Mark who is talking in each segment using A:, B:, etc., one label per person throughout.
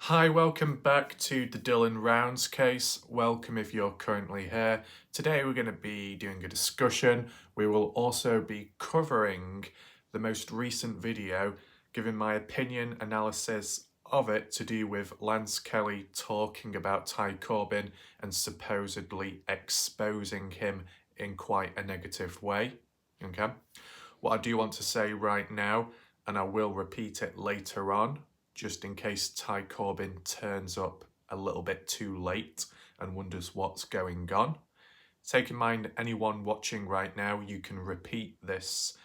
A: Hi, welcome back to the Dylan Rounds case. Welcome if you're currently here. Today we're going to be doing a discussion. We will also be covering the most recent video, giving my opinion analysis of it to do with Lance Kelly talking about Ty Corbin and supposedly exposing him in quite a negative way. Okay. What I do want to say right now, and I will repeat it later on, just in case Ty Corbin turns up a little bit too late and wonders what's going on. Take in mind, anyone watching right now, you can repeat this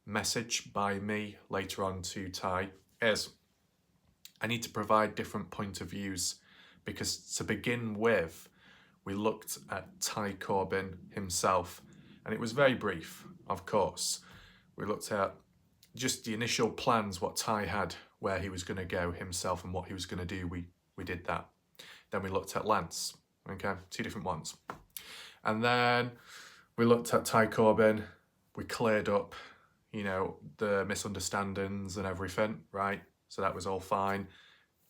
A: message by me later on to Ty, is I need to provide different point of views, because to begin with, we looked at Ty Corbin himself, and it was very brief, of course. We looked at just the initial plans, what Ty had, where he was going to go himself and what he was going to do. We did that. Then we looked at Lance, okay, two different ones. And then we looked at Ty Corbin. We cleared up, the misunderstandings and everything, right? So that was all fine,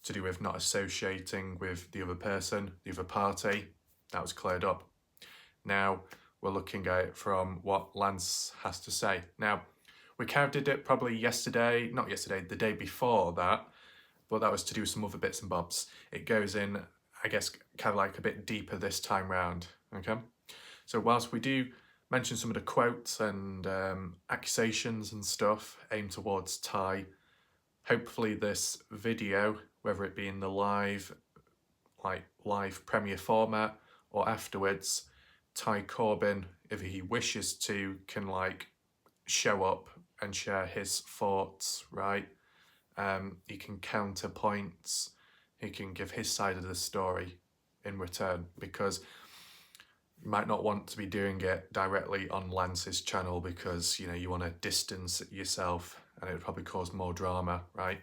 A: to do with not associating with the other person, the other party. That was cleared up. Now we're looking at it from what Lance has to say. Now, we counted it probably the day before that, but that was to do with some other bits and bobs. It goes in, I guess, kind of like a bit deeper this time round, okay? So whilst we do mention some of the quotes and accusations and stuff aimed towards Ty, hopefully this video, whether it be in the live premiere format or afterwards, Ty Corbin, if he wishes to, can show up and share his thoughts, right? He can counter points, he can give his side of the story in return, because you might not want to be doing it directly on Lance's channel, because you want to distance yourself and it would probably cause more drama, right?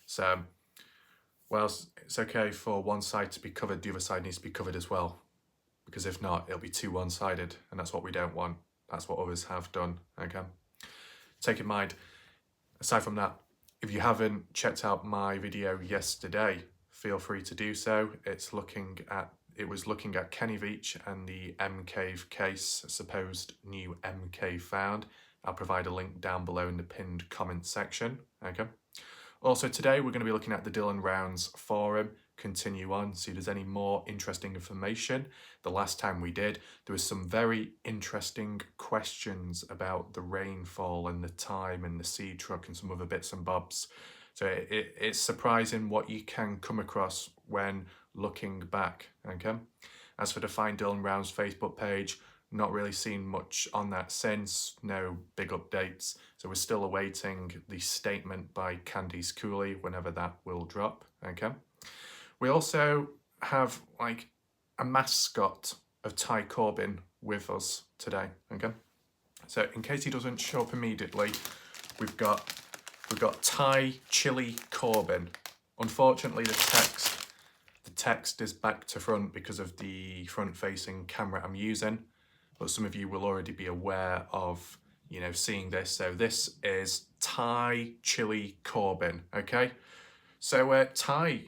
A: So whilst it's okay for one side to be covered, the other side needs to be covered as well, because if not, it'll be too one-sided, and that's what we don't want. That's what others have done, okay? Take in mind, aside from that, if you haven't checked out my video yesterday, feel free to do so. It was looking at Kenny Veach and the M Cave case, supposed new M Cave found. I'll provide a link down below in the pinned comment section, okay? Also today, we're going to be looking at the Dylan Rounds forum, continue on, see if there's any more interesting information. The last time we did, there was some very interesting questions about the rainfall and the time and the seed truck and some other bits and bobs. So it's surprising what you can come across when looking back, okay? As for the Find Dylan Rounds Facebook page, not really seen much on that since, no big updates. So we're still awaiting the statement by Candice Cooley, whenever that will drop, okay? We also have a mascot of Ty Corbin with us today, okay? So in case he doesn't show up immediately, we've got Ty Chili Corbin. Unfortunately, the text is back to front because of the front-facing camera I'm using, but some of you will already be aware of, seeing this. So this is Ty Chili Corbin, okay? So Ty,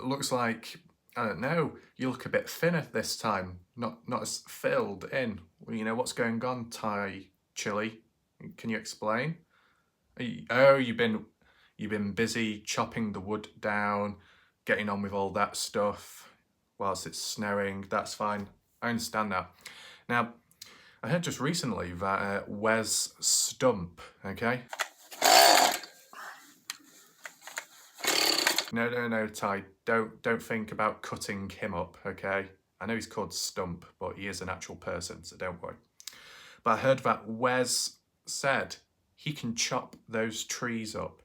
A: looks like, I don't know, you look a bit thinner this time, not as filled in. What's going on, Ty Chili? Can you explain? You've been busy chopping the wood down, getting on with all that stuff whilst it's snowing. That's fine, I understand that. Now, I heard just recently that Wes Stump, okay? No, Ty, don't think about cutting him up, okay? I know he's called Stump, but he is an actual person, so don't worry. But I heard that Wes said he can chop those trees up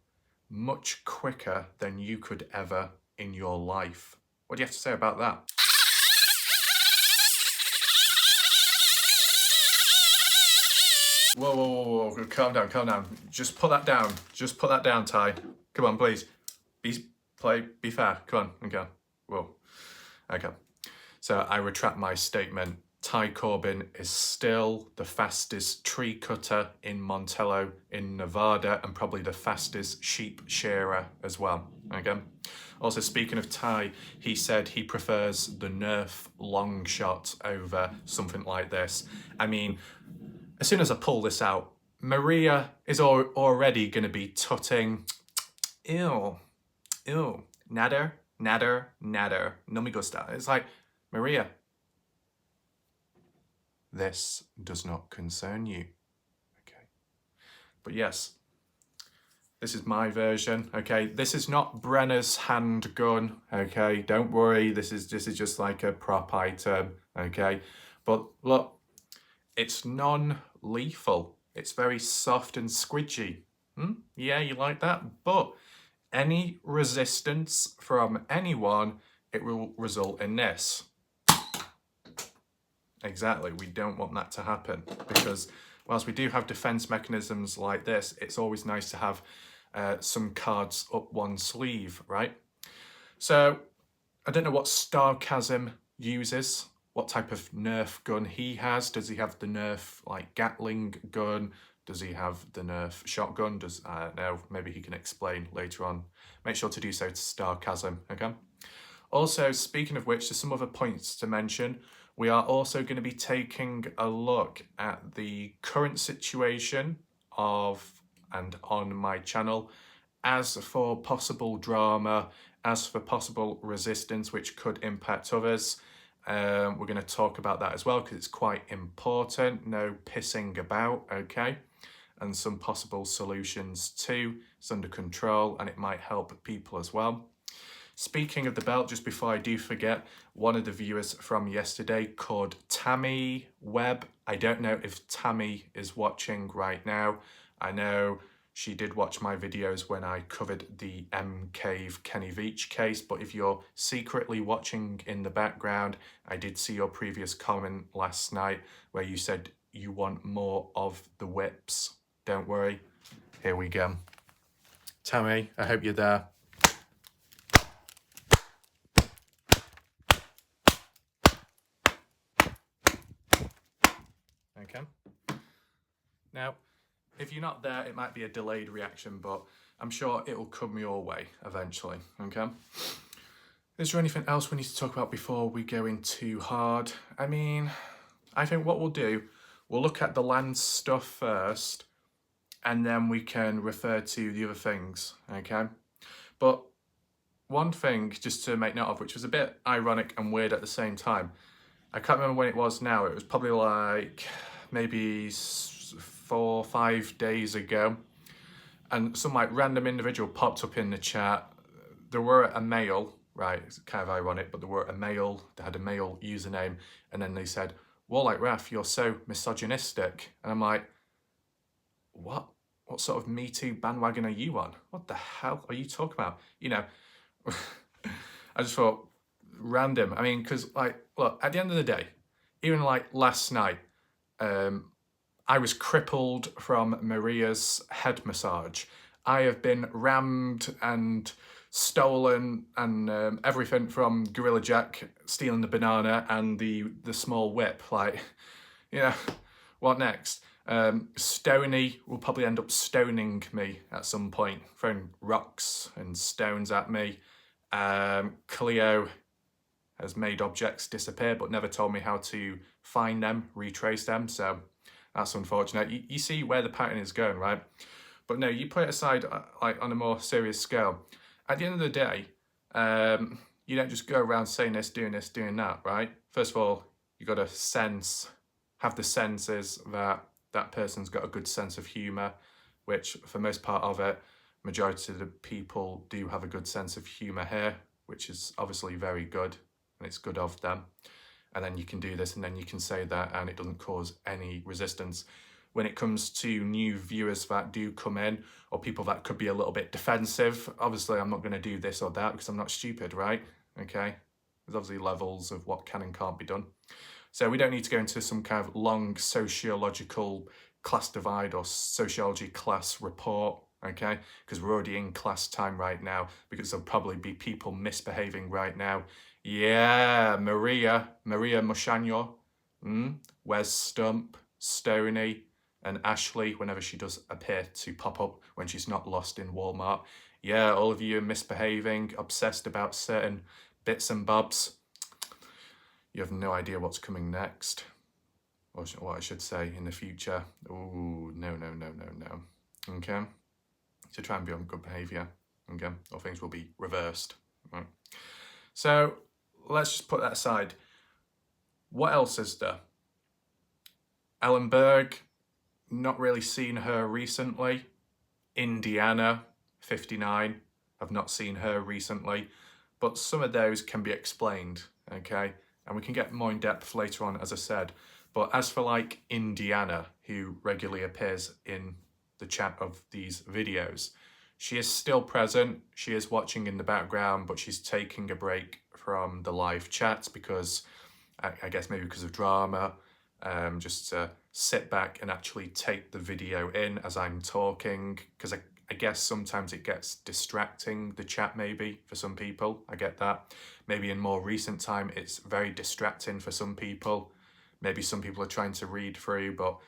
A: much quicker than you could ever in your life. What do you have to say about that? Whoa, calm down. Just put that down, Ty. Come on, please. Be fair, come on, okay. Whoa, okay. So I retract my statement. Ty Corbin is still the fastest tree cutter in Montello in Nevada and probably the fastest sheep shearer as well. Okay. Also, speaking of Ty, he said he prefers the Nerf long shot over something like this. I mean, as soon as I pull this out, Maria is already going to be tutting. Ew, ew, nader, nader, nader, no me gusta. It's like, Maria, this does not concern you. Okay. But yes, this is my version. Okay. This is not Brenner's handgun. Okay. Don't worry. This is just like a prop item. Okay. But look, it's non-lethal. It's very soft and squidgy. Yeah, you like that? But any resistance from anyone, it will result in this. Exactly, we don't want that to happen because whilst we do have defense mechanisms like this, it's always nice to have some cards up one sleeve, right? So I don't know what Sarcasm uses, what type of Nerf gun he has. Does he have the Nerf like Gatling gun? Does he have the Nerf shotgun? I don't know, maybe he can explain later on. Make sure to do so to Sarcasm, okay? Also, speaking of which, there's some other points to mention. We are also going to be taking a look at the current situation of and on my channel, as for possible drama, as for possible resistance which could impact others. We're going to talk about that as well because it's quite important. No pissing about, okay? And some possible solutions too. It's under control and it might help people as well. Speaking of the belt, just before I do forget, one of the viewers from yesterday called Tammy Webb. I don't know if Tammy is watching right now. I know she did watch my videos when I covered the M. Cave Kenny Veach case, but if you're secretly watching in the background, I did see your previous comment last night where you said you want more of the whips. Don't worry, here we go. Tammy, I hope you're there. Okay. Now, if you're not there, it might be a delayed reaction, but I'm sure it will come your way eventually, okay? Is there anything else we need to talk about before we go in too hard? I mean, I think what we'll do, we'll look at the land stuff first, and then we can refer to the other things, okay? But one thing, just to make note of, which was a bit ironic and weird at the same time, I can't remember when it was now, it was probably like maybe 4 or 5 days ago, and some like random individual popped up in the chat. There were a male, right, it's kind of ironic, but there were a male, they had a male username, and then they said, well, like Raf, you're so misogynistic. And I'm like, what sort of Me Too bandwagon are you on? What the hell are you talking about? You know, I just thought, random. I mean, because like, look, at the end of the day, even like last night, I was crippled from Maria's head massage. I have been rammed and stolen and everything from Gorilla Jack stealing the banana and the small whip. Like, you know, what next? Stoney will probably end up stoning me at some point, throwing rocks and stones at me. Cleo has made objects disappear but never told me how to find them, retrace them, so that's unfortunate. You see where the pattern is going, right? But no, you put it aside like on a more serious scale. At the end of the day, you don't just go around saying this, doing that, right? First of all, you got to have the senses that that person's got a good sense of humour, which for most part of it, majority of the people do have a good sense of humour here, which is obviously very good, and it's good of them. And then you can do this and then you can say that and it doesn't cause any resistance. When it comes to new viewers that do come in or people that could be a little bit defensive, obviously I'm not going to do this or that because I'm not stupid, right? Okay, there's obviously levels of what can and can't be done. So we don't need to go into some kind of long sociological class divide or sociology class report, okay? Because we're already in class time right now because there'll probably be people misbehaving right now. Yeah, Maria Moshano, Where's Stump, Stoney, and Ashley whenever she does appear to pop up when she's not lost in Walmart? Yeah, all of you are misbehaving, obsessed about certain bits and bobs. You have no idea what's coming next. Or what I should say, in the future. Ooh, no. Okay? So try and be on good behaviour. Okay? Or things will be reversed. Right? So let's just put that aside. What else is there? Ellen Berg, not really seen her recently. Indiana, 59, I've not seen her recently. But some of those can be explained, okay? And we can get more in depth later on, as I said. But as for like Indiana, who regularly appears in the chat of these videos, she is still present. She is watching in the background, but she's taking a break from the live chats because I guess maybe because of drama, just to sit back and actually take the video in as I'm talking, because I guess sometimes it gets distracting, the chat maybe, for some people. I get that. Maybe in more recent time, it's very distracting for some people. Maybe some people are trying to read through, but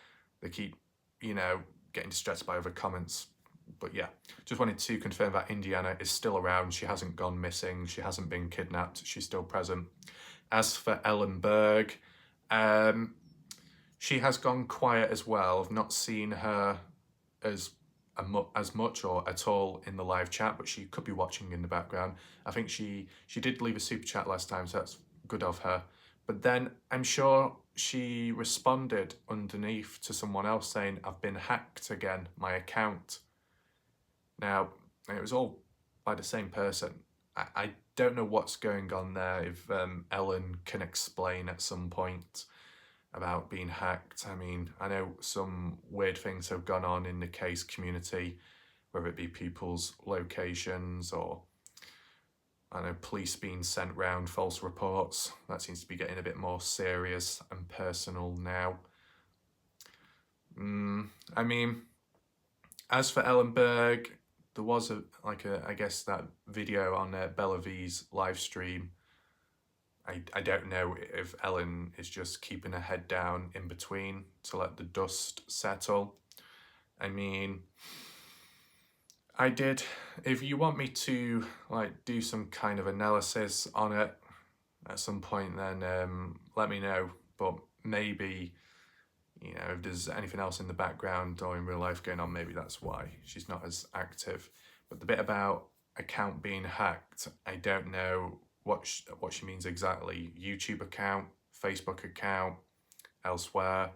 A: they keep, getting distracted by other comments. But yeah, just wanted to confirm that Indiana is still around. She hasn't gone missing. She hasn't been kidnapped. She's still present. As for Ellen Berg, she has gone quiet as well. I've not seen her as much or at all in the live chat, but she could be watching in the background. I think she did leave a super chat last time, so that's good of her. But then I'm sure she responded underneath to someone else saying, "I've been hacked again, my account." Now, it was all by the same person. I don't know what's going on there, if Ellen can explain at some point about being hacked. I mean, I know some weird things have gone on in the case community, whether it be people's locations or, I know, police being sent round false reports. That seems to be getting a bit more serious and personal now. I mean, as for Ellen Berg, there was I guess that video on Bella V's live stream. I don't know if Ellen is just keeping her head down in between to let the dust settle. I mean, if you want me to do some kind of analysis on it at some point, then let me know. But maybe, if there's anything else in the background or in real life going on, maybe that's why she's not as active. But the bit about account being hacked, I don't know what she means exactly. YouTube account, Facebook account, elsewhere.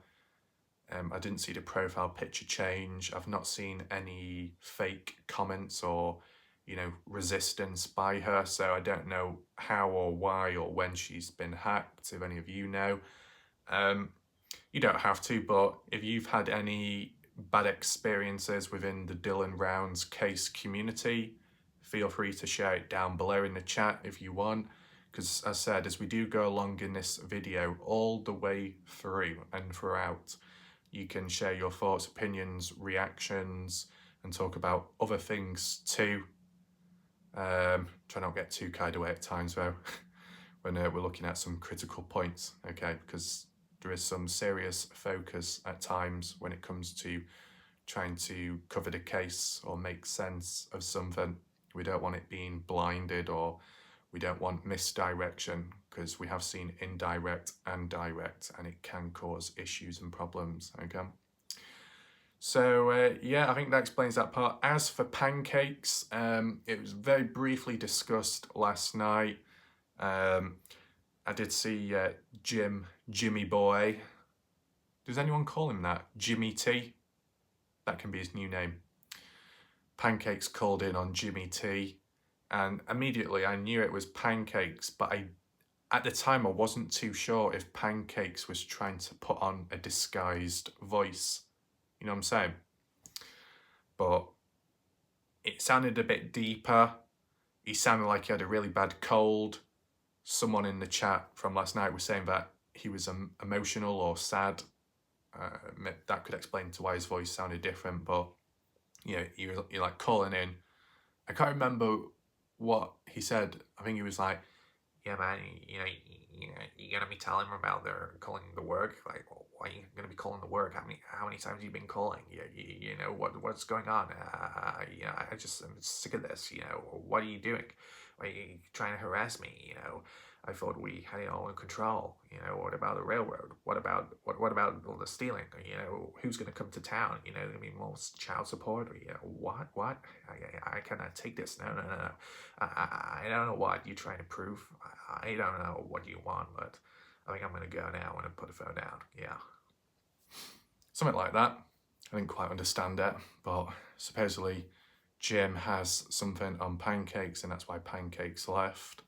A: I didn't see the profile picture change. I've not seen any fake comments or, resistance by her. So I don't know how or why or when she's been hacked, if any of you know. You don't have to, but if you've had any bad experiences within the Dylan Rounds case community, feel free to share it down below in the chat if you want, because as I said, as we do go along in this video all the way through and throughout, you can share your thoughts, opinions, reactions, and talk about other things too. Try not to get too carried away at times though, when we're looking at some critical points, okay, because there is some serious focus at times when it comes to trying to cover the case or make sense of something. We don't want it being blinded, or we don't want misdirection, because we have seen indirect and direct, and it can cause issues and problems, okay? So yeah, I think that explains that part. As for pancakes, it was very briefly discussed last night. I did see Jimmy Boy. Does anyone call him that? Jimmy T? That can be his new name. Pancakes called in on Jimmy T, and immediately I knew it was Pancakes, but at the time I wasn't too sure if Pancakes was trying to put on a disguised voice. You know what I'm saying? But it sounded a bit deeper. He sounded like he had a really bad cold. Someone in the chat from last night was saying that he was emotional or sad. That could explain to why his voice sounded different, but you're like calling in. I can't remember what he said. I think he was like, "Yeah, man,
B: you're gonna be telling them about their calling the work. Like, well, why are you gonna be calling the work? How many times have you been calling? What's going on? I'm sick of this. What are you doing? Are you trying to harass me? I thought we had it all in control. What about the railroad? What about all the stealing? Who's gonna come to town? I mean, more child support? Or, what? I cannot take this. No, no, no, no. I don't know what you're trying to prove. I don't know what you want, but I think I'm going to go now and put the phone down. Yeah.
A: Something like that. I didn't quite understand it, but supposedly Jim has something on Pancakes, and that's why Pancakes left.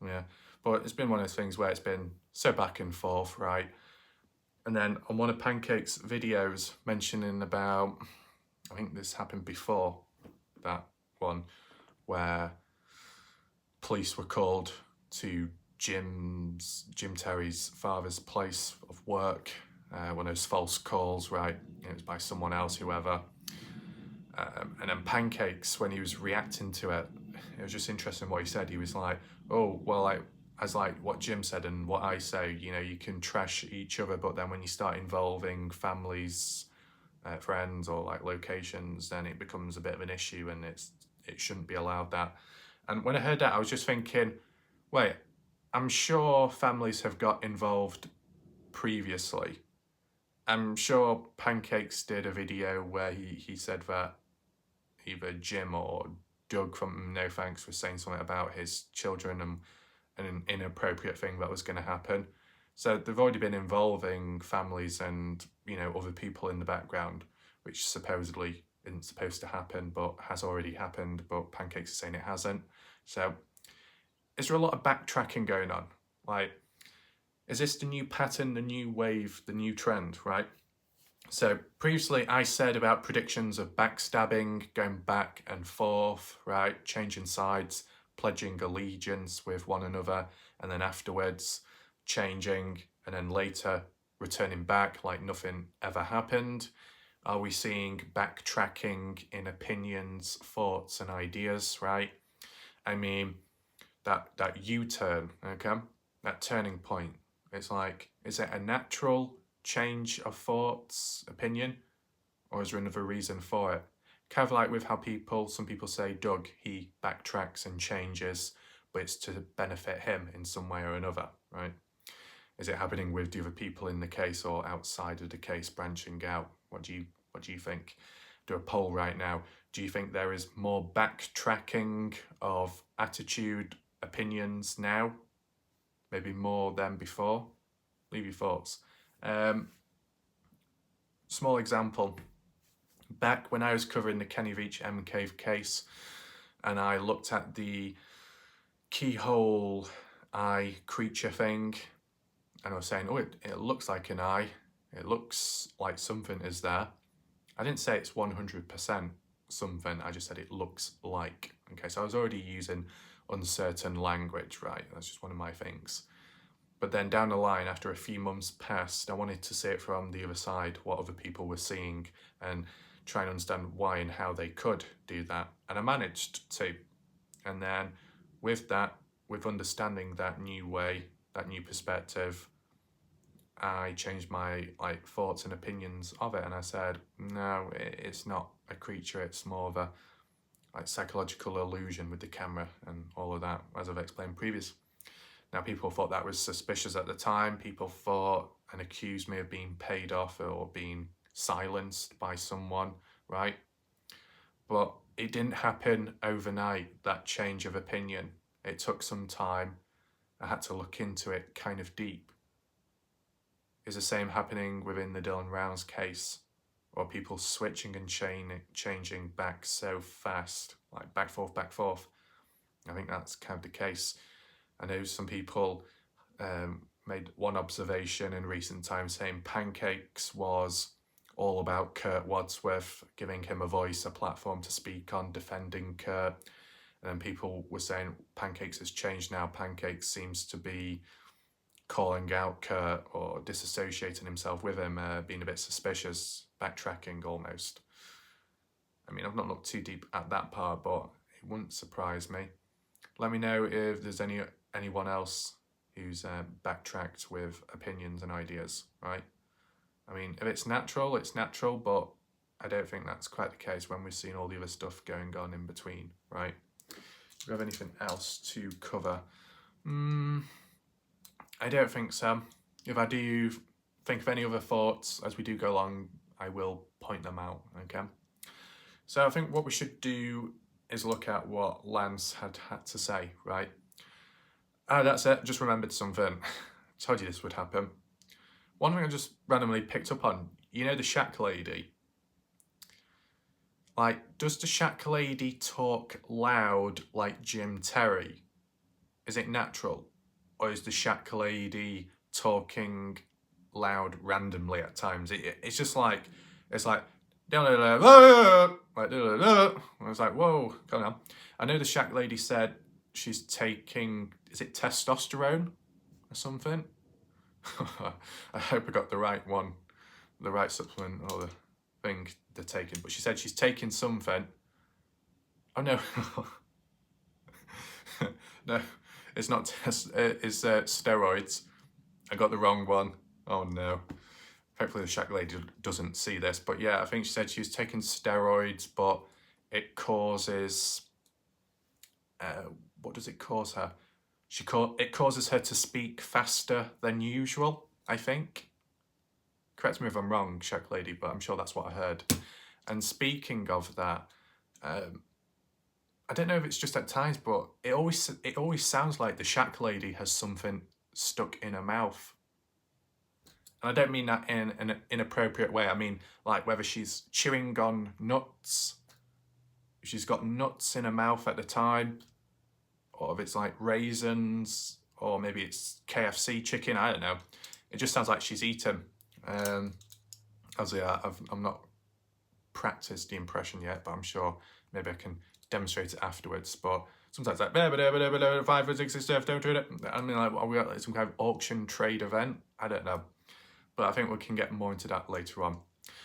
A: Yeah, but it's been one of those things where it's been so back and forth, right? And then on one of Pancake's videos mentioning about, I think this happened before that one, where police were called to Jim Terry's father's place of work. One of those false calls, right? It was by someone else, whoever. And then Pancakes, when he was reacting to it, it was just interesting what he said. He was like, "Oh, well, as like what Jim said and what I say, you can trash each other, but then when you start involving families, friends, or like locations, then it becomes a bit of an issue, and it shouldn't be allowed that." And when I heard that, I was just thinking, wait, I'm sure families have got involved previously. I'm sure Pancakes did a video where he said that either Jim or Doug from No Thanks was saying something about his children and an inappropriate thing that was going to happen. So they've already been involving families and other people in the background, which supposedly isn't supposed to happen, but has already happened. But Pancakes is saying it hasn't. So is there a lot of backtracking going on? Like, is this the new pattern, the new wave, the new trend, right? So previously I said about predictions of backstabbing, going back and forth, right? Changing sides, pledging allegiance with one another, and then afterwards changing, and then later returning back like nothing ever happened. Are we seeing backtracking in opinions, thoughts, and ideas, right? I mean, that U-turn, okay? That turning point. It's like, is it a natural change of thoughts, opinion, or is there another reason for it? Kind of like with how some people say Doug, he backtracks and changes, but it's to benefit him in some way or another, right? Is it happening with the other people in the case or outside of the case, branching out? What do you think? Do a poll right now. Do you think there is more backtracking of attitude, opinions now? Maybe more than before? Leave your thoughts. Small example. Back when I was covering the Kenny Veach M Cave case, and I looked at the keyhole eye creature thing, and I was saying, oh, it looks like an eye. It looks like something is there. I didn't say it's 100% something. I just said it looks like. Okay, so I was already using uncertain language, right? That's just one of my things. But then down the line, after a few months passed, I wanted to see it from the other side, what other people were seeing, and try and understand why and how they could do that. And I managed to. And then with that, with understanding that new way, that new perspective, I changed my thoughts and opinions of it, and I said, no, it's not a creature, it's more of a psychological illusion with the camera and all of that, as I've explained previous. Now, people thought that was suspicious at the time. People thought and accused me of being paid off or being silenced by someone, right? But it didn't happen overnight, that change of opinion. It took some time. I had to look into it kind of deep. Is the same happening within the Dylan Rounds case? Or people switching and changing back so fast, like back, forth, back, forth? I think that's kind of the case. I know some people made one observation in recent times saying Pancakes was all about Kurt Wadsworth, giving him a voice, a platform to speak on, defending Kurt. And then people were saying Pancakes has changed now. Pancakes seems to be calling out Kurt or disassociating himself with him, being a bit suspicious, backtracking almost. I mean, I've not looked too deep at that part, but it wouldn't surprise me. Let me know if there's anyone else who's backtracked with opinions and ideas, right? I mean, if it's natural, it's natural, but I don't think that's quite the case when we've seen all the other stuff going on in between, right? Do we have anything else to cover? I don't think so. If I do think of any other thoughts as we do go along, I will point them out, okay? So I think what we should do is look at what Lance had to say, right? Ah, that's it, just remembered something. Told you this would happen. One thing I just randomly picked up on, you know the Shack Lady? Like, does the Shack Lady talk loud like Jim Terry? Is it natural? Or is the Shack Lady talking loud randomly at times? It's just like, it's like, I was like, whoa, calm down. I know the Shack Lady said she's taking, is it testosterone or something? I hope I got the right one, the right supplement or the thing they're taking. But she said she's taking something. Oh no, no, it's not. It's steroids. I got the wrong one. Oh no. Hopefully the Shack Lady doesn't see this. But yeah, I think she said she was taking steroids, but it causes. What does it cause her? It causes her to speak faster than usual, I think. Correct me if I'm wrong, Shack Lady, but I'm sure that's what I heard. And speaking of that, I don't know if it's just at times, but it always sounds like the Shack Lady has something stuck in her mouth. And I don't mean that in an inappropriate way. I mean, like whether she's chewing on nuts, if she's got nuts in her mouth at the time, or if it's like raisins, or maybe it's KFC chicken, I don't know. It just sounds like she's eaten. Obviously, I'm not practiced the impression yet, but I'm sure maybe I can demonstrate it afterwards. But sometimes like 5 or 6 stuff, don't do it. I mean, like, are we at some kind of auction trade event? I don't know. But I think we can get more into that later on.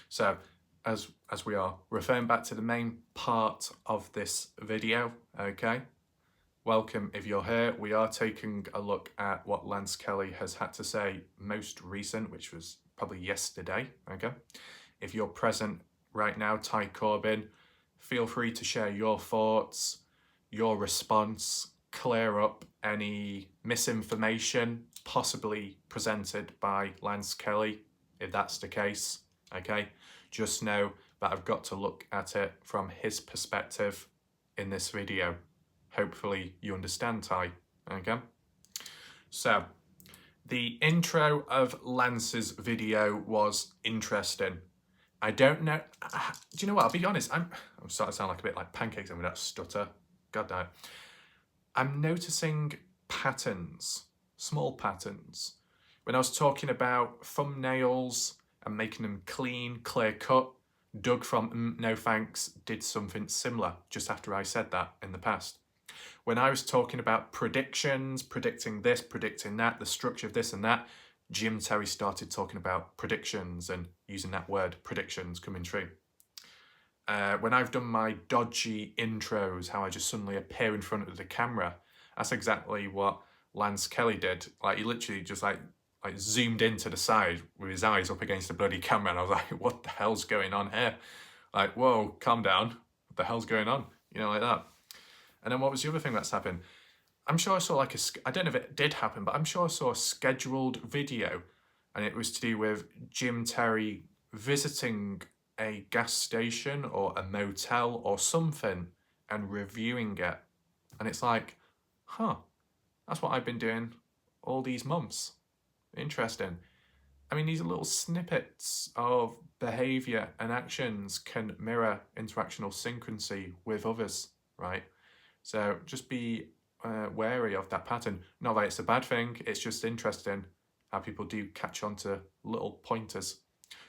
A: So as we are referring back to the main part of this video, okay? Welcome if you're here. We are taking a look at what Lance Kelly has had to say most recent, which was probably yesterday, okay? If you're present right now, Ty Corbin, feel free to share your thoughts, your response, clear up any misinformation possibly presented by Lance Kelly, if that's the case, okay? Just know that I've got to look at it from his perspective in this video. Hopefully you understand, Ty, okay? So, the intro of Lance's video was interesting. I don't know, do you know what, I'll be honest, I'm starting to sound like a bit like pancakes and with that stutter, god damn it. I'm noticing patterns, small patterns. When I was talking about thumbnails and making them clean, clear cut, Doug from No Thanks did something similar just after I said that in the past. When I was talking about predictions, predicting this, predicting that, the structure of this and that, Jim Terry started talking about predictions and using that word, predictions, coming true. When I've done my dodgy intros, how I just suddenly appear in front of the camera, that's exactly what Lance Kelly did. Like, he literally just like zoomed into the side with his eyes up against the bloody camera, and I was like, what the hell's going on here? Like, whoa, calm down. What the hell's going on? You know, like that. And then what was the other thing that's happened? I'm sure I saw like I don't know if it did happen, but I'm sure I saw a scheduled video, and it was to do with Jim Terry visiting a gas station or a motel or something and reviewing it. And it's like, huh, that's what I've been doing all these months. Interesting. I mean, these little snippets of behavior and actions can mirror interactional synchronicity with others, right? So just be wary of that pattern. Not that it's a bad thing, it's just interesting how people do catch on to little pointers.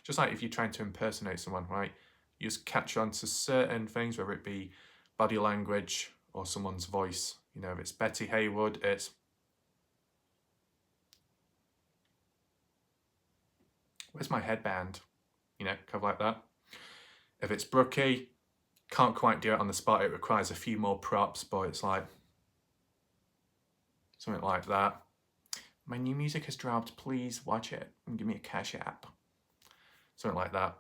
A: Just like if you're trying to impersonate someone, right? You just catch on to certain things, whether it be body language or someone's voice. You know, if it's Betty Haywood, it's where's my headband? You know, kind of like that. If it's Brookie, can't quite do it on the spot. It requires a few more props, but it's like something like that. my new music has dropped, please watch it and give me a cash app. Something like that.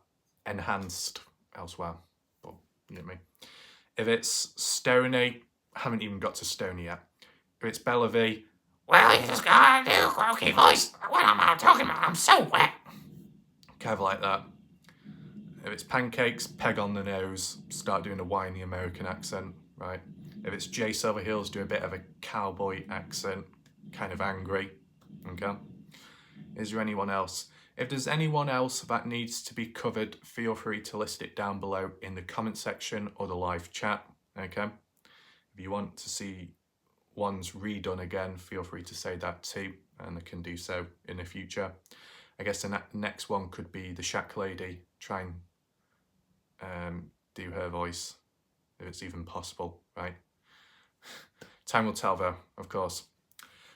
A: Enhanced elsewhere, but you get me. If it's Stoney, I haven't even got to Stoney yet. If it's Bellavy, well, you just gotta do a croaky voice. What am I talking about? I'm so wet. Kind of like that. If it's Pancakes, peg on the nose, start doing a whiny American accent, right? If it's Jay Silverheels, do a bit of a cowboy accent, kind of angry, okay? Is there anyone else? If there's anyone else that needs to be covered, feel free to list it down below in the comment section or the live chat, okay? If you want to see ones redone again, feel free to say that too, and I can do so in the future. I guess the next one could be the Shack Lady. Try and do her voice, if it's even possible, right? Time will tell though, of course.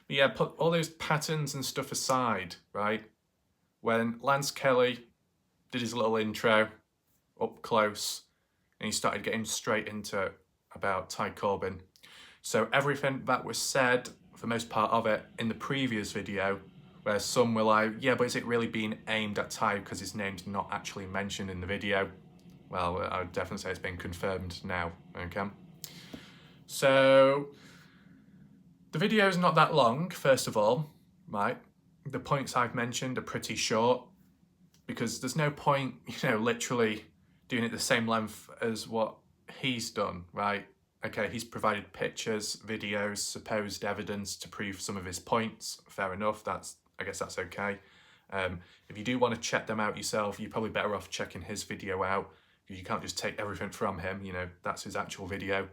A: But yeah, put all those patterns and stuff aside, right? When Lance Kelly did his little intro up close and he started getting straight into about Ty Corbin. So everything that was said, for most part of it, in the previous video, where some were like, yeah, but is it really being aimed at Ty because his name's not actually mentioned in the video? Well, I would definitely say it's been confirmed now, okay? So, the video is not that long, first of all, right? The points I've mentioned are pretty short because there's no point, literally doing it the same length as what he's done, right? Okay, he's provided pictures, videos, supposed evidence to prove some of his points. Fair enough, I guess that's okay. If you do want to check them out yourself, you're probably better off checking his video out. You can't just take everything from him, that's his actual video.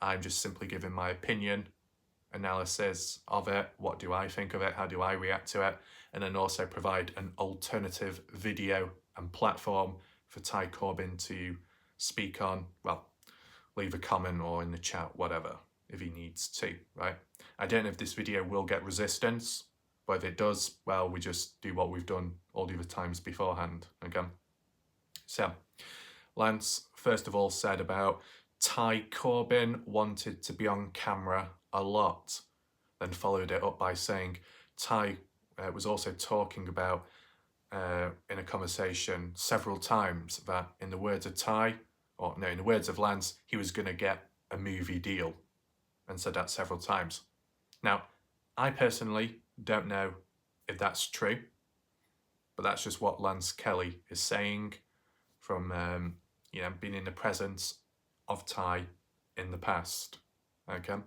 A: I'm just simply giving my opinion, analysis of it, what do I think of it, how do I react to it, and then also provide an alternative video and platform for Ty Corbin to speak on, well, leave a comment or in the chat, whatever, if he needs to, right? I don't know if this video will get resistance, but if it does, well, we just do what we've done all the other times beforehand, okay? So, Lance, first of all, said about Ty Corbin wanted to be on camera a lot, then followed it up by saying Ty was also talking about in a conversation several times that in the words of Ty, or no, in the words of Lance, he was going to get a movie deal, and said that several times. Now, I personally don't know if that's true, but that's just what Lance Kelly is saying from being in the presence of Ty in the past. Okay.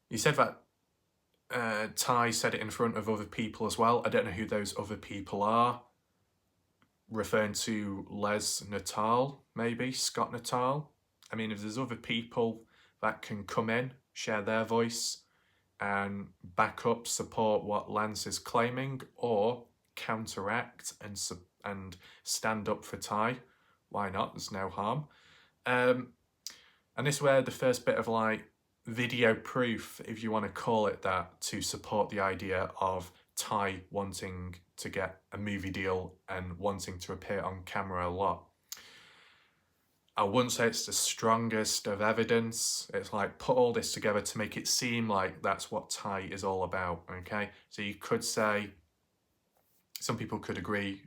A: He said that Ty said it in front of other people as well. I don't know who those other people are. Referring to Les Natal, maybe, Scott Natal. I mean, if there's other people that can come in, share their voice, and back up, support what Lance is claiming, or counteract and stand up for Ty, why not? There's no harm. And this is where the first bit of video proof, if you want to call it that, to support the idea of Ty wanting to get a movie deal and wanting to appear on camera a lot. I wouldn't say it's the strongest of evidence. It's put all this together to make it seem like that's what Ty is all about, okay? So you could say, some people could agree,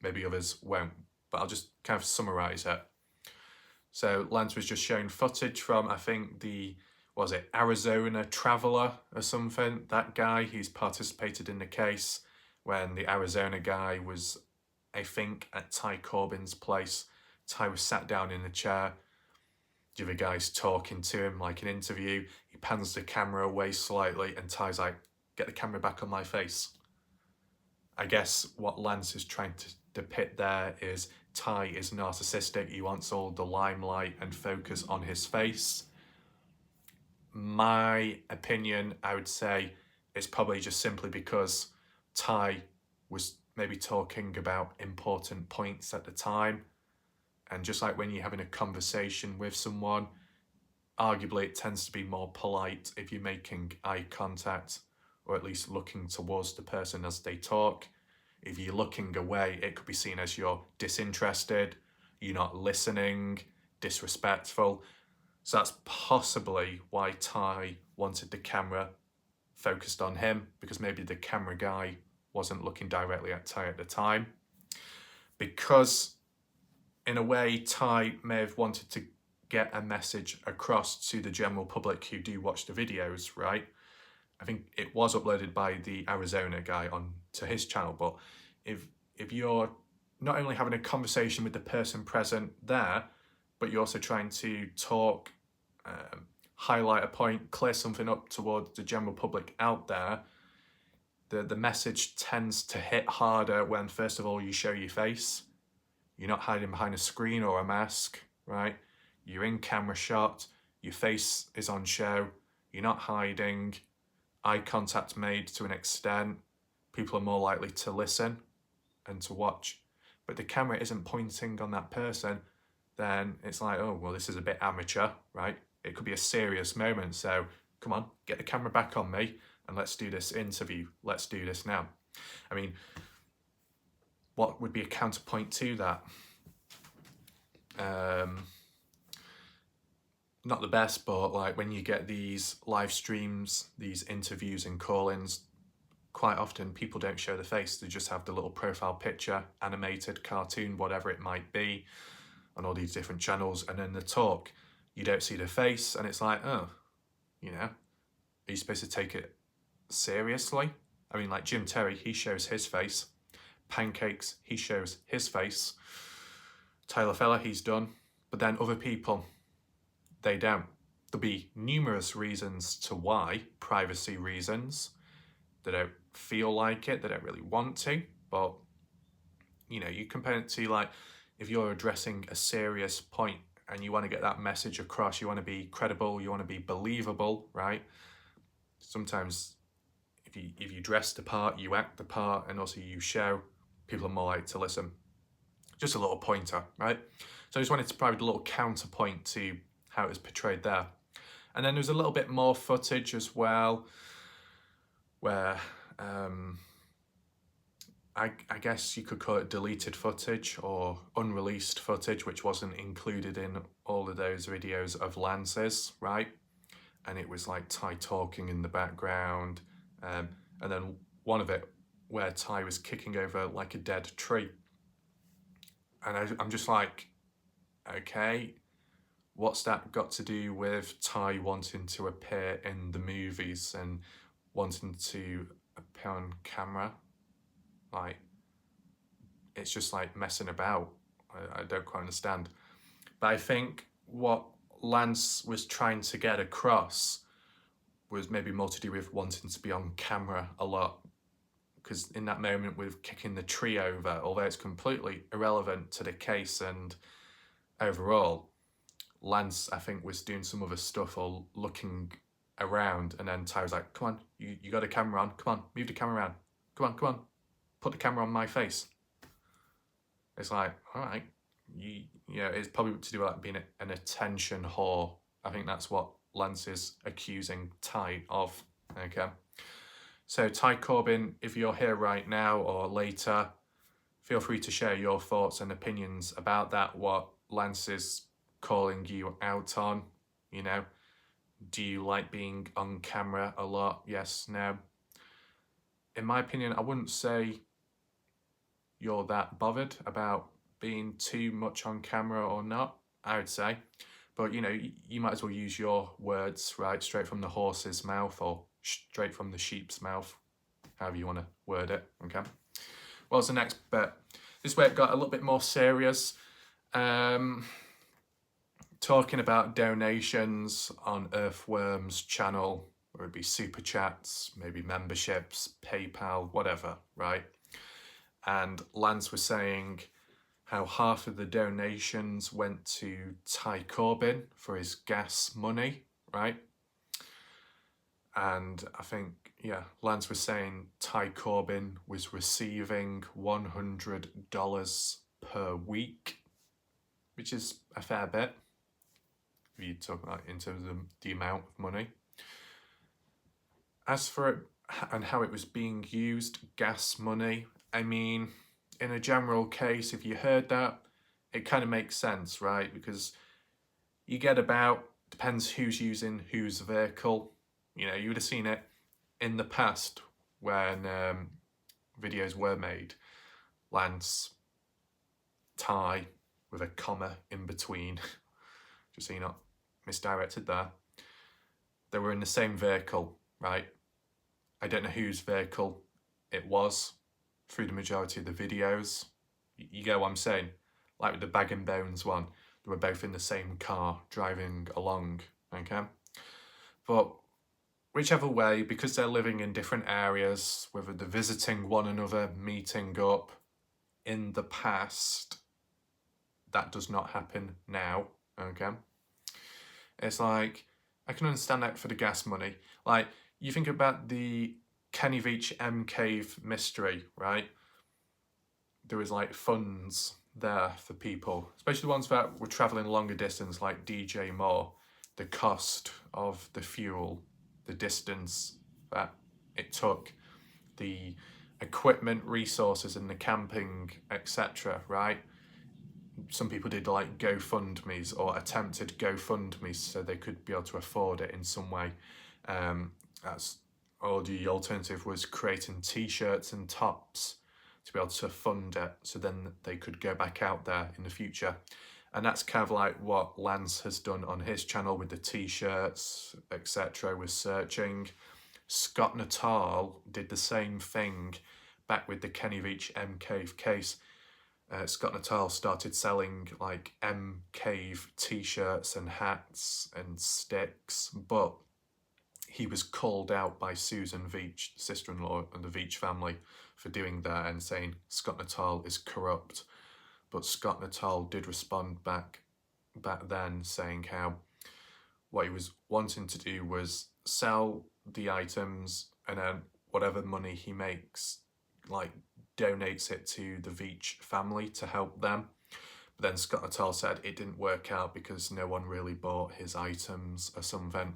A: maybe others won't, but I'll just kind of summarize it. So Lance was just showing footage from, I think, Arizona Traveler or something. That guy, he's participated in the case when the Arizona guy was, I think, at Ty Corbin's place. Ty was sat down in a chair. The other guy's talking to him like an interview. He pans the camera away slightly and Ty's like, get the camera back on my face. I guess what Lance is trying to depict there is Ty is narcissistic. He wants all the limelight and focus on his face. My opinion, I would say, is probably just simply because Ty was maybe talking about important points at the time. And just like when you're having a conversation with someone, arguably it tends to be more polite if you're making eye contact, or at least looking towards the person as they talk. If you're looking away, it could be seen as you're disinterested, you're not listening, disrespectful. So that's possibly why Ty wanted the camera focused on him because maybe the camera guy wasn't looking directly at Ty at the time. Because in a way, Ty may have wanted to get a message across to the general public who do watch the videos, right? I think it was uploaded by the Arizona guy onto his channel, but if you're not only having a conversation with the person present there, but you're also trying to talk, highlight a point, clear something up towards the general public out there, the message tends to hit harder when, first of all, you show your face. You're not hiding behind a screen or a mask, right? You're in camera shot, your face is on show, you're not hiding, eye contact made to an extent, people are more likely to listen and to watch. But the camera isn't pointing on that person, then it's like, oh, well, this is a bit amateur, right? It could be a serious moment, so come on, get the camera back on me and let's do this interview. Let's do this now. I mean, what would be a counterpoint to that? Not the best, but like when you get these live streams, these interviews and call-ins, quite often people don't show the face. They just have the little profile picture, animated, cartoon, whatever it might be, on all these different channels. And then the talk, you don't see the face, and it's like, oh, you know, are you supposed to take it seriously? I mean, like Jim Terry, he shows his face. Pancakes, he shows his face. Tyler Feller, he's done. But then other people, they don't. There'll be numerous reasons to why, privacy reasons. They don't feel like it, they don't really want to, but you know, you compare it to like if you're addressing a serious point and you want to get that message across, you want to be credible, you want to be believable, right? Sometimes if you dress the part, you act the part, and also you show, people are more likely to listen. Just a little pointer, right? So I just wanted to provide a little counterpoint to how it was portrayed there. And then there's a little bit more footage as well, where I guess you could call it deleted footage or unreleased footage, which wasn't included in all of those videos of Lance's, right? And it was like Ty talking in the background, and then one of it where Ty was kicking over like a dead tree. And I'm just like, okay, what's that got to do with Ty wanting to appear in the movies and wanting to appear on camera? Like, it's just like messing about. I don't quite understand. But I think what Lance was trying to get across was maybe more to do with wanting to be on camera a lot. Because in that moment with kicking the tree over, although it's completely irrelevant to the case and overall, Lance, I think, was doing some other stuff or looking around, and then Ty was like, come on, you got a camera on, come on, move the camera around, come on, put the camera on my face. It's like, all right, you know, it's probably to do with like being an attention whore. I think that's what Lance is accusing Ty of, okay? So Ty Corbin, if you're here right now or later, feel free to share your thoughts and opinions about that, what Lance is calling you out on, you know. Do you like being on camera a lot? Yes, no. In my opinion, I wouldn't say you're that bothered about being too much on camera or not, I would say. But, you know, you might as well use your words, right, straight from the horse's mouth or straight from the sheep's mouth, however you want to word it, okay? What's the next bit? This way it got a little bit more serious. Talking about donations on Earthworm's channel, or it'd be super chats, maybe memberships, PayPal, whatever, right? And Lance was saying how half of the donations went to Ty Corbin for his gas money, right? And I think, yeah, Lance was saying Ty Corbin was receiving $100 per week, which is a fair bit, if you talk about in terms of the amount of money. As for it and how it was being used, gas money, I mean, in a general case, if you heard that, it kind of makes sense, right? Because you get about, depends who's using whose vehicle. You know, you would have seen it in the past, when videos were made, Lance, Ty, with a comma in between, just so you're not misdirected there, they were in the same vehicle, right? I don't know whose vehicle it was through the majority of the videos. You get what I'm saying? Like with the Bag and Bones one, they were both in the same car driving along, okay? But whichever way, because they're living in different areas, whether they're visiting one another, meeting up, in the past, that does not happen now, okay? It's like, I can understand that for the gas money. Like, you think about the Kenny Veach M Cave mystery, right? There was like funds there for people, especially the ones that were traveling longer distance, like DJ Moore. The cost of the fuel, the distance that it took, the equipment, resources, and the camping, etc. Right? Some people did like GoFundMe's or attempted GoFundMe's so they could be able to afford it in some way. That's or the alternative was creating T-shirts and tops to be able to fund it, so then they could go back out there in the future. And that's kind of like what Lance has done on his channel with the T-shirts, etc. with searching. Scott Natal did the same thing back with the Kenny Veach M Cave case. Scott Natal started selling like M Cave T-shirts and hats and sticks, but he was called out by Susan Veach, sister-in-law and the Veach family, for doing that and saying Scott Natal is corrupt. But Scott Natal did respond back then, saying how what he was wanting to do was sell the items, and then whatever money he makes, like, donates it to the Veach family to help them. But then Scott Natal said it didn't work out because no one really bought his items or something.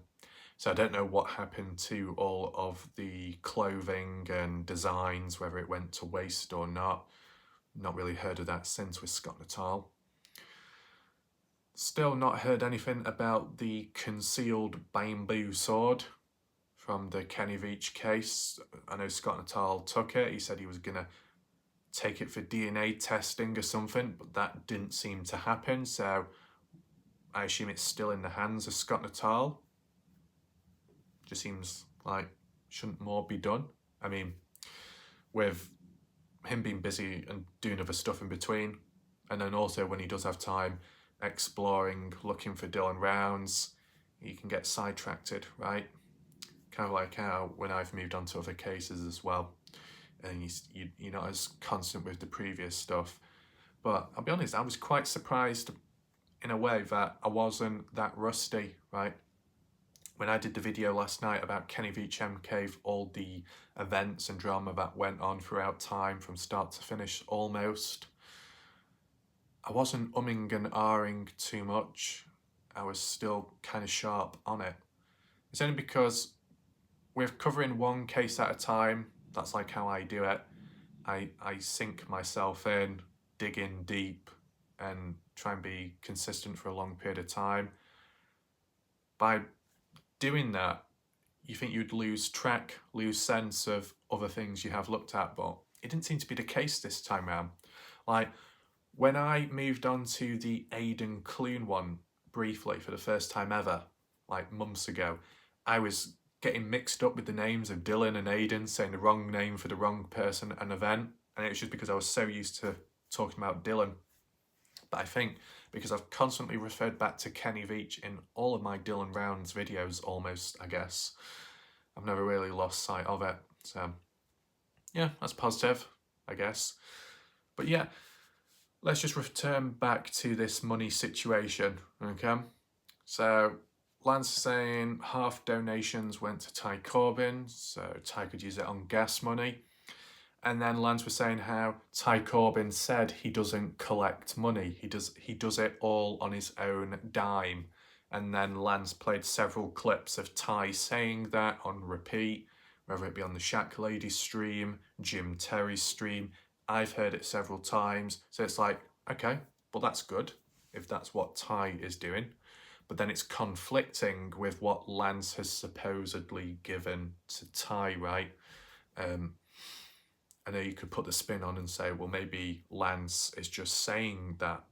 A: So I don't know what happened to all of the clothing and designs, whether it went to waste or not. Not really heard of that since with Scott Natal. Still not heard anything about the concealed bamboo sword from the Kenny Veach case. I know Scott Natal took it. He said he was going to take it for DNA testing or something, but that didn't seem to happen. So I assume it's still in the hands of Scott Natal. Just seems like shouldn't more be done? I mean, with him being busy and doing other stuff in between, and then also when he does have time exploring, looking for Dylan rounds, he can get sidetracked, right? Kind of like how when I've moved on to other cases as well, and you're not as constant with the previous stuff. But I'll be honest, I was quite surprised in a way that I wasn't that rusty, right? When I did the video last night about Kenny Veach M Cave, all the events and drama that went on throughout time from start to finish almost, I wasn't umming and ahhing too much. I was still kind of sharp on it. It's only because with covering one case at a time, that's like how I do it. I sink myself in, dig in deep, and try and be consistent for a long period of time. By doing that, you think you'd lose track, lose sense of other things you have looked at, but it didn't seem to be the case this time around. Like, when I moved on to the Aidan Clune one briefly for the first time ever, like months ago, I was getting mixed up with the names of Dylan and Aidan, saying the wrong name for the wrong person and event, and it was just because I was so used to talking about Dylan. But I think because I've constantly referred back to Kenny Veach in all of my Dylan Rounds videos almost, I guess, I've never really lost sight of it. So yeah, that's positive, I guess. But yeah, let's just return back to this money situation, okay? So Lance is saying half donations went to Ty Corbin, so Ty could use it on gas money. And then Lance was saying how Ty Corbin said he doesn't collect money. He does it all on his own dime. And then Lance played several clips of Ty saying that on repeat, whether it be on the Shack Lady stream, Jim Terry's stream. I've heard it several times. So it's like, okay, well that's good if that's what Ty is doing. but then it's conflicting with what Lance has supposedly given to Ty, right? I know you could put the spin on and say, well, maybe Lance is just saying that,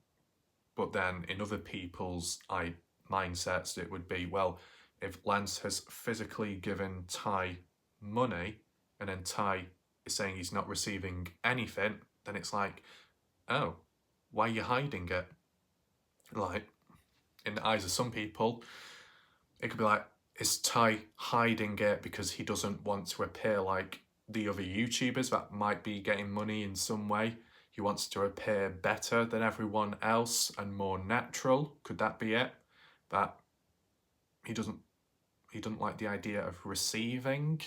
A: but then in other people's mindsets, it would be, well, if Lance has physically given Ty money and then Ty is saying he's not receiving anything, then it's like, oh, why are you hiding it? Like, in the eyes of some people, it could be like, is Ty hiding it because he doesn't want to appear like the other YouTubers that might be getting money in some way? He wants to appear better than everyone else and more natural. Could that be it? That he doesn't like the idea of receiving?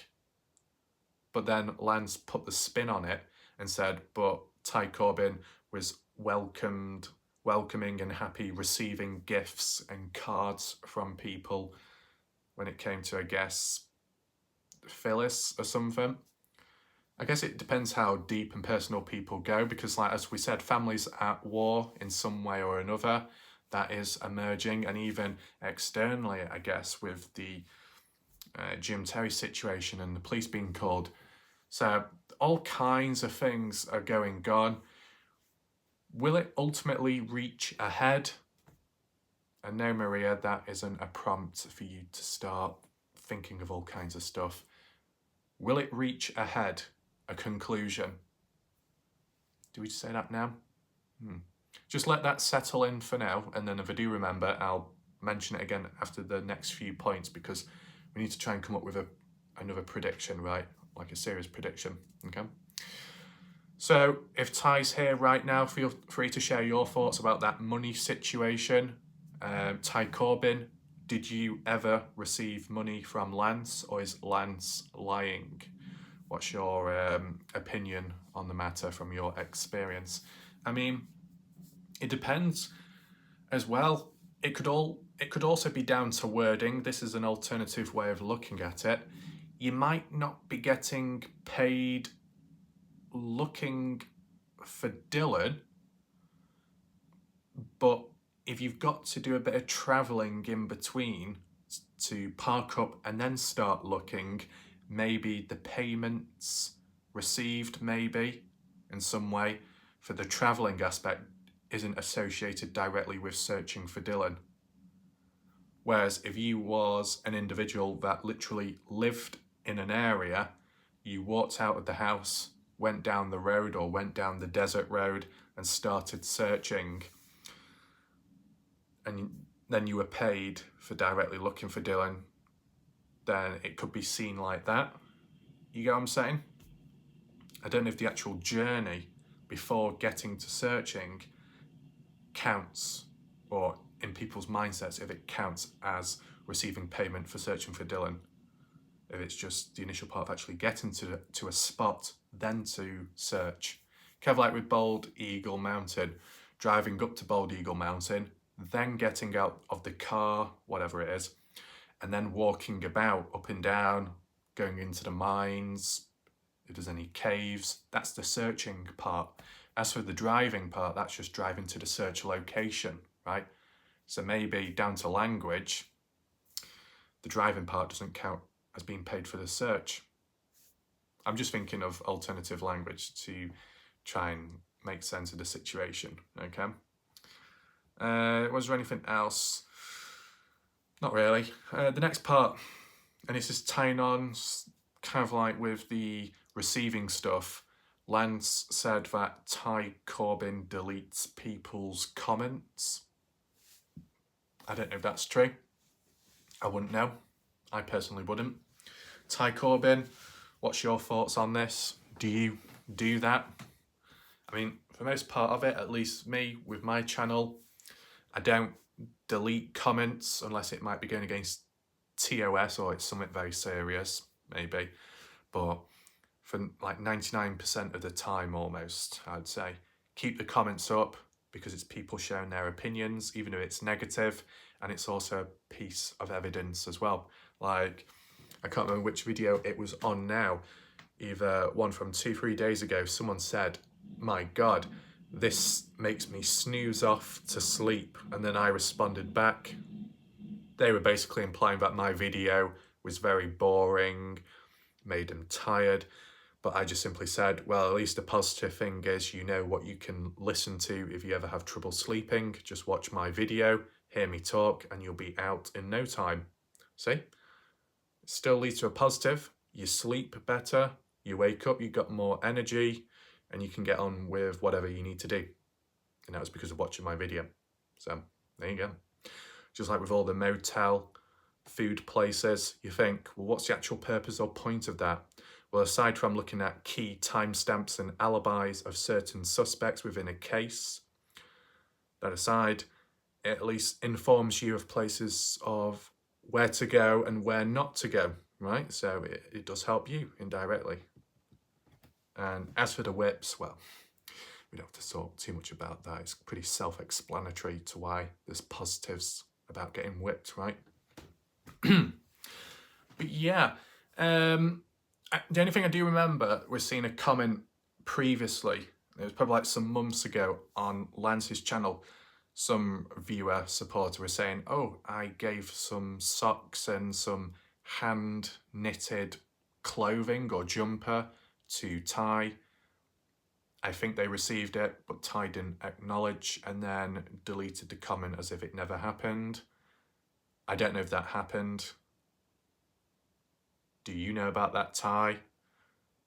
A: But then Lance put the spin on it and said, but Ty Corbin was welcoming and happy receiving gifts and cards from people when it came to, I guess, Phyllis or something. I guess it depends how deep and personal people go, because like as we said, families at war in some way or another, that is emerging, and even externally, I guess, with the Jim Terry situation and the police being called. So all kinds of things are going on. Will it ultimately reach a head? And no, Maria, that isn't a prompt for you to start thinking of all kinds of stuff. Will it reach a head, a conclusion? Do we say that now? Just let that settle in for now, and then if I do remember, I'll mention it again after the next few points, because we need to try and come up with another prediction, right? Like a serious prediction, okay? So if Ty's here right now, feel free to share your thoughts about that money situation. Ty Corbin, did you ever receive money from Lance, or is Lance lying? What's your opinion on the matter from your experience? I mean, it depends as well. It could also be down to wording. This is an alternative way of looking at it. You might not be getting paid looking for Dylan, but if you've got to do a bit of travelling in between to park up and then start looking, maybe the payments received maybe in some way for the travelling aspect isn't associated directly with searching for Dylan. Whereas if you was an individual that literally lived in an area, you walked out of the house, went down the road or went down the desert road and started searching, and then you were paid for directly looking for Dylan, then it could be seen like that. You get what I'm saying? I don't know if the actual journey before getting to searching counts, or in people's mindsets, if it counts as receiving payment for searching for Dylan. If it's just the initial part of actually getting to a spot, then to search. Kind of like with Bald Eagle Mountain, driving up to Bald Eagle Mountain, then getting out of the car, whatever it is, and then walking about up and down, going into the mines, if there's any caves. That's the searching part. As for the driving part, that's just driving to the search location, right? So maybe down to language, the driving part doesn't count as being paid for the search. I'm just thinking of alternative language to try and make sense of the situation, okay? Was there anything else? Not really. The next part, and this is tying on kind of like with the receiving stuff. Lance said that Ty Corbin deletes people's comments. I don't know if that's true. I wouldn't know. I personally wouldn't. Ty Corbin, what's your thoughts on this? Do you do that? I mean, for most part of it, at least me, with my channel, I don't delete comments unless it might be going against TOS or it's something very serious, maybe. But for like 99% of the time almost, I'd say, keep the comments up, because it's people sharing their opinions, even if it's negative, and it's also a piece of evidence as well. Like, I can't remember which video it was on now, either one from 2-3 days ago, someone said, my God, this makes me snooze off to sleep. And then I responded back, they were basically implying that my video was very boring, made them tired. But I just simply said, well, at least the positive thing is you know what you can listen to if you ever have trouble sleeping. Just watch my video, hear me talk, and you'll be out in no time. See? It still leads to a positive. You sleep better, you wake up, you got more energy, and you can get on with whatever you need to do. And that was because of watching my video. So there you go. Just like with all the motel food places, you think, well, what's the actual purpose or point of that? Well, aside from looking at key timestamps and alibis of certain suspects within a case, that aside, it at least informs you of places of where to go and where not to go, right? So it does help you indirectly. And as for the whips, well, we don't have to talk too much about that. It's pretty self-explanatory to why there's positives about getting whipped, right? But yeah, the only thing I do remember was seeing a comment previously, it was probably like some months ago on Lance's channel. Some viewer supporter was saying, oh, I gave some socks and some hand knitted clothing or jumper to Ty. I think they received it, but Ty didn't acknowledge and then deleted the comment as if it never happened. I don't know if that happened. Do you know about that, Ty?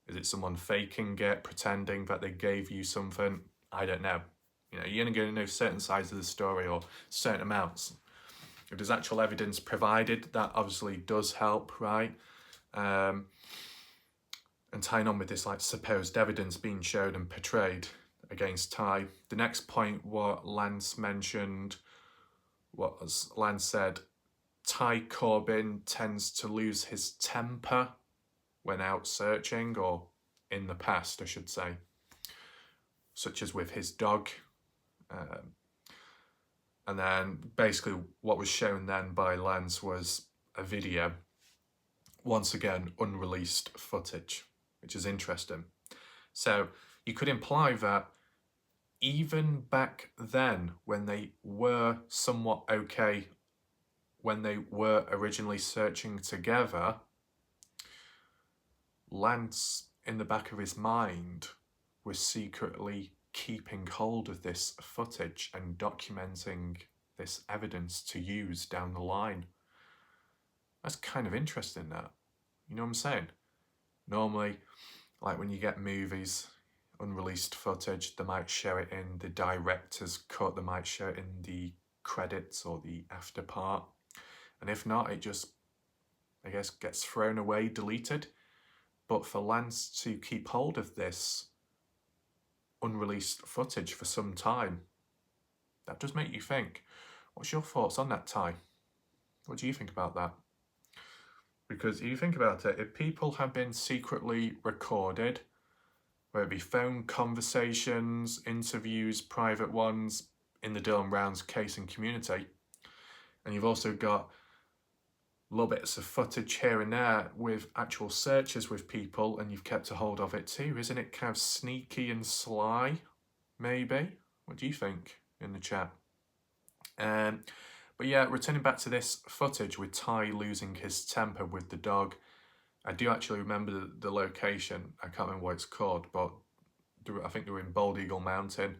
A: Is it someone faking it, pretending that they gave you something? I don't know. You know, you're only going to know certain sides of the story or certain amounts. If there's actual evidence provided, that obviously does help, right? And tying on with this like supposed evidence being shown and portrayed against Ty, the next point what Lance mentioned was, Lance said, Ty Corbin tends to lose his temper when out searching, or in the past, I should say, such as with his dog. And then basically what was shown then by Lance was a video, once again, unreleased footage, which is interesting. So you could imply that even back then, when they were somewhat okay, when they were originally searching together, Lance, in the back of his mind, was secretly keeping hold of this footage and documenting this evidence to use down the line. That's kind of interesting, that. You know what I'm saying? Normally, like when you get movies, unreleased footage, they might show it in the director's cut, they might show it in the credits or the after part. And if not, it just, I guess, gets thrown away, deleted. But for Lance to keep hold of this unreleased footage for some time, that does make you think. What's your thoughts on that, Ty? What do you think about that? Because if you think about it, if people have been secretly recorded, whether it be phone conversations, interviews, private ones, in the Dylan Rounds case and community, and you've also got little bits of footage here and there with actual searches with people, and you've kept a hold of it too, isn't it kind of sneaky and sly, maybe? What do you think in the chat? But yeah, returning back to this footage with Ty losing his temper with the dog, I do actually remember the location. I can't remember what it's called, but I think they were in Bald Eagle Mountain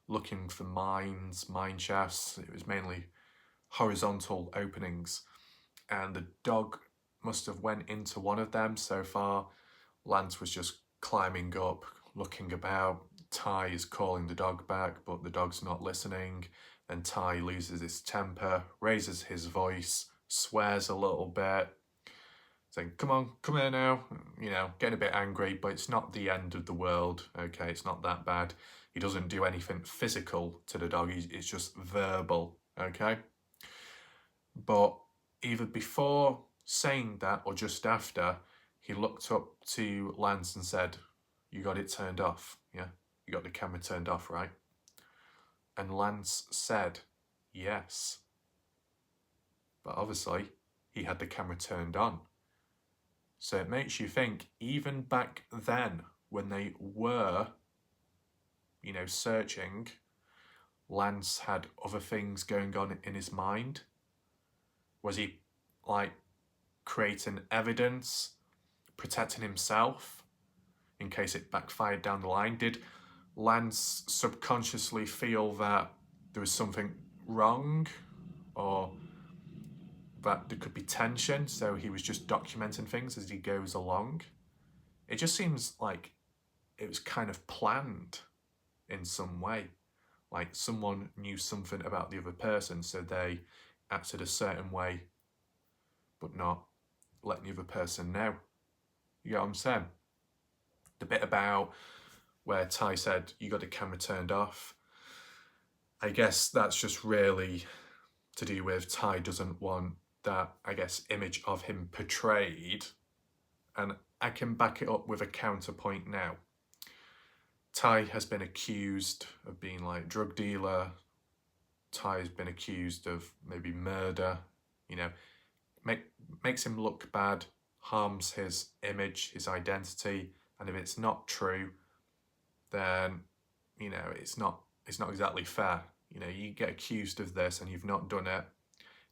A: looking for mines, mine shafts. It was mainly horizontal openings, and the dog must have went into one of them. So far, Lance was just climbing up, looking about. Ty is calling the dog back, but the dog's not listening. And Ty loses his temper, raises his voice, swears a little bit, saying, come on, come here now, you know, getting a bit angry, but it's not the end of the world, okay, it's not that bad. He doesn't do anything physical to the dog, it's just verbal, okay? But either before saying that or just after, he looked up to Lance and said, you got it turned off, yeah? You got the camera turned off, right? And Lance said, yes. But obviously, he had the camera turned on. So it makes you think, even back then, when they were, you know, searching, Lance had other things going on in his mind. Was he like creating evidence, protecting himself in case it backfired down the line? Did Lance subconsciously feel that there was something wrong, or that there could be tension, so he was just documenting things as he goes along? It just seems like it was kind of planned in some way. Like someone knew something about the other person, so they acted a certain way, but not letting the other person know. You get what I'm saying? The bit about where Ty said, you got the camera turned off, I guess that's just really to do with Ty doesn't want that, I guess, image of him portrayed. And I can back it up with a counterpoint now. Ty has been accused of being like drug dealer. Ty's been accused of maybe murder, you know, makes him look bad, harms his image, his identity. And if it's not true, then, you know, it's not exactly fair. You know, you get accused of this and you've not done it,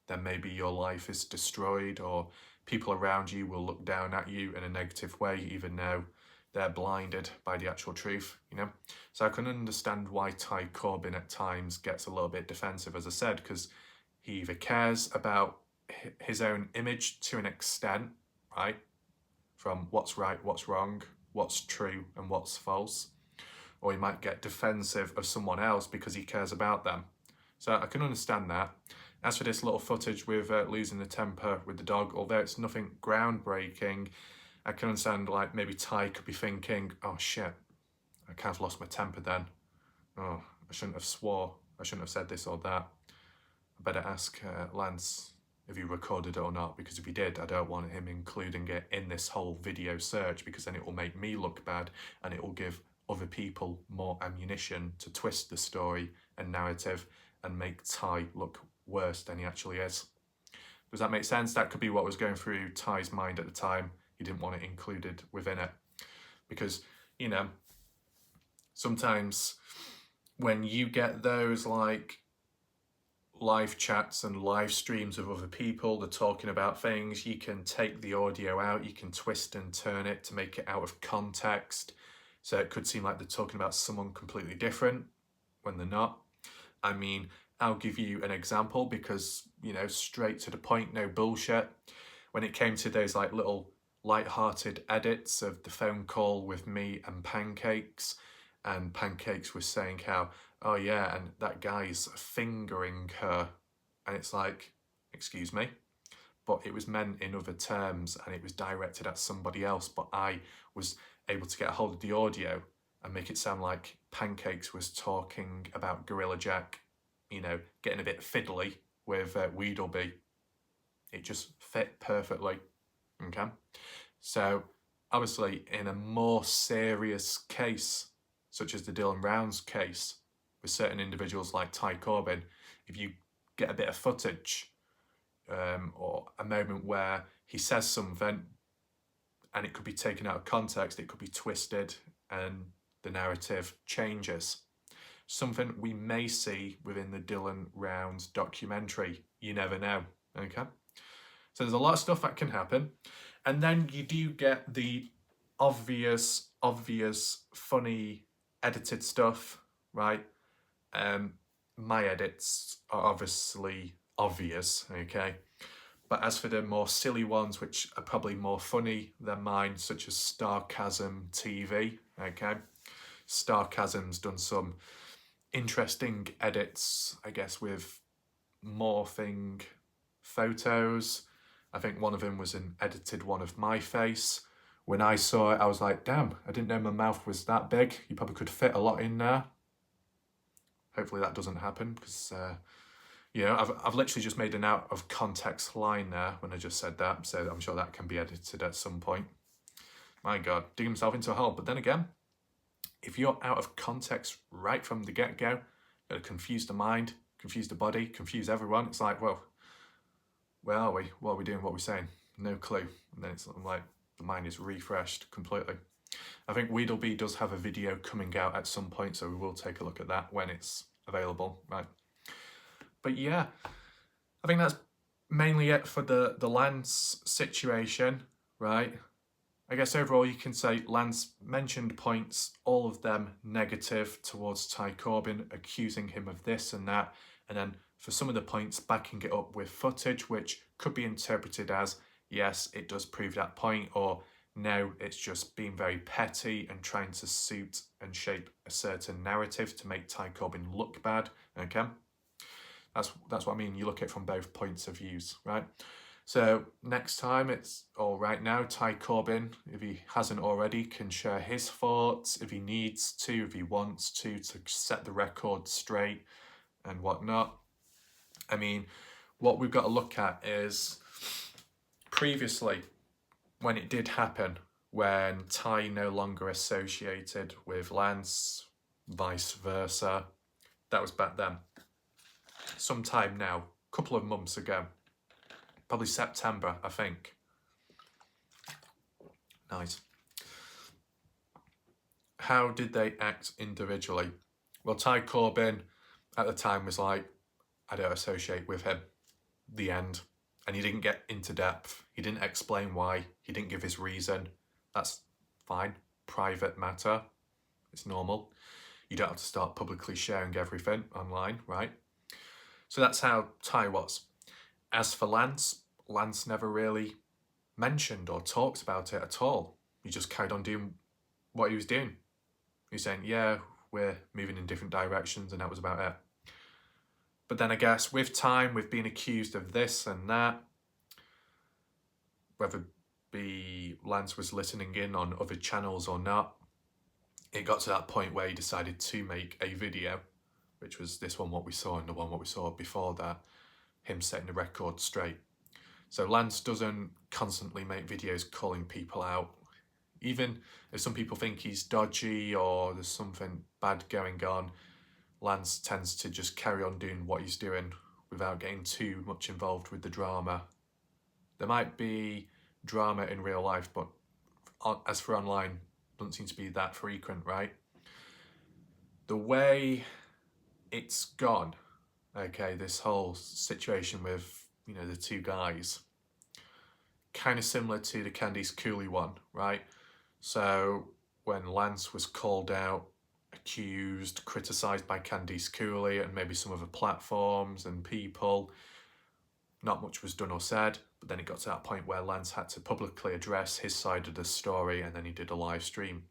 A: then maybe your life is destroyed, or people around you will look down at you in a negative way, even though they're blinded by the actual truth, you know? So I can understand why Ty Corbin at times gets a little bit defensive, as I said, because he either cares about his own image to an extent, right? From what's right, what's wrong, what's true and what's false. Or he might get defensive of someone else because he cares about them. So I can understand that. As for this little footage with losing the temper with the dog, although it's nothing groundbreaking, I can understand like maybe Ty could be thinking, oh shit, I kind of lost my temper then. Oh, I shouldn't have swore. I shouldn't have said this or that. I better ask Lance if he recorded it or not, because if he did, I don't want him including it in this whole video search, because then it will make me look bad and it will give other people more ammunition to twist the story and narrative and make Ty look worse than he actually is. Does that make sense? That could be what was going through Ty's mind at the time. He didn't want it included within it. Because, you know, sometimes when you get those like live chats and live streams of other people, they're talking about things, you can take the audio out, you can twist and turn it to make it out of context. So it could seem like they're talking about someone completely different when they're not. I mean, I'll give you an example because, you know, straight to the point, no bullshit. When it came to those like little light-hearted edits of the phone call with me and Pancakes, and Pancakes was saying how, oh yeah, and that guy's fingering her. And it's like, excuse me? But it was meant in other terms and it was directed at somebody else, but I was able to get a hold of the audio and make it sound like Pancakes was talking about Gorilla Jack, you know, getting a bit fiddly with Weedleby. It just fit perfectly, okay? So, obviously, in a more serious case, such as the Dylan Rounds case, with certain individuals like Ty Corbin, if you get a bit of footage or a moment where he says something and it could be taken out of context, it could be twisted and the narrative changes. Something we may see within the Dylan Rounds documentary. You never know, okay? So there's a lot of stuff that can happen. And then you do get the obvious, funny, edited stuff, right? My edits are obviously obvious, okay? But as for the more silly ones, which are probably more funny than mine, such as Starchasm TV, okay? Starchasm's done some interesting edits, I guess, with morphing photos. I think one of them was an edited one of my face. When I saw it, I was like, damn, I didn't know my mouth was that big. You probably could fit a lot in there. Hopefully that doesn't happen, because, you know, I've literally just made an out of context line there when I just said that, so I'm sure that can be edited at some point. My God, dig himself into a hole. But then again, if you're out of context right from the get-go, you're going to confuse the mind, confuse the body, confuse everyone. It's like, well, where are we? What are we doing? What are we saying? No clue. And then it's like the mind is refreshed completely. I think Weedleby does have a video coming out at some point, so we will take a look at that when it's available, right? But yeah, I think that's mainly it for the Lance situation, right? I guess overall you can say Lance mentioned points, all of them negative towards Ty Corbin, accusing him of this and that, and then for some of the points backing it up with footage, which could be interpreted as, yes, it does prove that point, or no, it's just being very petty and trying to suit and shape a certain narrative to make Ty Corbin look bad, okay? That's what I mean, you look at it from both points of views, right? So next time right now, Ty Corbin, if he hasn't already, can share his thoughts if he needs to, if he wants to set the record straight and whatnot. I mean, what we've got to look at is previously, when it did happen, when Ty no longer associated with Lance, vice versa, that was back then. Sometime now, a couple of months ago, probably September, I think. Nice. How did they act individually? Well, Ty Corbin at the time was like, I don't associate with him. The end. And he didn't get into depth. He didn't explain why. He didn't give his reason. That's fine. Private matter. It's normal. You don't have to start publicly sharing everything online, right? So that's how Ty was. As for Lance, Lance never really mentioned or talked about it at all. He just carried on doing what he was doing. He was saying, yeah, we're moving in different directions, and that was about it. But then I guess with time, with being accused of this and that, whether be Lance was listening in on other channels or not, it got to that point where he decided to make a video, which was this one, what we saw, and the one what we saw before that, him setting the record straight. So Lance doesn't constantly make videos calling people out. Even if some people think he's dodgy or there's something bad going on, Lance tends to just carry on doing what he's doing without getting too much involved with the drama. There might be drama in real life, but as for online, doesn't seem to be that frequent, right? The way it's gone, okay, this whole situation with, the two guys, kind of similar to the Candice Cooley one, right? So when Lance was called out, accused, criticised by Candice Cooley and maybe some other platforms and people, not much was done or said, but then it got to that point where Lance had to publicly address his side of the story, and then he did a live stream.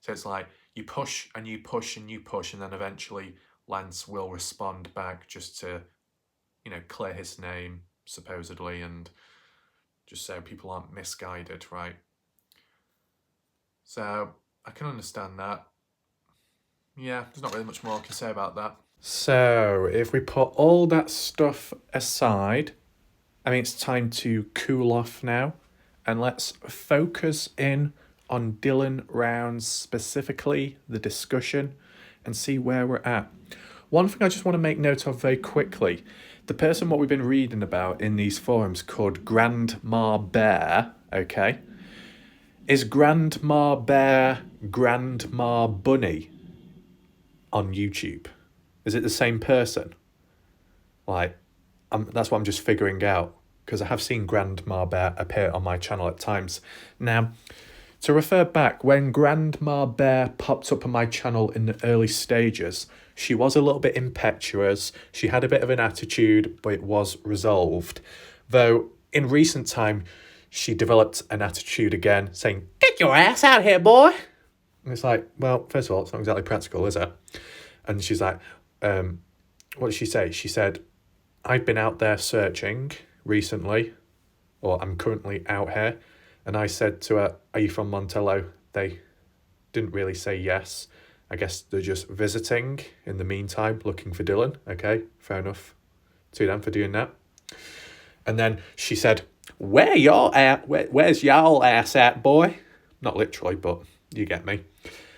A: So it's like you push and you push and you push, and then eventually Lance will respond back just to, clear his name, supposedly, and just so people aren't misguided, right? So I can understand that. Yeah, there's not really much more I can say about that. So if we put all that stuff aside, I mean, it's time to cool off now, and let's focus in on Dylan Rounds, specifically the discussion, and see where we're at. One thing I just want to make note of very quickly, the person what we've been reading about in these forums called Grandma Bear, okay? Is Grandma Bear Grandma Bunny on YouTube? Is it the same person? That's what I'm just figuring out, because I have seen Grandma Bear appear on my channel at times. Now, to refer back, when Grandma Bear popped up on my channel in the early stages, she was a little bit impetuous. She had a bit of an attitude, but it was resolved. Though, in recent time, she developed an attitude again, saying, "Get your ass out here, boy!" And it's like, well, first of all, it's not exactly practical, is it? And she's like, what did she say? She said, I've been out there searching recently, or I'm currently out here. And I said to her, are you from Montello? They didn't really say yes. I guess they're just visiting in the meantime, looking for Dylan. Okay, fair enough to them for doing that. And then she said, where's y'all ass at, boy? Not literally, but you get me.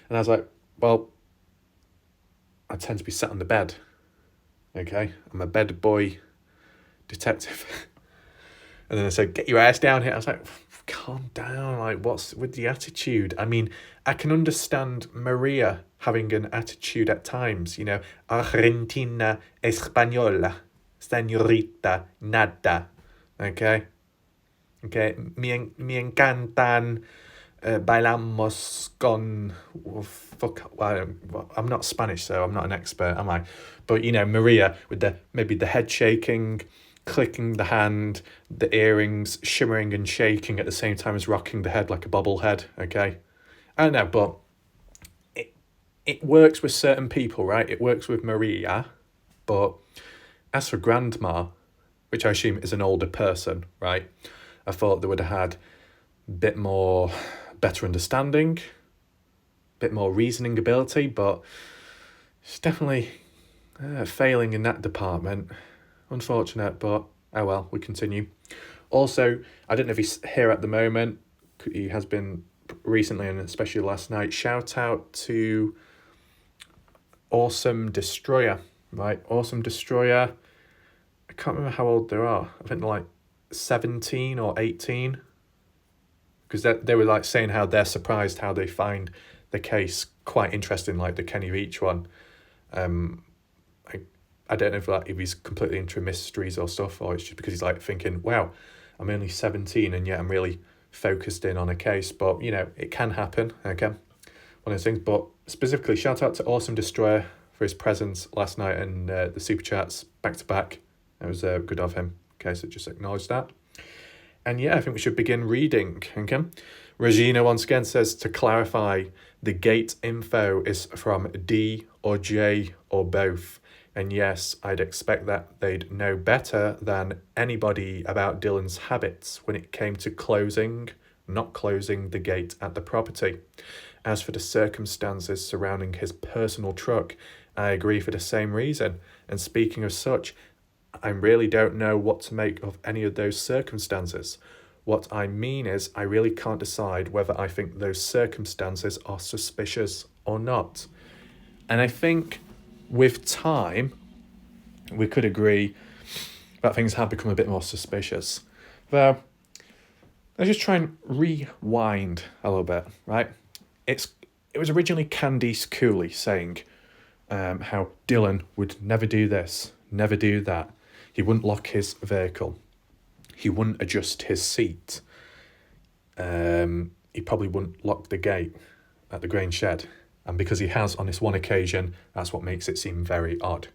A: And I was like, well, I tend to be sat on the bed. Okay, I'm a bed boy detective. And then I said, get your ass down here. I was like, calm down, like, what's with the attitude? I mean, I can understand Maria having an attitude at times, Argentina Española, señorita, nada. Okay? Okay, me encantan bailamos con. Well, fuck, well, I'm not Spanish, so I'm not an expert, am I? But you know, Maria with maybe the head shaking, clicking the hand, the earrings shimmering and shaking at the same time as rocking the head like a bobblehead. Okay, I don't know, but it works with certain people, right? It works with Maria, but as for grandma, which I assume is an older person, right? I thought they would have had a bit more better understanding, a bit more reasoning ability, but it's definitely failing in that department. Unfortunate, but oh well, we continue. Also, I don't know if he's here at the moment. He has been recently, and especially last night. Shout out to Awesome Destroyer, right? Awesome Destroyer. I can't remember how old they are. I think they're like 17 or 18. Because they were like saying how they're surprised how they find the case quite interesting, like the Kenny Reach one. I don't know if he's completely into mysteries or stuff, or it's just because he's like thinking, wow, I'm only 17 and yet I'm really focused in on a case. But, you know, it can happen, okay? One of those things. But specifically, shout out to Awesome Destroyer for his presence last night and the Super Chats back to back. That was good of him. Okay, so just acknowledge that. And yeah, I think we should begin reading, okay? Regina once again says, to clarify, the gate info is from D or J or both. And yes, I'd expect that they'd know better than anybody about Dylan's habits when it came to not closing the gate at the property. As for the circumstances surrounding his personal truck, I agree for the same reason. And speaking of such, I really don't know what to make of any of those circumstances. What I mean is, I really can't decide whether I think those circumstances are suspicious or not. And I think with time, we could agree that things have become a bit more suspicious. Though, let's just try and rewind a little bit, right? It was originally Candice Cooley saying how Dylan would never do this, never do that. He wouldn't lock his vehicle. He wouldn't adjust his seat. He probably wouldn't lock the gate at the grain shed. And because he has on this one occasion, that's what makes it seem very odd.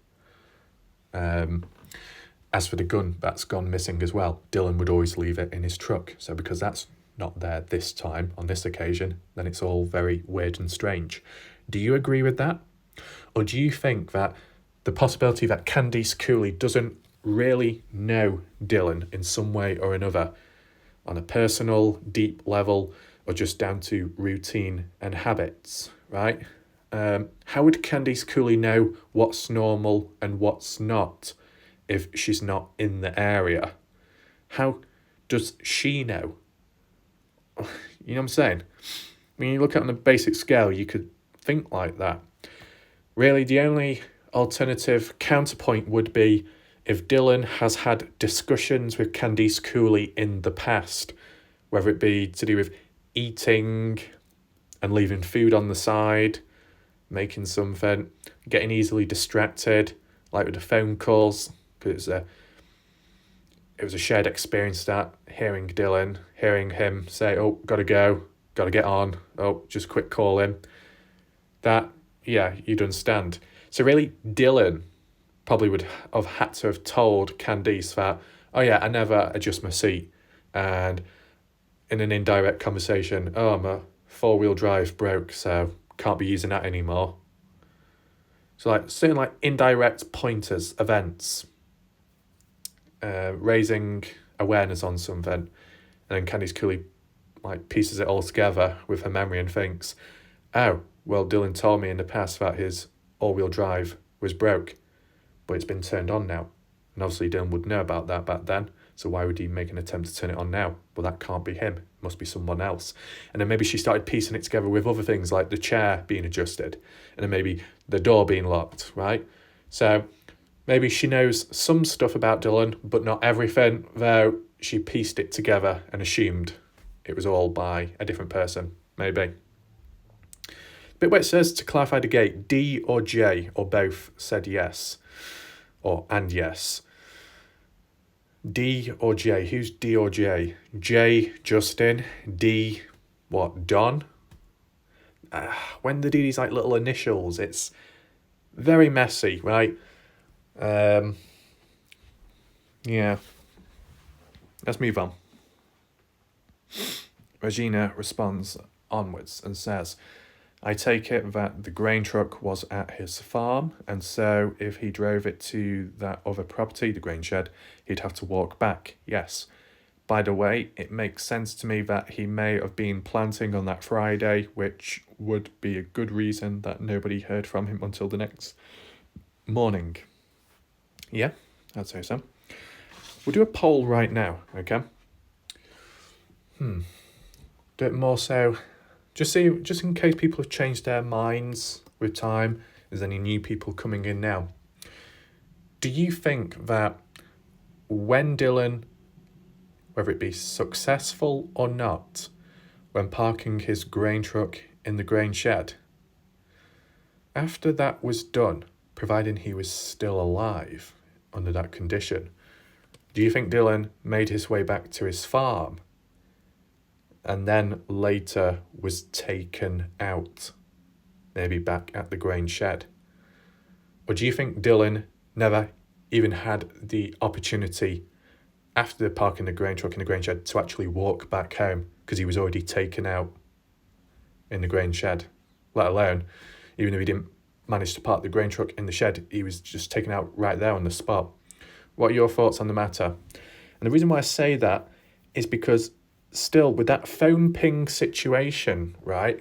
A: As for the gun that's gone missing as well, Dylan would always leave it in his truck. So because that's not there this time, on this occasion, then it's all very weird and strange. Do you agree with that? Or do you think that the possibility that Candice Cooley doesn't really know Dylan in some way or another, on a personal, deep level, or just down to routine and habits, right? How would Candice Cooley know what's normal and what's not if she's not in the area? How does she know? You know what I'm saying? When you look at it on a basic scale, you could think like that. Really, the only alternative counterpoint would be if Dylan has had discussions with Candice Cooley in the past, whether it be to do with eating and leaving food on the side, making something, getting easily distracted, like with the phone calls, because it was a shared experience, that hearing Dylan, hearing him say, oh, gotta go, gotta get on, oh, just quick call him. That, yeah, you'd understand. So really, Dylan probably would have had to have told Candice that, oh yeah, I never adjust my seat. And in an indirect conversation, oh, my four-wheel drive broke, so can't be using that anymore. So like certain like indirect pointers, events, raising awareness on something, and then Candice Cooley like pieces it all together with her memory and thinks, oh, well, Dylan told me in the past that his all-wheel drive was broke, but it's been turned on now. And obviously Dylan would know about that back then, so why would he make an attempt to turn it on now? Well, that can't be him. It must be someone else. And then maybe she started piecing it together with other things like the chair being adjusted, and then maybe the door being locked, right? So maybe she knows some stuff about Dylan, but not everything, though she pieced it together and assumed it was all by a different person, maybe. Bit where it says, to clarify the gate, D or J or both said yes, and yes. D or J? Who's D or J? J, Justin. D, what, Don? When they do these like little initials, it's very messy, right? Yeah. Let's move on. Regina responds onwards and says, I take it that the grain truck was at his farm, and so if he drove it to that other property, the grain shed, he'd have to walk back. Yes. By the way, it makes sense to me that he may have been planting on that Friday, which would be a good reason that nobody heard from him until the next morning. Yeah, I'd say so. We'll do a poll right now, okay? Do it more so, just in case people have changed their minds with time, there's any new people coming in now. Do you think that when Dylan, whether it be successful or not, when parking his grain truck in the grain shed, after that was done, providing he was still alive under that condition, do you think Dylan made his way back to his farm and then later was taken out, maybe back at the grain shed? Or do you think Dylan never even had the opportunity after parking the grain truck in the grain shed to actually walk back home because he was already taken out in the grain shed? Let alone, even if he didn't manage to park the grain truck in the shed, he was just taken out right there on the spot. What are your thoughts on the matter? And the reason why I say that is because still with that phone ping situation, right,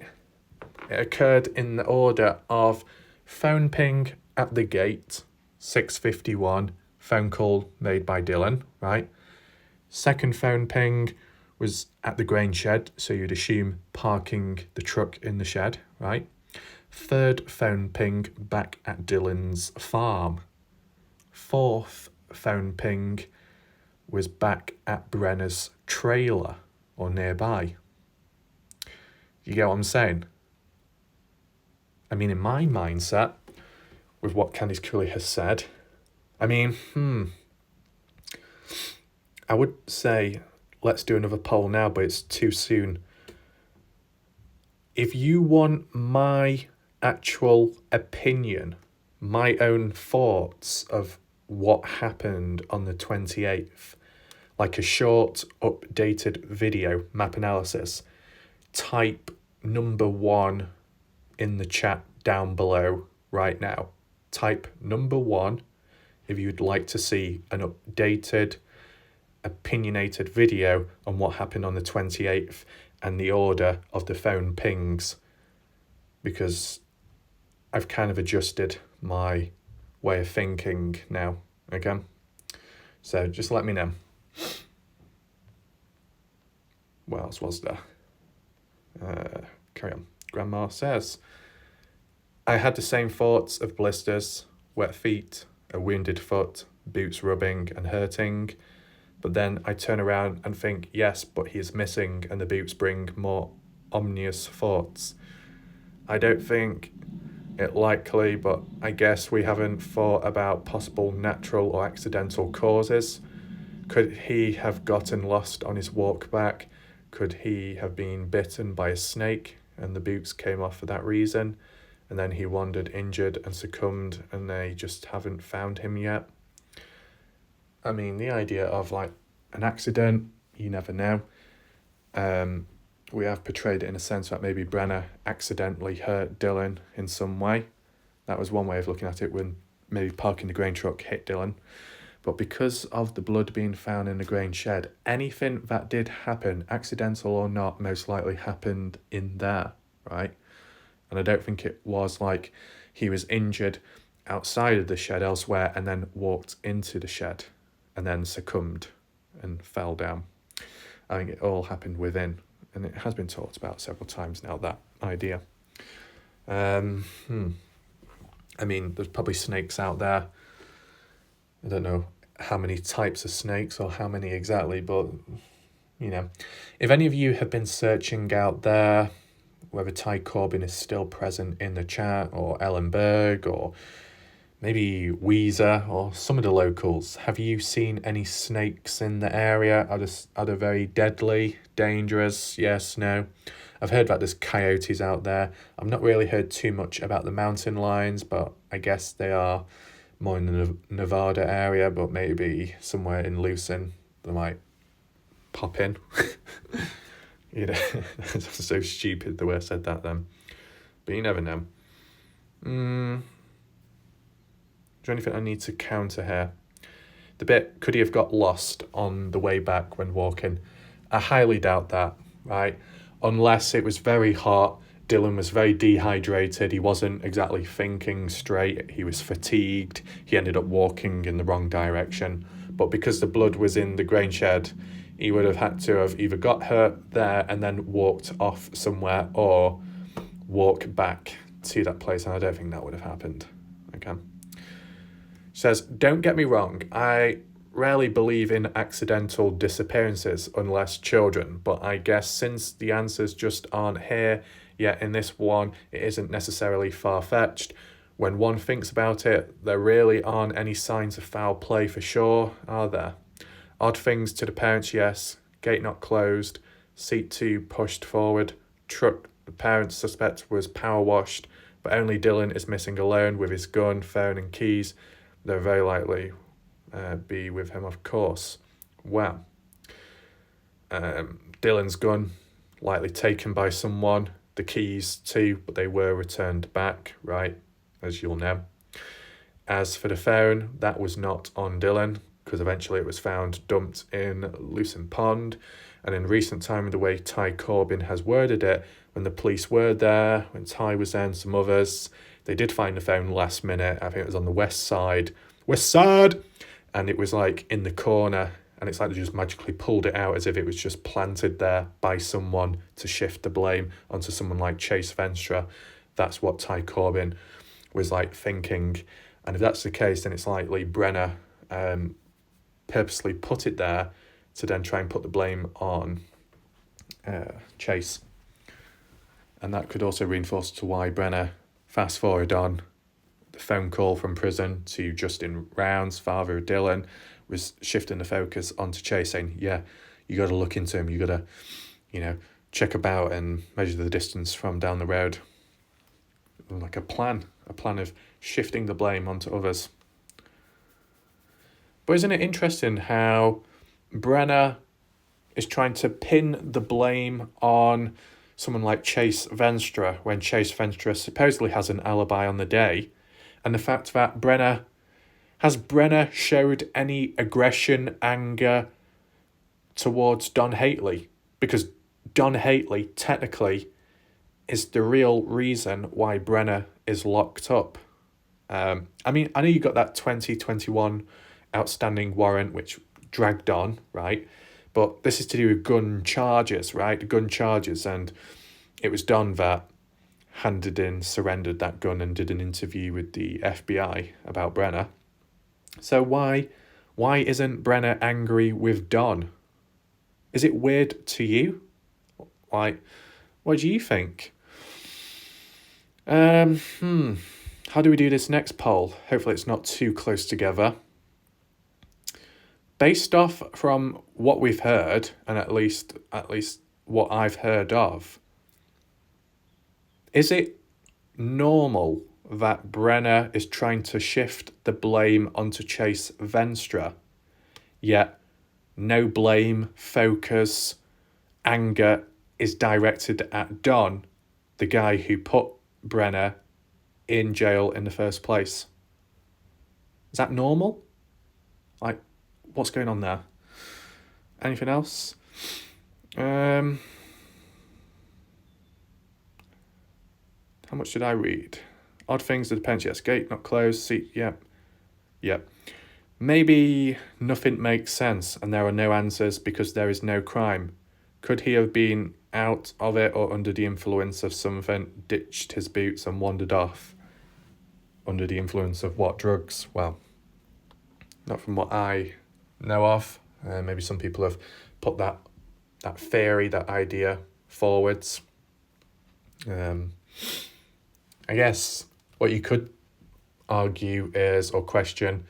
A: it occurred in the order of phone ping at the gate, 6:51, phone call made by Dylan, right? Second phone ping was at the grain shed, so you'd assume parking the truck in the shed, right? Third phone ping back at Dylan's farm. Fourth phone ping was back at Brenner's trailer or nearby. You get what I'm saying? I mean, in my mindset, with what Candice Cooley has said, I mean, I would say let's do another poll now, but it's too soon. If you want my actual opinion, my own thoughts of what happened on the 28th, like a short updated video map analysis, type number 1 in the chat down below right now. Type number 1 if you'd like to see an updated, opinionated video on what happened on the 28th and the order of the phone pings, because I've kind of adjusted my way of thinking now, okay? So just let me know. What else was there? Carry on. Grandma says, I had the same thoughts of blisters, wet feet, a wounded foot, boots rubbing and hurting, but then I turn around and think, yes, but he is missing, and the boots bring more ominous thoughts. I don't think it likely, but I guess we haven't thought about possible natural or accidental causes. Could he have gotten lost on his walk back? Could he have been bitten by a snake and the boots came off for that reason? And then he wandered injured and succumbed and they just haven't found him yet? I mean, the idea of like an accident, you never know. We have portrayed it in a sense that maybe Brenner accidentally hurt Dylan in some way. That was one way of looking at it, when maybe parking the grain truck hit Dylan. But because of the blood being found in the grain shed, anything that did happen, accidental or not, most likely happened in there, right? And I don't think it was like he was injured outside of the shed elsewhere and then walked into the shed and then succumbed and fell down. I think it all happened within, and it has been talked about several times now, that idea. I mean, there's probably snakes out there. I don't know how many types of snakes or how many exactly, but, you know, if any of you have been searching out there, whether Ty Corbin is still present in the chat, or Ellen Berg, or maybe Weezer or some of the locals, have you seen any snakes in the area? Are they very deadly, dangerous? Yes, no? I've heard that there's coyotes out there. I've not really heard too much about the mountain lions, but I guess they are more in the Nevada area, but maybe somewhere in Lucin they might pop in. You know, that's so stupid the way I said that then. But you never know. Is there anything I need to counter here? The bit, could he have got lost on the way back when walking? I highly doubt that, right? Unless it was very hot, Dylan was very dehydrated, he wasn't exactly thinking straight, he was fatigued, he ended up walking in the wrong direction. But because the blood was in the grain shed, he would have had to have either got hurt there and then walked off somewhere or walk back to that place, and I don't think that would have happened. Okay. Says, don't get me wrong, I rarely believe in accidental disappearances unless children, but I guess since the answers just aren't here, yet in this one it isn't necessarily far-fetched. When one thinks about it, there really aren't any signs of foul play for sure, are there? Odd things to the parents, yes. Gate not closed, seat 2 pushed forward, truck the parents suspect was power washed, but only Dylan is missing alone with his gun, phone and keys. They'll very likely be with him, of course. Well, Dylan's gun likely taken by someone, the keys too, but they were returned back, right, as you'll know. As for the phone, that was not on Dylan, because eventually it was found dumped in Lucin Pond, and in recent time, the way Ty Corbin has worded it, when the police were there, when Ty was there and some others, they did find the phone last minute. I think it was on the west side, and it was like in the corner, and it's like they just magically pulled it out as if it was just planted there by someone to shift the blame onto someone like Chase Venstra. That's what Ty Corbin was like thinking, and if that's the case, then it's likely Brenner purposely put it there to then try and put the blame on Chase. And that could also reinforce to why Brenner, fast forward on, the phone call from prison to Justin Rounds, father of Dylan, was shifting the focus onto Chase, saying, yeah, you got to look into him, you got to, check about and measure the distance from down the road. Like a plan of shifting the blame onto others. But isn't it interesting how Brenner is trying to pin the blame on someone like Chase Venstra when Chase Venstra supposedly has an alibi on the day, and the fact that has Brenner showed any aggression, anger towards Don Hately? Because Don Hately technically is the real reason why Brenner is locked up. I know you got that 2021 outstanding warrant which dragged on, right? But this is to do with gun charges, right? The gun charges, and it was Don that surrendered that gun and did an interview with the FBI about Brenner. So why isn't Brenner angry with Don? Is it weird to you? Like, what do you think? How do we do this next poll? Hopefully it's not too close together. Based off from what we've heard, and at least what I've heard of, is it normal that Brenner is trying to shift the blame onto Chase Venstra, yet no blame, focus, anger is directed at Don, the guy who put Brenner in jail in the first place? Is that normal? Like, what's going on there? Anything else? How much did I read? Odd things that depends. Yes, gate not closed. Seat. Yep. Maybe nothing makes sense and there are no answers because there is no crime. Could he have been out of it or under the influence of something, ditched his boots and wandered off? Under the influence of what drugs? Well, not from what I know of. Maybe some people have put that theory, that idea forwards. I guess what you could argue is, or question,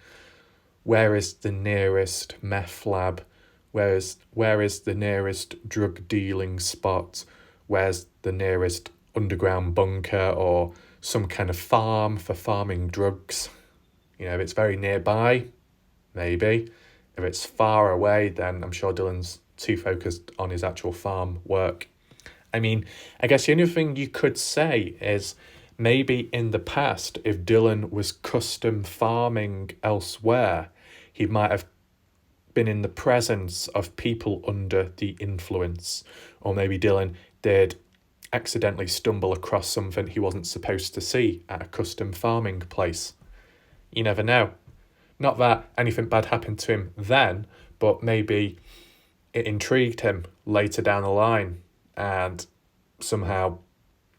A: where is the nearest meth lab? Where is the nearest drug dealing spot? Where's the nearest underground bunker or some kind of farm for farming drugs? You know, if it's very nearby, maybe. If it's far away, then I'm sure Dylan's too focused on his actual farm work. I mean, I guess the only thing you could say is maybe in the past, if Dylan was custom farming elsewhere, he might have been in the presence of people under the influence. Or maybe Dylan did accidentally stumble across something he wasn't supposed to see at a custom farming place. You never know. Not that anything bad happened to him then, but maybe it intrigued him later down the line and somehow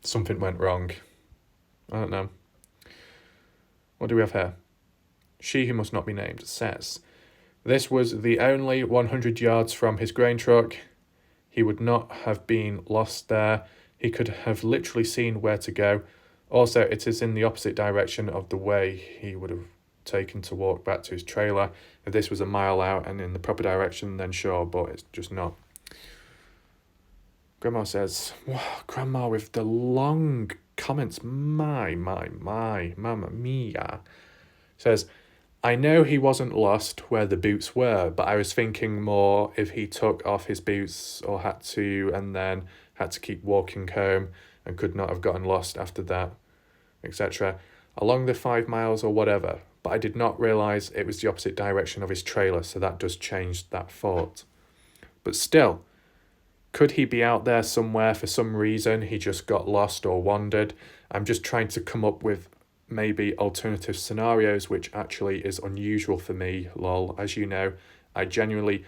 A: something went wrong. I don't know. What do we have here? She who must not be named says, this was the only 100 yards from his grain truck. He would not have been lost there. He could have literally seen where to go. Also, it is in the opposite direction of the way he would have taken to walk back to his trailer. If this was a mile out and in the proper direction, then sure, but it's just not. Grandma says, wow, Grandma with the long comments, my, mamma mia. Says, I know he wasn't lost where the boots were, but I was thinking more if he took off his boots or had to and then had to keep walking home and could not have gotten lost after that, etc. Along the 5 miles or whatever, but I did not realise it was the opposite direction of his trailer, so that does change that thought. But still, could he be out there somewhere for some reason he just got lost or wandered? I'm just trying to come up with maybe alternative scenarios, which actually is unusual for me, lol. As you know, I genuinely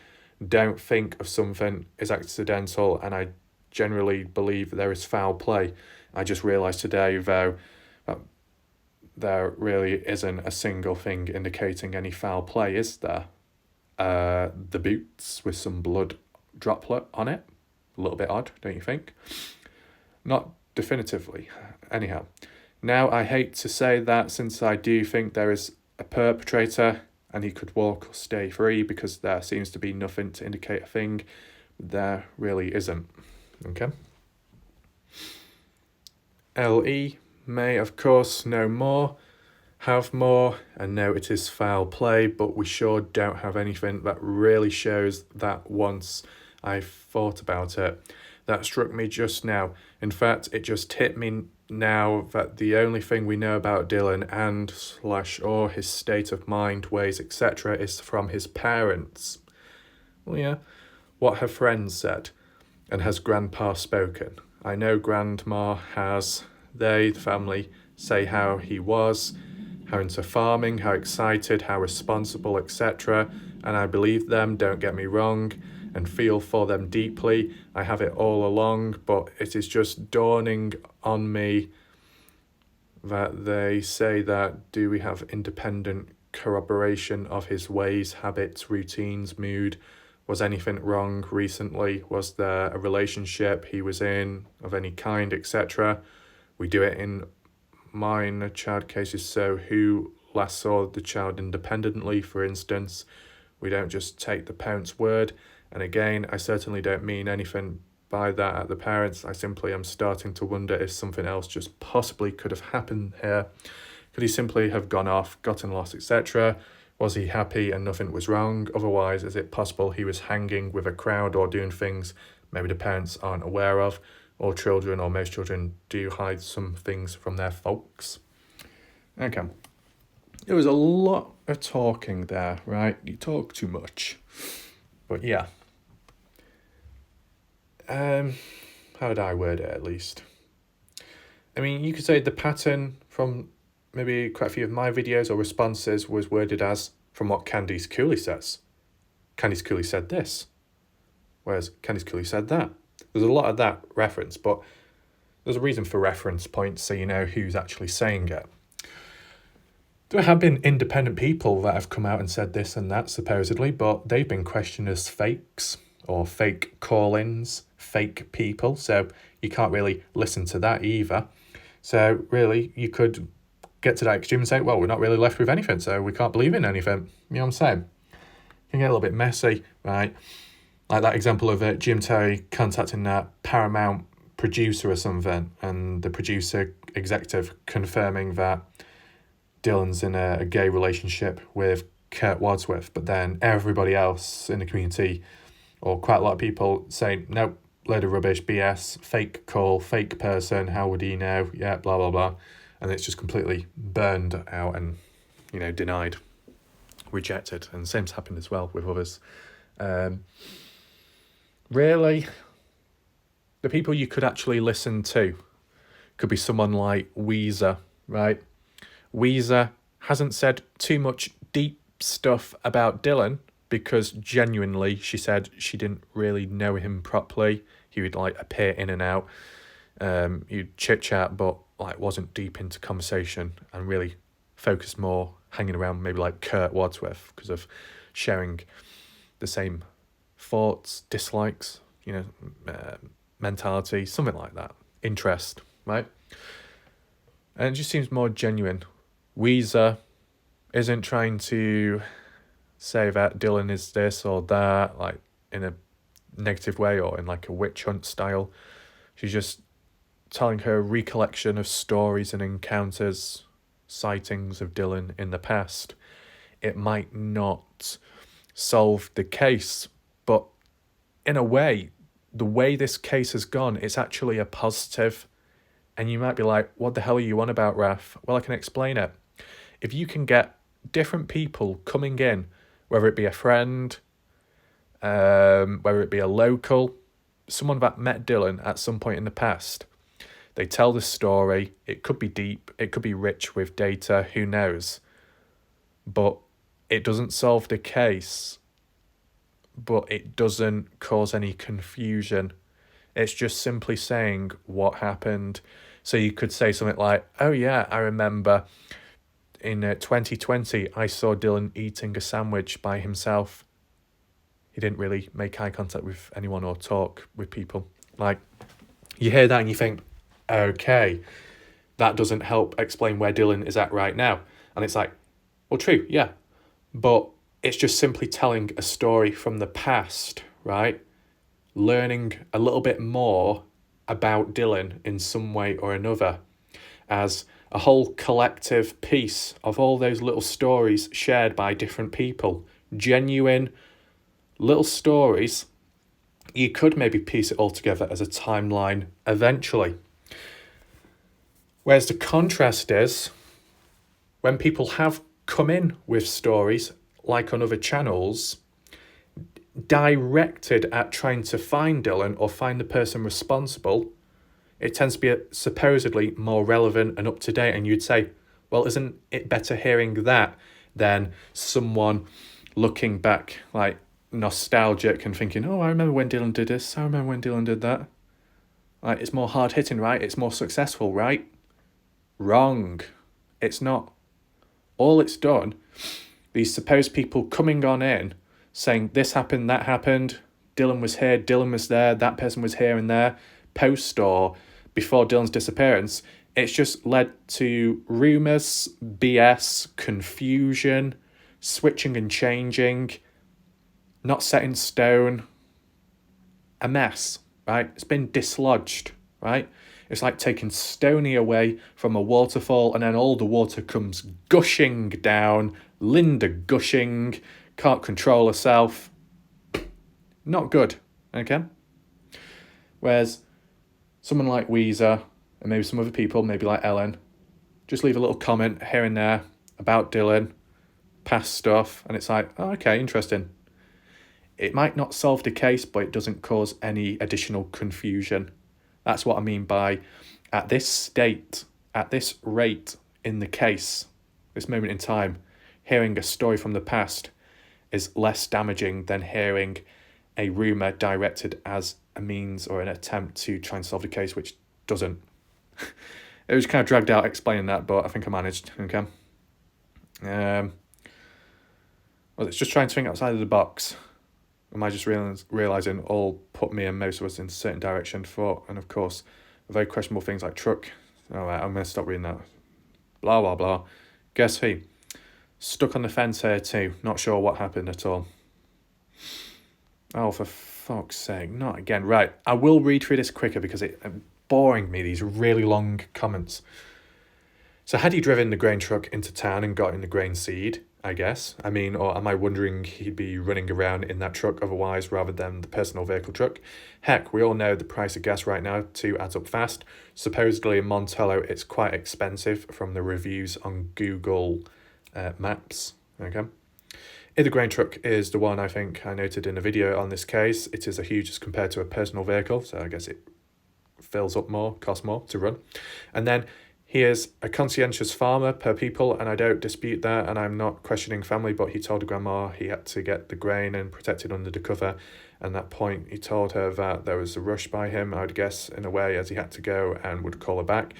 A: don't think of something as accidental and I generally believe there is foul play. I just realised today, though, that there really isn't a single thing indicating any foul play, is there? The boots with some blood droplet on it. A little bit odd, don't you think? Not definitively. Anyhow, now I hate to say that since I do think there is a perpetrator and he could walk or stay free because there seems to be nothing to indicate a thing. There really isn't. Okay? LE may, of course, know more, have more, and know it is foul play, but we sure don't have anything that really shows that once I thought about it. That struck me just now. In fact, it just hit me now that the only thing we know about Dylan and / or his state of mind, ways, etc. is from his parents. Well, yeah, what have friends said? And has Grandpa spoken? I know Grandma has. They, the family, say how he was, how into farming, how excited, how responsible, etc. And I believe them, don't get me wrong, and feel for them deeply. I have it all along, but it is just dawning on me that they say that do we have independent corroboration of his ways, habits, routines, mood? Was anything wrong recently? Was there a relationship he was in of any kind, etc.? We do it in minor child cases, so who last saw the child independently, for instance? We don't just take the parent's word. And again, I certainly don't mean anything by that at the parents. I simply am starting to wonder if something else just possibly could have happened here. Could he simply have gone off, gotten lost, etc.? Was he happy and nothing was wrong? Otherwise, is it possible he was hanging with a crowd or doing things maybe the parents aren't aware of? Or children, or most children, do hide some things from their folks. Okay. There was a lot of talking there, right? You talk too much. But yeah. How would I word it, at least? I mean, you could say the pattern from maybe quite a few of my videos or responses was worded as from what Candice Cooley says. Candice Cooley said this, whereas Candice Cooley said that. There's a lot of that reference, but there's a reason for reference points so you know who's actually saying it. There have been independent people that have come out and said this and that, supposedly, but they've been questioned as fakes or fake call-ins, fake people, so you can't really listen to that either. So really, you could get to that extreme and say, well, we're not really left with anything, so we can't believe in anything. You know what I'm saying? It can get a little bit messy, right? Like that example of Jim Terry contacting that Paramount producer or something, and the producer executive confirming that Dylan's in a gay relationship with Kurt Wadsworth, but then everybody else in the community, or quite a lot of people, saying, nope, load of rubbish, BS, fake call, fake person, how would he know? Yeah, blah, blah, blah. And it's just completely burned out and, denied, rejected. And the same's happened as well with others. Really, the people you could actually listen to could be someone like Weezer, right? Weezer hasn't said too much deep stuff about Dylan because genuinely she said she didn't really know him properly. He would appear in and out. He'd chit chat, but wasn't deep into conversation and really focused more hanging around maybe like Kurt Wadsworth because of sharing the same thoughts, dislikes, mentality, something like that, interest, right? And it just seems more genuine. Weezer isn't trying to say that Dylan is this or that, in a negative way or in a witch hunt style. She's just telling her recollection of stories and encounters, sightings of Dylan in the past. It might not solve the case, but in a way, the way this case has gone, it's actually a positive. And you might be like, what the hell are you on about, Raf? Well, I can explain it. If you can get different people coming in, whether it be a friend, whether it be a local, someone that met Dylan at some point in the past, they tell the story. It could be deep, it could be rich with data, who knows? But it doesn't solve the case, but it doesn't cause any confusion. It's just simply saying what happened. So you could say something like, oh yeah, I remember in 2020, I saw Dylan eating a sandwich by himself. He didn't really make eye contact with anyone or talk with people. You hear that and you think, okay, that doesn't help explain where Dylan is at right now. And it's like, well, true, yeah. But it's just simply telling a story from the past, right? Learning a little bit more about Dylan in some way or another as a whole collective piece of all those little stories shared by different people. Genuine little stories. You could maybe piece it all together as a timeline eventually. Whereas the contrast is when people have come in with stories like on other channels directed at trying to find Dylan or find the person responsible, it tends to be supposedly more relevant and up to date. And you'd say, well, isn't it better hearing that than someone looking back nostalgic and thinking, oh, I remember when Dylan did this, I remember when Dylan did that. It's more hard hitting, right? It's more successful, right? Wrong. It's not. All it's done, these supposed people coming on in, saying this happened, that happened, Dylan was here, Dylan was there, that person was here and there, post or before Dylan's disappearance, it's just led to rumours, BS, confusion, switching and changing, not set in stone, a mess, right? It's been dislodged, right? It's like taking Stoney away from a waterfall and then all the water comes gushing down, Linda gushing, can't control herself. Not good, okay? Whereas someone like Weezer and maybe some other people, maybe like Ellen, just leave a little comment here and there about Dylan, past stuff, and it's like, oh, okay, interesting. It might not solve the case, but it doesn't cause any additional confusion. That's what I mean by at this state, at this rate in the case, this moment in time, hearing a story from the past is less damaging than hearing a rumour directed as a means or an attempt to try and solve the case, which doesn't. It was kind of dragged out explaining that, but I think I managed, okay? Well, it's just trying to think outside of the box. Am I just realising all put me and most of us in a certain direction for, and of course, very questionable things like truck. All right, I'm going to stop reading that. Blah, blah, blah. Guess who? Stuck on the fence here too. Not sure what happened at all. Oh, for fuck's sake, not again. Right, I will read through this quicker because it's boring me, these really long comments. So had he driven the grain truck into town and got in the grain seed, I guess? I mean, or am I wondering he'd be running around in that truck otherwise rather than the personal vehicle truck? Heck, we all know the price of gas right now too adds up fast. Supposedly in Montello it's quite expensive from the reviews on Google Maps. Okay. If the grain truck is the one I think I noted in a video on this case, it is a huge as compared to a personal vehicle, so I guess it fills up more, costs more to run. And then he is a conscientious farmer per people, and I don't dispute that, and I'm not questioning family, but he told grandma he had to get the grain and protect it under the cover. And that point, he told her that there was a rush by him, I would guess, in a way, as he had to go and would call her back.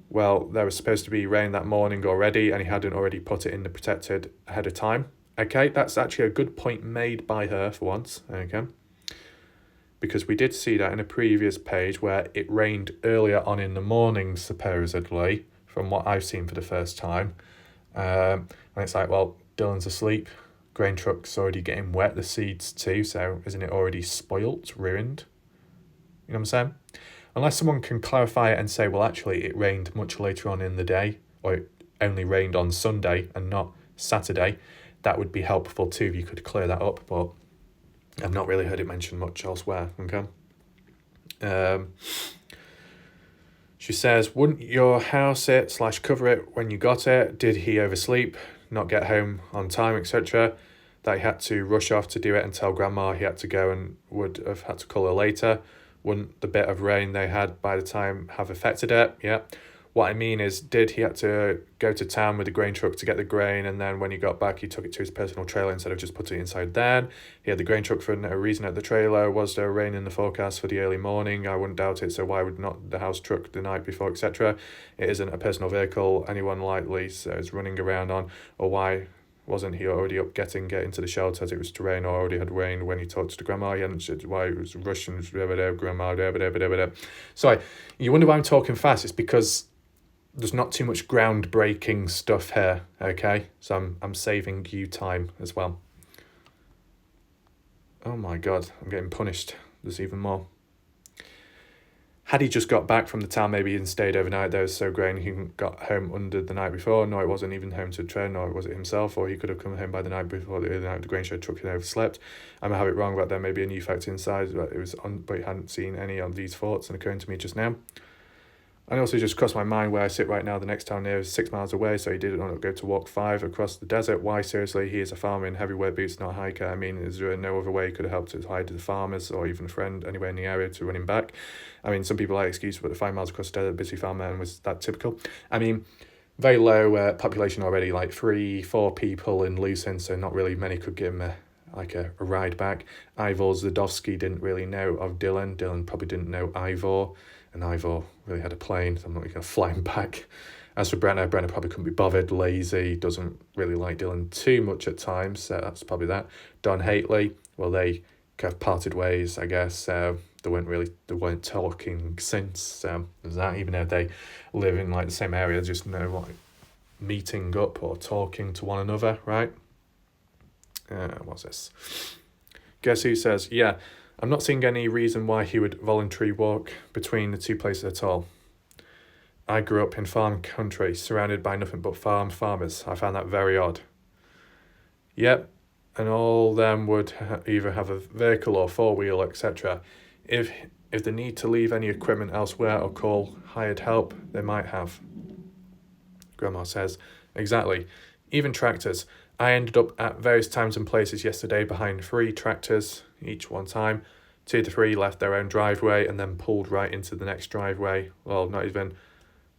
A: Well, there was supposed to be rain that morning already, and he hadn't already put it in the protected ahead of time. Okay, that's actually a good point made by her for once, okay? Because we did see that in a previous page where it rained earlier on in the morning, supposedly, from what I've seen for the first time. And it's like, well, Dylan's asleep, grain truck's already getting wet, the seeds too, so isn't it already spoilt, ruined? You know what I'm saying? Unless someone can clarify it and say, well, actually, it rained much later on in the day, or it only rained on Sunday and not Saturday, that would be helpful too if you could clear that up, but I've not really heard it mentioned much elsewhere, okay? She says, wouldn't your house it / cover it when you got it? Did he oversleep, not get home on time, etc.? That he had to rush off to do it and tell grandma he had to go and would have had to call her later? Wouldn't the bit of rain they had by the time have affected it? Yeah. What I mean is, did he had to go to town with the grain truck to get the grain, and then when he got back, he took it to his personal trailer instead of just putting it inside then? He had the grain truck for no reason at the trailer. Was there rain in the forecast for the early morning? I wouldn't doubt it, so why would not the house truck the night before, etc.? It isn't a personal vehicle anyone likely is running around on, or why wasn't he already up getting to the shelter as it was to rain, or already had rained when he talked to grandma? He hadn't said why he was rushing, grandma. Sorry, you wonder why I'm talking fast? It's because there's not too much groundbreaking stuff here, okay? So I'm saving you time as well. Oh my God, I'm getting punished. There's even more. Had he just got back from the town, maybe and stayed overnight, there was so grain he got home under the night before. No, it wasn't even home to train, nor was it himself, or he could have come home by the night before the night the grain shed truck had overslept. I might have it wrong, but there may be a new factor inside, but but he hadn't seen any of these thoughts and occurring to me just now. And also just crossed my mind where I sit right now, the next town near is 6 miles away, so he did not go to walk 5 across the desert. Why, seriously? He is a farmer in heavy wear boots, not a hiker. I mean, is there no other way he could have helped to hide the farmers or even a friend anywhere in the area to run him back? I mean, some people like excuse, but the 5 miles across the desert, busy farmer, and was that typical? I mean, very low population already, like 3-4 people in Lucin, so not really many could give him a ride back. Ivor Zadowski didn't really know of Dylan. Dylan probably didn't know Ivor. And Ivor really had a plane, so I'm not really going to fly him back. As for Brenner probably couldn't be bothered, lazy, doesn't really like Dylan too much at times, so that's probably that. Don Hately, well, they kind of parted ways, I guess. They weren't talking since, so there's that, even though they live in like the same area, just like meeting up or talking to one another, right? What's this? Guess who says, yeah, I'm not seeing any reason why he would voluntarily walk between the two places at all. I grew up in farm country, surrounded by nothing but farmers. I found that very odd. Yep, and all them would either have a vehicle or 4-wheel, etc. If they need to leave any equipment elsewhere or call hired help, they might have. Grandma says, exactly. Even tractors. I ended up at various times and places yesterday behind 3 tractors, each one time. 2 to 3 left their own driveway and then pulled right into the next driveway. Well, not even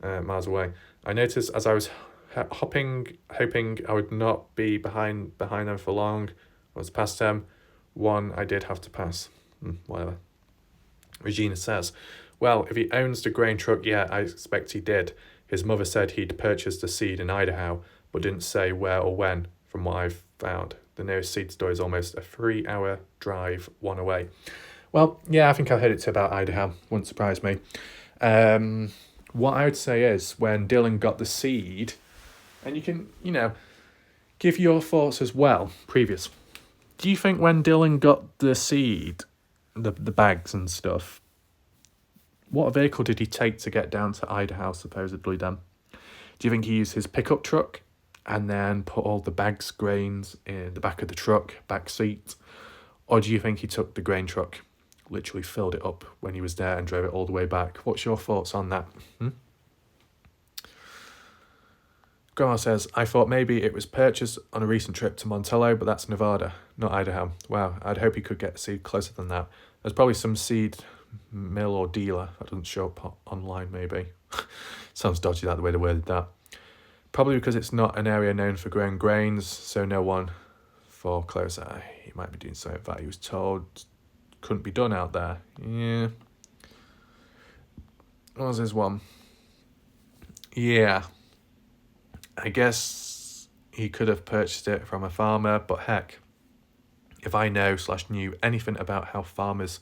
A: miles away. I noticed as I was hoping I would not be behind them for long. I was past them. One I did have to pass. Whatever. Regina says, well, if he owns the grain truck, yeah, I expect he did. His mother said he'd purchased the seed in Idaho, but didn't say where or when, from what I've found. The nearest seed store is almost a 3-hour drive one away. Well, yeah, I think I heard it about Idaho. Wouldn't surprise me. What I would say is when Dylan got the seed, and you can, give your thoughts as well, previous. Do you think when Dylan got the seed, the bags and stuff, what vehicle did he take to get down to Idaho, supposedly then? Do you think he used his pickup truck and then put all the bags, grains in the back of the truck, back seat? Or do you think he took the grain truck, literally filled it up when he was there and drove it all the way back? What's your thoughts on that? Grandma says, I thought maybe it was purchased on a recent trip to Montello, but that's Nevada, not Idaho. Wow, I'd hope he could get seed closer than that. There's probably some seed mill or dealer that doesn't show up online, maybe. Sounds dodgy that the way they worded that. Probably because it's not an area known for growing grains, so no one for closer. He might be doing something that he was told couldn't be done out there. Yeah. What was his one? Yeah. I guess he could have purchased it from a farmer, but heck, if I knew anything about how farmers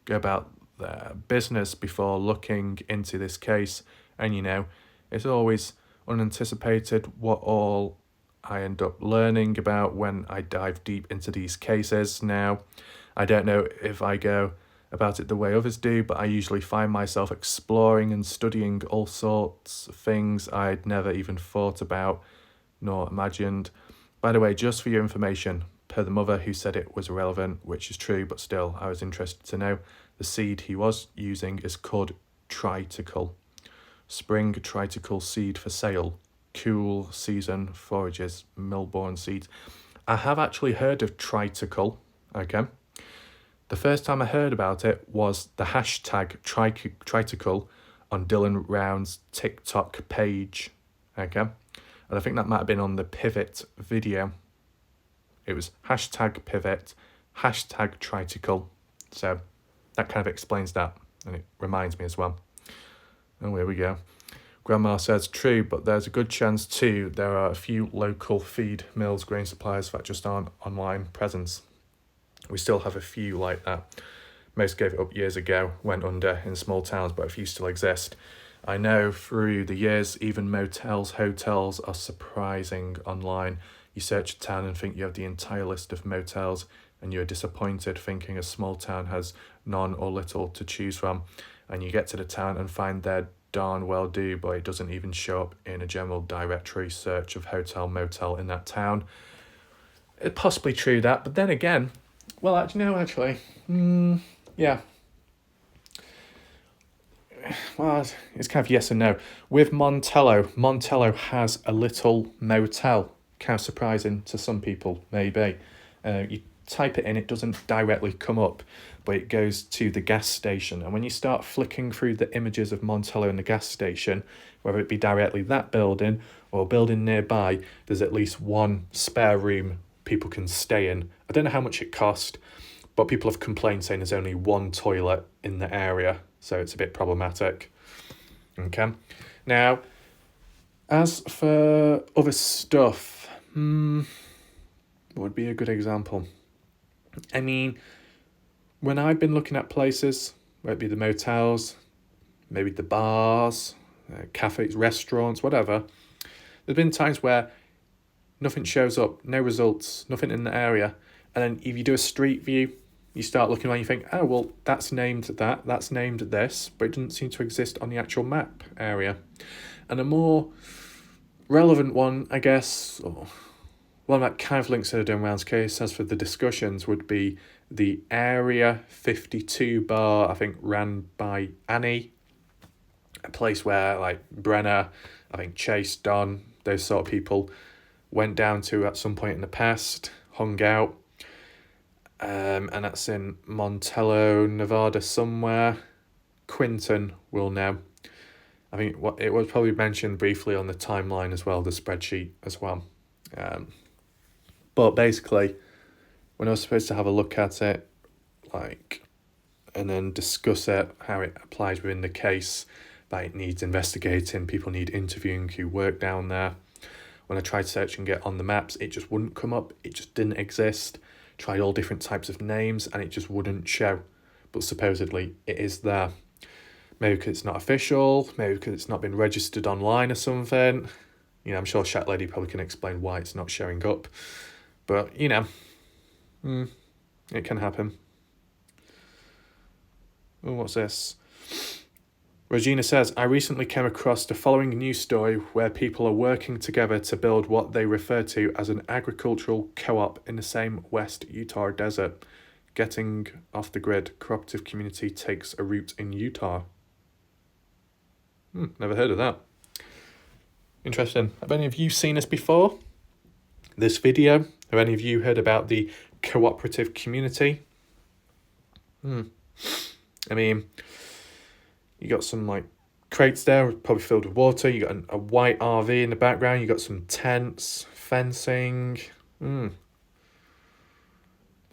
A: go about their business before looking into this case, and it's always unanticipated what all I end up learning about when I dive deep into these cases. Now, I don't know if I go about it the way others do, but I usually find myself exploring and studying all sorts of things I'd never even thought about nor imagined. By the way, just for your information, per the mother who said it was irrelevant, which is true, but still, I was interested to know, the seed he was using is called Triticle. Spring Triticle seed for sale. Cool season forages, Melbourne seeds. I have actually heard of Triticle, okay? The first time I heard about it was the hashtag Triticle on Dylan Round's TikTok page, okay? And I think that might have been on the Pivot video. It was hashtag Pivot, hashtag Triticle. So that kind of explains that, and it reminds me as well. Oh, here we go. Grandma says, true, but there's a good chance too there are a few local feed mills, grain suppliers that just aren't online presence. We still have a few like that. Most gave it up years ago, went under in small towns, but a few still exist. I know through the years, even motels, hotels are surprising online. You search a town and think you have the entire list of motels, and you're disappointed thinking a small town has none or little to choose from. And you get to the town and find they darn well do, but it doesn't even show up in a general directory search of hotel, motel in that town. It's possibly true that, but then again, well, actually, yeah. Well, it's kind of yes and no. With Montello has a little motel. Kind of surprising to some people, maybe. You type it in, it doesn't directly come up, but it goes to the gas station. And when you start flicking through the images of Montello in the gas station, whether it be directly that building or a building nearby, there's at least one spare room people can stay in. I don't know how much it cost, but people have complained saying there's only one toilet in the area, so it's a bit problematic. Okay. Now, as for other stuff, what would be a good example? I mean, when I've been looking at places, whether it be the motels, maybe the bars, cafes, restaurants, whatever, there's been times where nothing shows up, no results, nothing in the area. And then if you do a street view, you start looking around, you think, oh, well, that's named that's named this, but it doesn't seem to exist on the actual map area. And a more relevant one, I guess, or one that kind of links to the Dylan Rounds case, as for the discussions, would be the Area 52 bar, I think, ran by Annie, a place where, like, Brenner, I think Chase, Don, those sort of people went down to at some point in the past, hung out, and that's in Montello, Nevada somewhere. Quinton will know. I think it was probably mentioned briefly on the timeline as well, the spreadsheet as well. But basically, when I was supposed to have a look at it, and then discuss it, how it applies within the case, that it needs investigating, people need interviewing who work down there. When I tried to search and get on the maps, it just wouldn't come up. It just didn't exist. Tried all different types of names and it just wouldn't show. But supposedly it is there. Maybe because it's not official, maybe because it's not been registered online or something. You know, I'm sure Chat Lady probably can explain why it's not showing up. But, you know, it can happen. Oh, what's this? Regina says, I recently came across the following news story where people are working together to build what they refer to as an agricultural co-op in the same West Utah desert. Getting off the grid, cooperative community takes a root in Utah. Never heard of that. Interesting. Have any of you seen this before? This video? Have any of you heard about the cooperative community? I mean, you got some like crates there, probably filled with water. You got a white RV in the background. You got some tents, fencing. The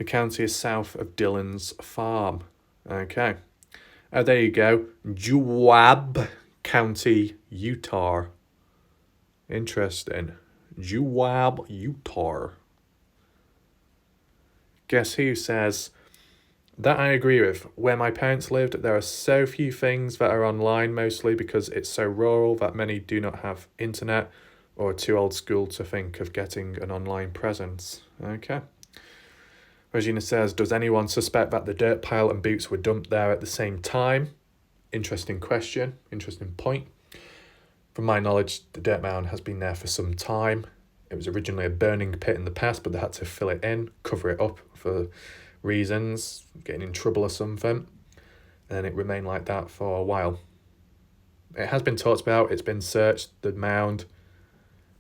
A: county is south of Dillon's farm. Okay. There you go. Juab County, Utah. Interesting. Juab, Utah. Guess who says, that I agree with. Where my parents lived, there are so few things that are online, mostly because it's so rural that many do not have internet or are too old school to think of getting an online presence. Okay. Regina says, does anyone suspect that the dirt pile and boots were dumped there at the same time? Interesting question, interesting point. From my knowledge, the dirt mound has been there for some time. It was originally a burning pit in the past, but they had to fill it in, cover it up for reasons, getting in trouble or something. And it remained like that for a while. It has been talked about, it's been searched, the mound,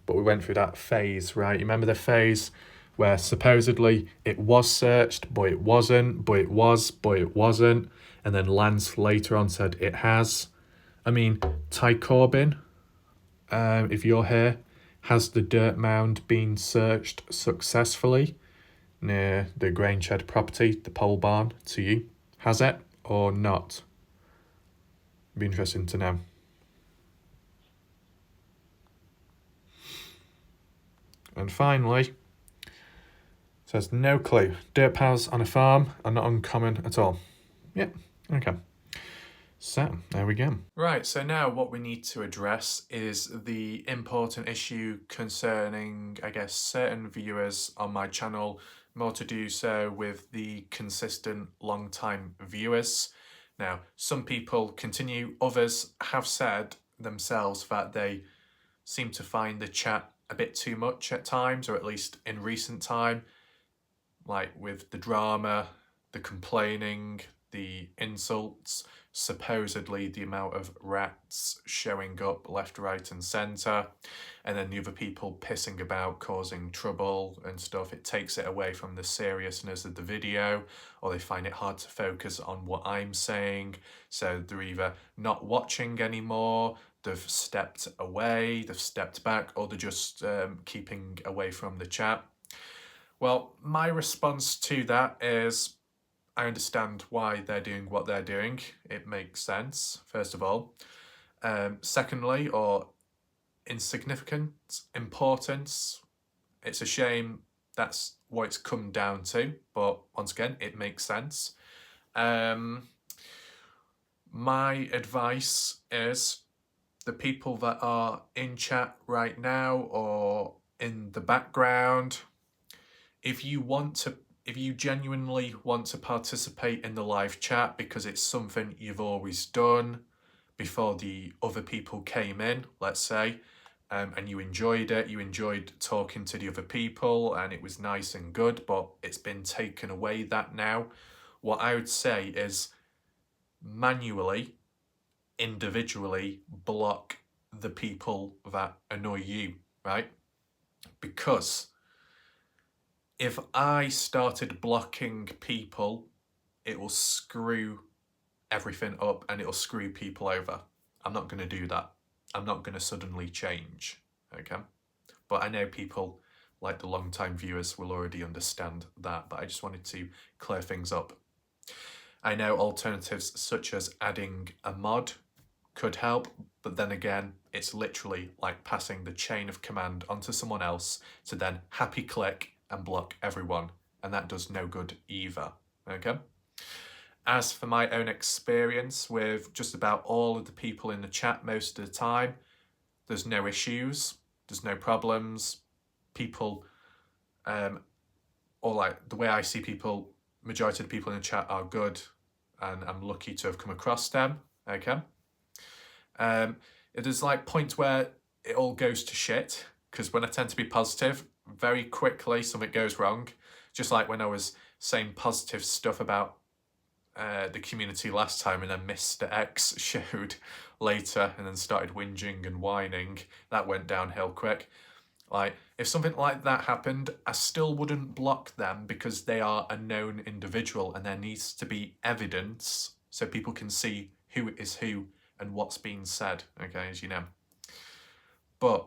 A: but we went through that phase, right? You remember the phase where supposedly it was searched, but it wasn't, but it was, but it wasn't. And then Lance later on said it has. I mean, Ty Corbin, if you're here, has the dirt mound been searched successfully near the Grangeshed property, the pole barn, to you? Has it or not? Be interesting to know. And finally, says no clue. Dirt piles on a farm are not uncommon at all. Yep, okay. So, there we go. Right, so now what we need to address is the important issue concerning, I guess, certain viewers on my channel, more to do so with the consistent long-time viewers. Now, some people continue, others have said themselves that they seem to find the chat a bit too much at times, or at least in recent time, like with the drama, the complaining, the insults, supposedly the amount of rats showing up left, right and centre, and then the other people pissing about, causing trouble and stuff. It takes it away from the seriousness of the video, or they find it hard to focus on what I'm saying, so they're either not watching anymore, they've stepped away, they've stepped back, or they're just keeping away from the chat. Well, my response to that is I understand why they're doing what they're doing. It makes sense, first of all. Secondly, or insignificant importance, it's a shame that's what it's come down to, but once again, it makes sense. My advice is the people that are in chat right now or in the background, if you genuinely want to participate in the live chat because it's something you've always done before the other people came in, let's say, and you enjoyed it, you enjoyed talking to the other people and it was nice and good, but it's been taken away that now, what I would say is manually, individually block the people that annoy you, right? Because if I started blocking people, it will screw everything up and it'll screw people over. I'm not going to do that. I'm not going to suddenly change, okay? But I know people like the long-time viewers will already understand that, but I just wanted to clear things up. I know alternatives such as adding a mod could help, but then again, it's literally like passing the chain of command onto someone else to then happy click and block everyone, and that does no good either, okay? As for my own experience with just about all of the people in the chat most of the time, there's no issues, there's no problems. People, or like the way I see people, majority of the people in the chat are good, and I'm lucky to have come across them. Okay. It is like points where it all goes to shit, because when I tend to be positive, very quickly something goes wrong. Just like when I was saying positive stuff about the community last time, and then Mr. X showed later and then started whinging and whining. That went downhill quick. Like, if something like that happened, I still wouldn't block them because they are a known individual and there needs to be evidence so people can see who is who and what's being said, okay, as you know. But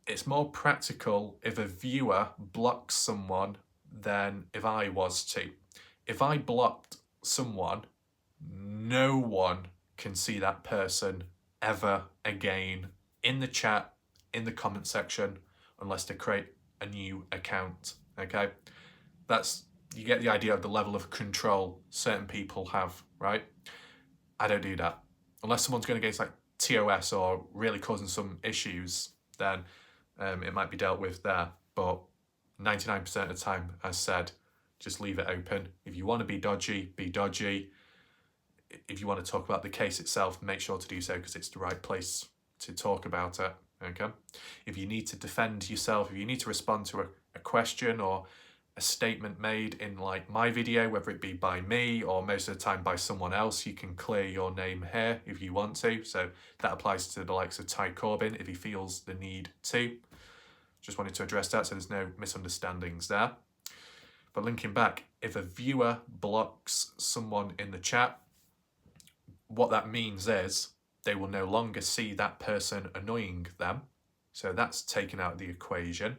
A: it's more practical if a viewer blocks someone than if I was to. If I blocked someone, no one can see that person ever again in the chat, in the comment section, unless they create a new account, okay? You get the idea of the level of control certain people have, right? I don't do that. Unless someone's going against like TOS or really causing some issues, then it might be dealt with there. But 99% of the time, as said, just leave it open. If you want to be dodgy, be dodgy. If you want to talk about the case itself, make sure to do so because it's the right place to talk about it, okay? If you need to defend yourself, if you need to respond to a question or a statement made in like my video, whether it be by me or most of the time by someone else, you can clear your name here if you want to. So that applies to the likes of Corbin if he feels the need to. Just wanted to address that so there's no misunderstandings there. But linking back, if a viewer blocks someone in the chat, what that means is they will no longer see that person annoying them. So that's taken out of the equation.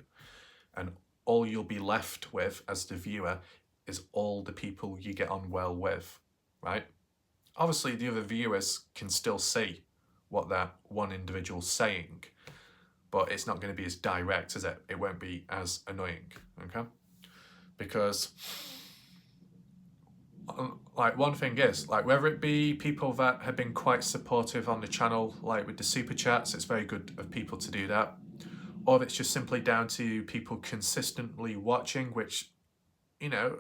A: And all you'll be left with as the viewer is all the people you get on well with, right? Obviously, the other viewers can still see what that one individual's saying, but it's not going to be as direct, is it? It won't be as annoying, okay? Because like one thing is, like whether it be people that have been quite supportive on the channel, like with the super chats, it's very good of people to do that. Or if it's just simply down to people consistently watching, which, you know,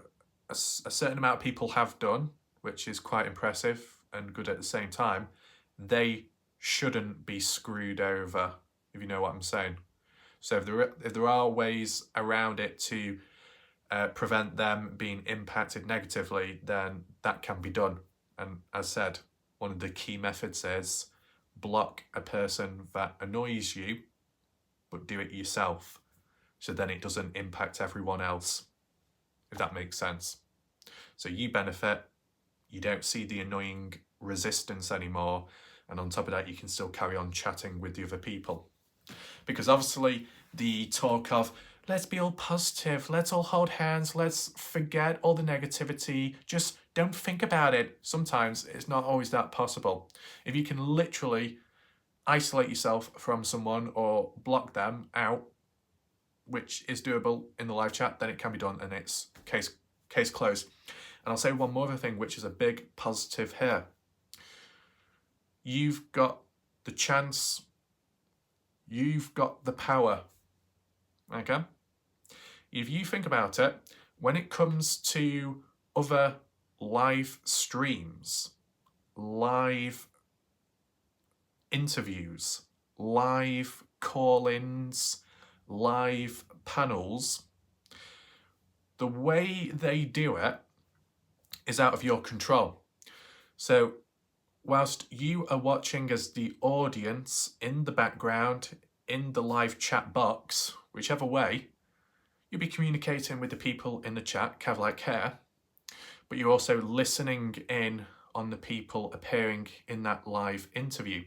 A: a certain amount of people have done, which is quite impressive and good at the same time, they shouldn't be screwed over, if you know what I'm saying. So if there are ways around it to prevent them being impacted negatively, then that can be done. And as said, one of the key methods is block a person that annoys you, but do it yourself. So then it doesn't impact everyone else, if that makes sense. So you benefit, you don't see the annoying resistance anymore, and on top of that, you can still carry on chatting with the other people. Because obviously the talk of, let's be all positive, let's all hold hands, let's forget all the negativity, just don't think about it. Sometimes it's not always that possible. If you can literally isolate yourself from someone or block them out, which is doable in the live chat, then it can be done and it's case closed. And I'll say one more thing, which is a big positive here. You've got the chance, you've got the power, okay? If you think about it, when it comes to other live streams, live interviews, live call-ins, live panels, the way they do it is out of your control. So whilst you are watching as the audience in the background, in the live chat box, whichever way, you'll be communicating with the people in the chat, kind of like here, but you're also listening in on the people appearing in that live interview,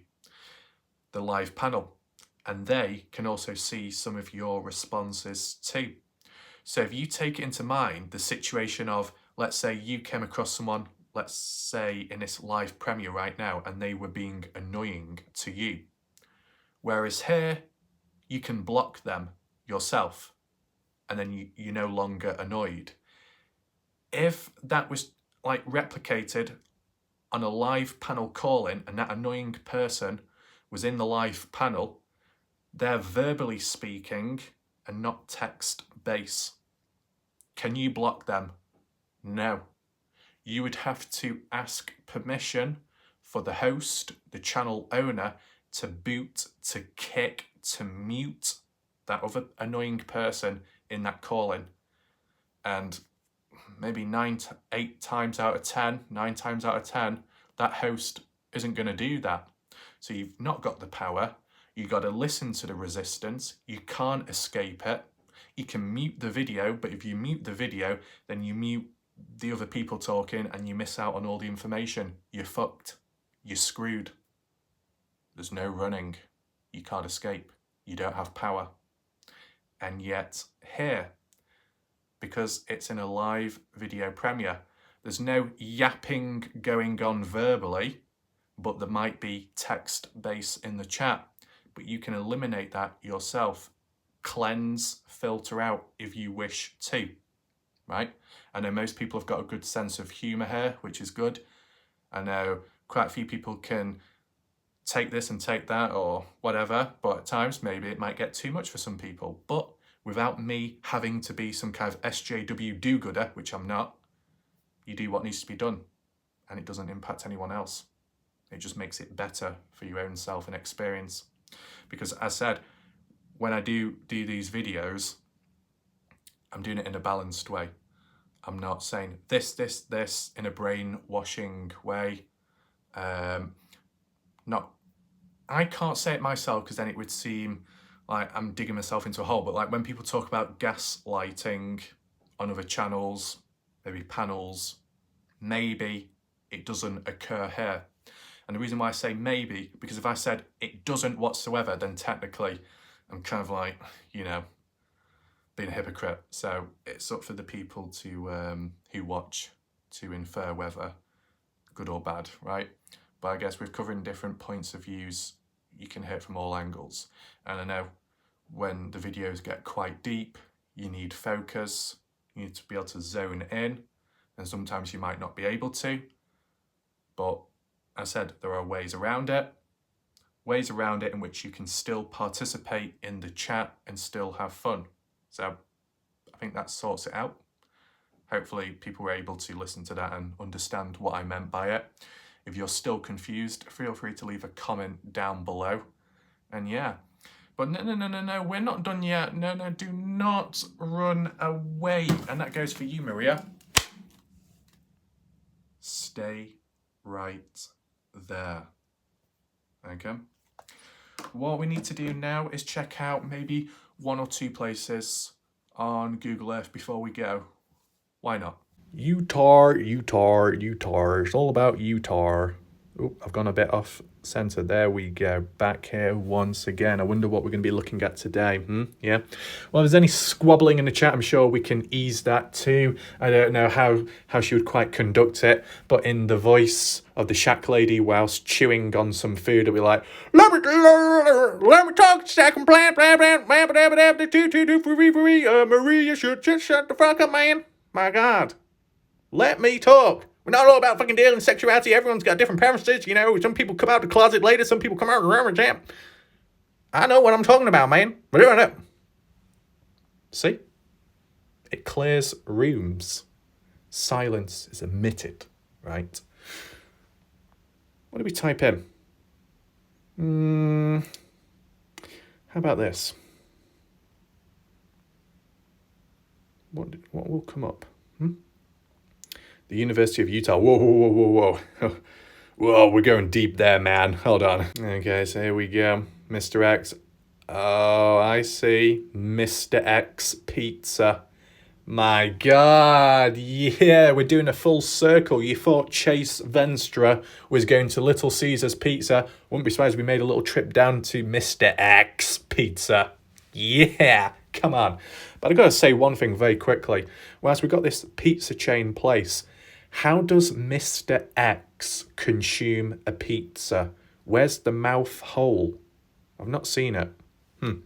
A: the live panel, and they can also see some of your responses too. So if you take into mind the situation of, let's say you came across someone, let's say in this live premiere right now, and they were being annoying to you. Whereas here, you can block them yourself, and then you're no longer annoyed. if that was like replicated on a live panel call-in and that annoying person was in the live panel, they're verbally speaking and not text-based. Can you block them? No. You would have to ask permission for the host, the channel owner, to boot, to kick, to mute that other annoying person in that call-in. And maybe 9 times out of 10, that host isn't going to do that. So you've not got the power. You got to listen to the resistance. You can't escape it. You can mute the video, but if you mute the video, then you mute the other people talking and you miss out on all the information. You're fucked. You're screwed. There's no running. You can't escape. You don't have power. And yet here, because it's in a live video premiere, there's no yapping going on verbally, but there might be text base in the chat. But you can eliminate that yourself. Cleanse, filter out if you wish to, right? I know most people have got a good sense of humour here, which is good. I know quite a few people can take this and take that or whatever, but at times maybe it might get too much for some people. But without me having to be some kind of SJW do-gooder, which I'm not, you do what needs to be done and it doesn't impact anyone else. It just makes it better for your own self and experience. Because as I said, when I do these videos, I'm doing it in a balanced way. I'm not saying this in a brainwashing way. I can't say it myself because then it would seem like I'm digging myself into a hole. But like when people talk about gaslighting on other channels, maybe panels, maybe it doesn't occur here. And the reason why I say maybe, because if I said it doesn't whatsoever, then technically I'm kind of like, you know, being a hypocrite. So it's up for the people to who watch to infer whether good or bad, right? But I guess with covering different points of views, you can hit from all angles. And I know when the videos get quite deep, you need focus, you need to be able to zone in, and sometimes you might not be able to. But I said there are ways around it in which you can still participate in the chat and still have fun. So I think that sorts it out. Hopefully people were able to listen to that and understand what I meant by it. If you're still confused, feel free to leave a comment down below. And yeah, but no, we're not done yet. No, do not run away. And that goes for you, Maria. Stay right there. Okay. What we need to do now is check out maybe 1 or 2 places on Google Earth before we go. Why not? Utah. It's all about Utah. Oh, I've gone a bit off center. There we go. Back here once again. I wonder what we're going to be looking at today. Yeah. Well, if there's any squabbling in the chat, I'm sure we can ease that too. I don't know how she would quite conduct it, but in the voice of the shack lady whilst chewing on some food, it'll be like, let me talk, second plant, Maria should just shut the fuck up, man. My God. Let me talk. We're not all about fucking dealing sexuality. Everyone's got different preferences, you know. Some people come out the closet later. Some people come out of the rubber jam. I know what I'm talking about, man. We're doing it. See? It clears rooms. Silence is omitted, right? What do we type in? How about this? What will come up? The University of Utah. Whoa. Whoa, we're going deep there, man. Hold on. Okay, so here we go. Mr. X. Oh, I see. Mr. X Pizza. My God. Yeah, we're doing a full circle. You thought Chase Venstra was going to Little Caesars Pizza. Wouldn't be surprised if we made a little trip down to Mr. X Pizza. Yeah, come on. But I've got to say one thing very quickly. Whilst we've got this pizza chain place, how does Mr. X consume a pizza? Where's the mouth hole? I've not seen it. But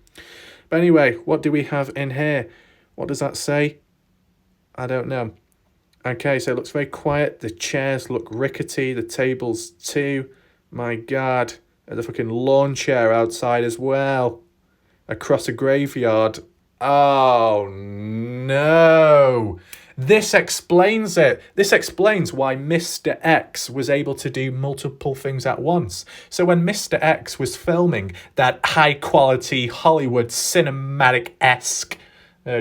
A: anyway, what do we have in here? What does that say? I don't know. Okay, so it looks very quiet. The chairs look rickety. The tables too. My God. There's a fucking lawn chair outside as well. Across a graveyard. Oh, no. This explains it. This explains why Mr. X was able to do multiple things at once. So when Mr. X was filming that high-quality Hollywood cinematic-esque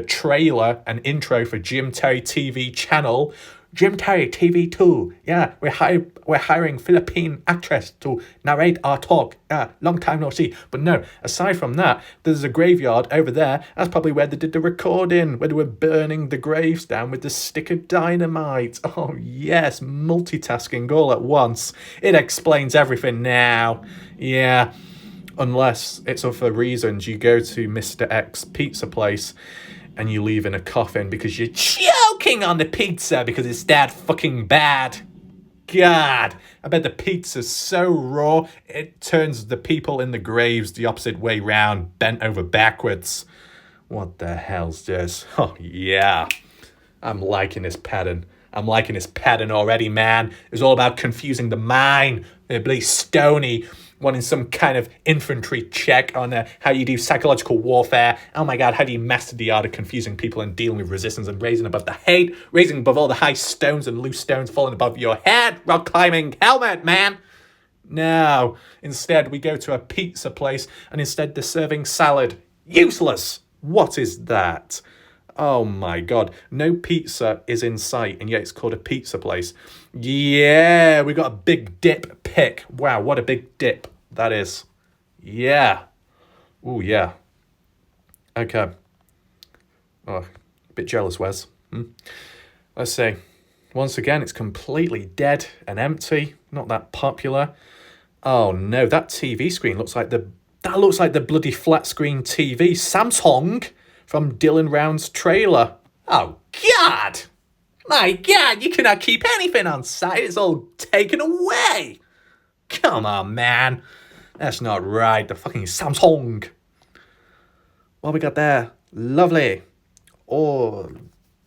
A: trailer and intro for Jim Terry TV channel, Jim Terry TV2. Yeah, we're hiring Philippine actress to narrate our talk. Yeah, long time no see. But no, aside from that, there's a graveyard over there. That's probably where they did the recording, where they were burning the graves down with the stick of dynamite. Oh yes, multitasking all at once. It explains everything now. Yeah, unless it's for reasons you go to Mr. X pizza place and you leave in a coffin because you're choking on the pizza because it's that fucking bad. God, I bet the pizza's so raw, it turns the people in the graves the opposite way round, bent over backwards. What the hell's this? Oh, yeah. I'm liking this pattern. I'm liking this pattern already, man. It's all about confusing the mind. Bloody Stony wanting some kind of infantry check on how you do psychological warfare. Oh my God, how do you master the art of confusing people and dealing with resistance and raising above the hate, raising above all the high stones and loose stones falling above your head? Rock climbing helmet, man. No, instead we go to a pizza place and instead they're serving salad. Useless. What is that? Oh my God, no pizza is in sight, and yet it's called a pizza place. Yeah, we got a big dip pick. Wow, what a big dip that is. Yeah. Oh, yeah. Okay. Oh, a bit jealous, Wes. Let's see. Once again, it's completely dead and empty. Not that popular. Oh no, that TV screen looks like the bloody flat screen TV Samsung from Dylan Round's trailer. Oh, God! My God, you cannot keep anything on site. It's all taken away. Come on, man. That's not right. The fucking Samsung. What we got there? Lovely. Oh,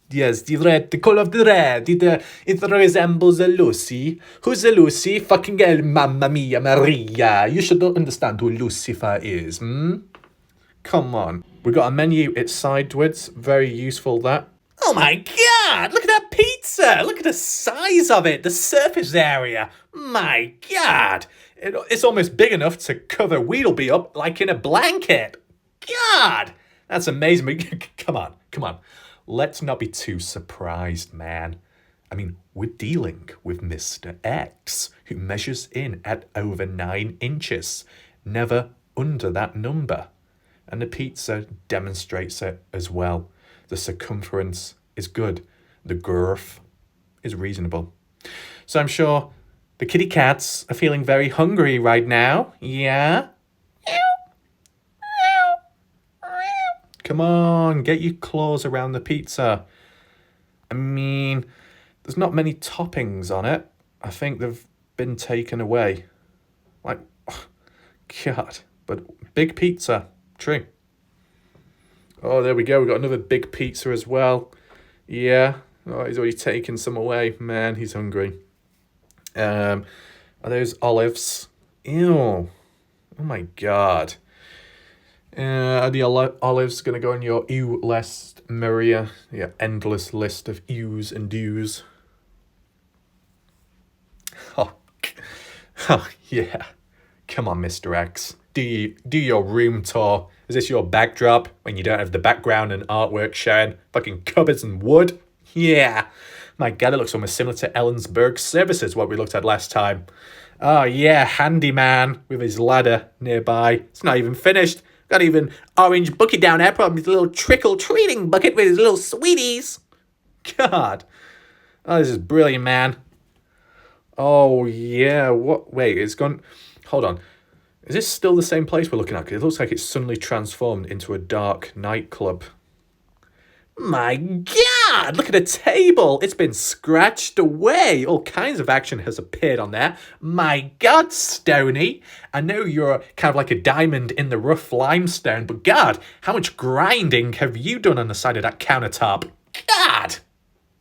A: yes, the color of the red. It resembles a Lucy. Who's a Lucy? Fucking hell, Mamma Mia, Maria. You should understand who Lucifer is, Come on. We got a menu, it's sideways. Very useful, that. Oh my God! Look at that pizza! Look at the size of it, the surface area. My God! It's almost big enough to cover Wheatleby up like in a blanket. God! That's amazing. Come on. Let's not be too surprised, man. I mean, we're dealing with Mr. X, who measures in at over 9 inches. Never under that number. And the pizza demonstrates it as well. The circumference is good. The girth is reasonable. So I'm sure the kitty cats are feeling very hungry right now. Yeah? Come on, get your claws around the pizza. I mean, there's not many toppings on it. I think they've been taken away. Like, oh, God. But big pizza. True. Oh, there we go. We got another big pizza as well. Yeah. Oh, he's already taken some away. Man, he's hungry. Are those olives? Ew. Oh my God. Are the olives going to go in your ew list, Maria? Yeah, endless list of ews and do's. Oh, yeah. Come on, Mr. X. Do your room tour. Is this your backdrop when you don't have the background and artwork showing? Fucking cupboards and wood? Yeah. My God, it looks almost similar to Ellensburg Services, what we looked at last time. Oh, yeah, handyman with his ladder nearby. It's not even finished. Got even orange bucket down there, probably his little trickle-treating bucket with his little sweeties. God. Oh, this is brilliant, man. Oh, yeah. What? Wait, it's gone... Hold on. Is this still the same place we're looking at? It looks like it's suddenly transformed into a dark nightclub. My God! Look at the table! It's been scratched away! All kinds of action has appeared on there. My God, Stoney! I know you're kind of like a diamond in the rough limestone, but God, how much grinding have you done on the side of that countertop? God!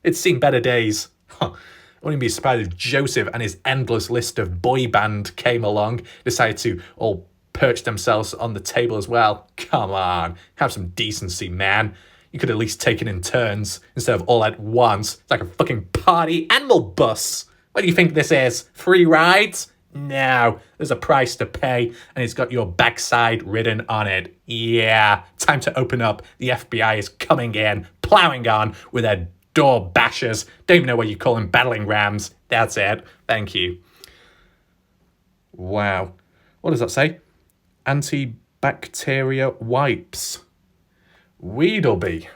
A: It's seen better days. Huh. I wouldn't be surprised if Joseph and his endless list of boy band came along, decided to all perch themselves on the table as well. Come on, have some decency, man. You could at least take it in turns instead of all at once. It's like a fucking party animal bus. What do you think this is? Free rides? No, there's a price to pay, and it's got your backside written on it. Yeah, time to open up. The FBI is coming in, plowing on with their door bashers. Don't even know what you call them, battling rams. That's it. Thank you. Wow. What does that say? Antibacteria wipes. Weedleby.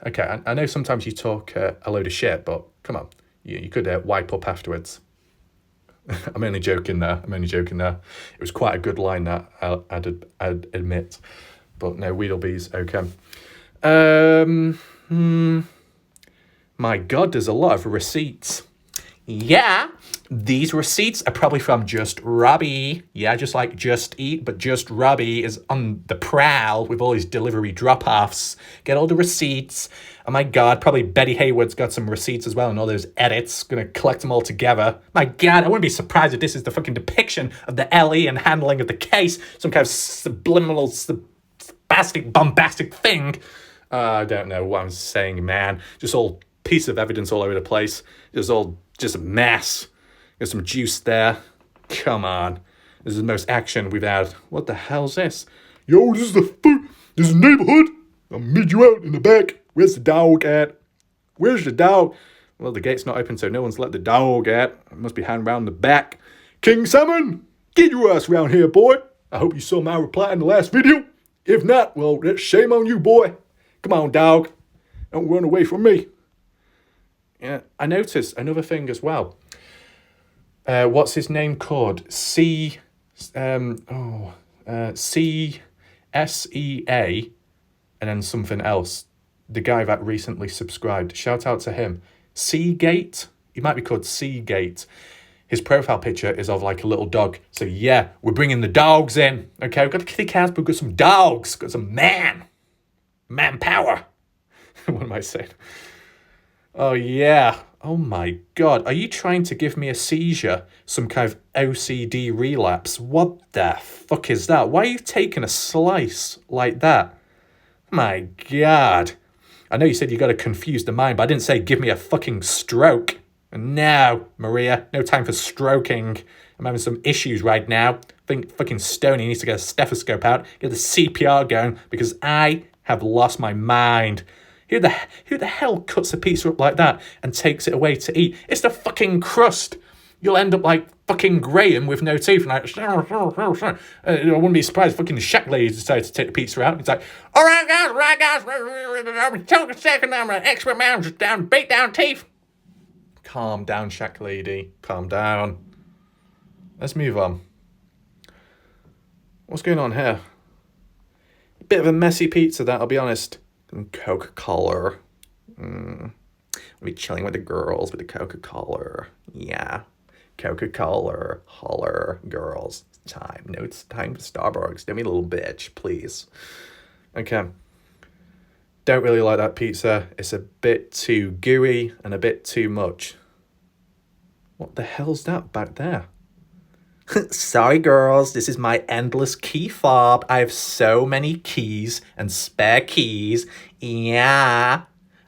A: Okay, I know sometimes you talk a load of shit, but come on. You could wipe up afterwards. I'm only joking there. It was quite a good line, that I'd admit. But no, Weedlebee's okay. My God, there's a lot of receipts. Yeah, these receipts are probably from Just Robbie. Yeah, just like Just Eat, but Just Robbie is on the prowl with all his delivery drop-offs. Get all the receipts. Oh my God, probably Betty Hayward's got some receipts as well and all those edits. Gonna collect them all together. My God, I wouldn't be surprised if this is the fucking depiction of the LE and handling of the case. Some kind of subliminal, bombastic thing. I don't know what I'm saying, man. Just all piece of evidence all over the place. Just a mess. There's some juice there. Come on. This is the most action we've had. What the hell's this? Yo, this is neighborhood. I'll meet you out in the back. Where's the dog at? Where's the dog? Well, the gate's not open, so no one's let the dog out. It must be hanging around the back. King Salmon, get your ass around here, boy. I hope you saw my reply in the last video. If not, well, that's shame on you, boy. Come on, dog. Don't run away from me. Yeah, I noticed another thing as well. What's his name called? CSEA, and then something else. The guy that recently subscribed. Shout out to him. Seagate. He might be called Seagate. His profile picture is of like a little dog. So yeah, we're bringing the dogs in. Okay, we've got the kitty cats, but we've got some dogs. Got some manpower. What am I saying? Oh, yeah. Oh, my God. Are you trying to give me a seizure? Some kind of OCD relapse? What the fuck is that? Why are you taking a slice like that? My God. I know you said you got to confuse the mind, but I didn't say give me a fucking stroke. No, Maria. No time for stroking. I'm having some issues right now. I think fucking Stoney needs to get a stethoscope out, get the CPR going, because I have lost my mind. Who the hell cuts a pizza up like that and takes it away to eat? It's the fucking crust. You'll end up like fucking Graham with no teeth. And like, I wouldn't be surprised if fucking Shack Lady decided to take the pizza out. It's like, all right, guys. Take a second. I'm an expert man. Just beat down teeth. Calm down, Shack Lady. Calm down. Let's move on. What's going on here? A bit of a messy pizza, that, I'll be honest. Coca-Cola. I'll be chilling with the girls with the Coca-Cola. Yeah. Coca-Cola. Holler. Girls. It's time for Starbucks. Give me a little bitch, please. Okay. Don't really like that pizza. It's a bit too gooey and a bit too much. What the hell's that back there? Sorry, girls. This is my endless key fob. I have so many keys and spare keys. Yeah.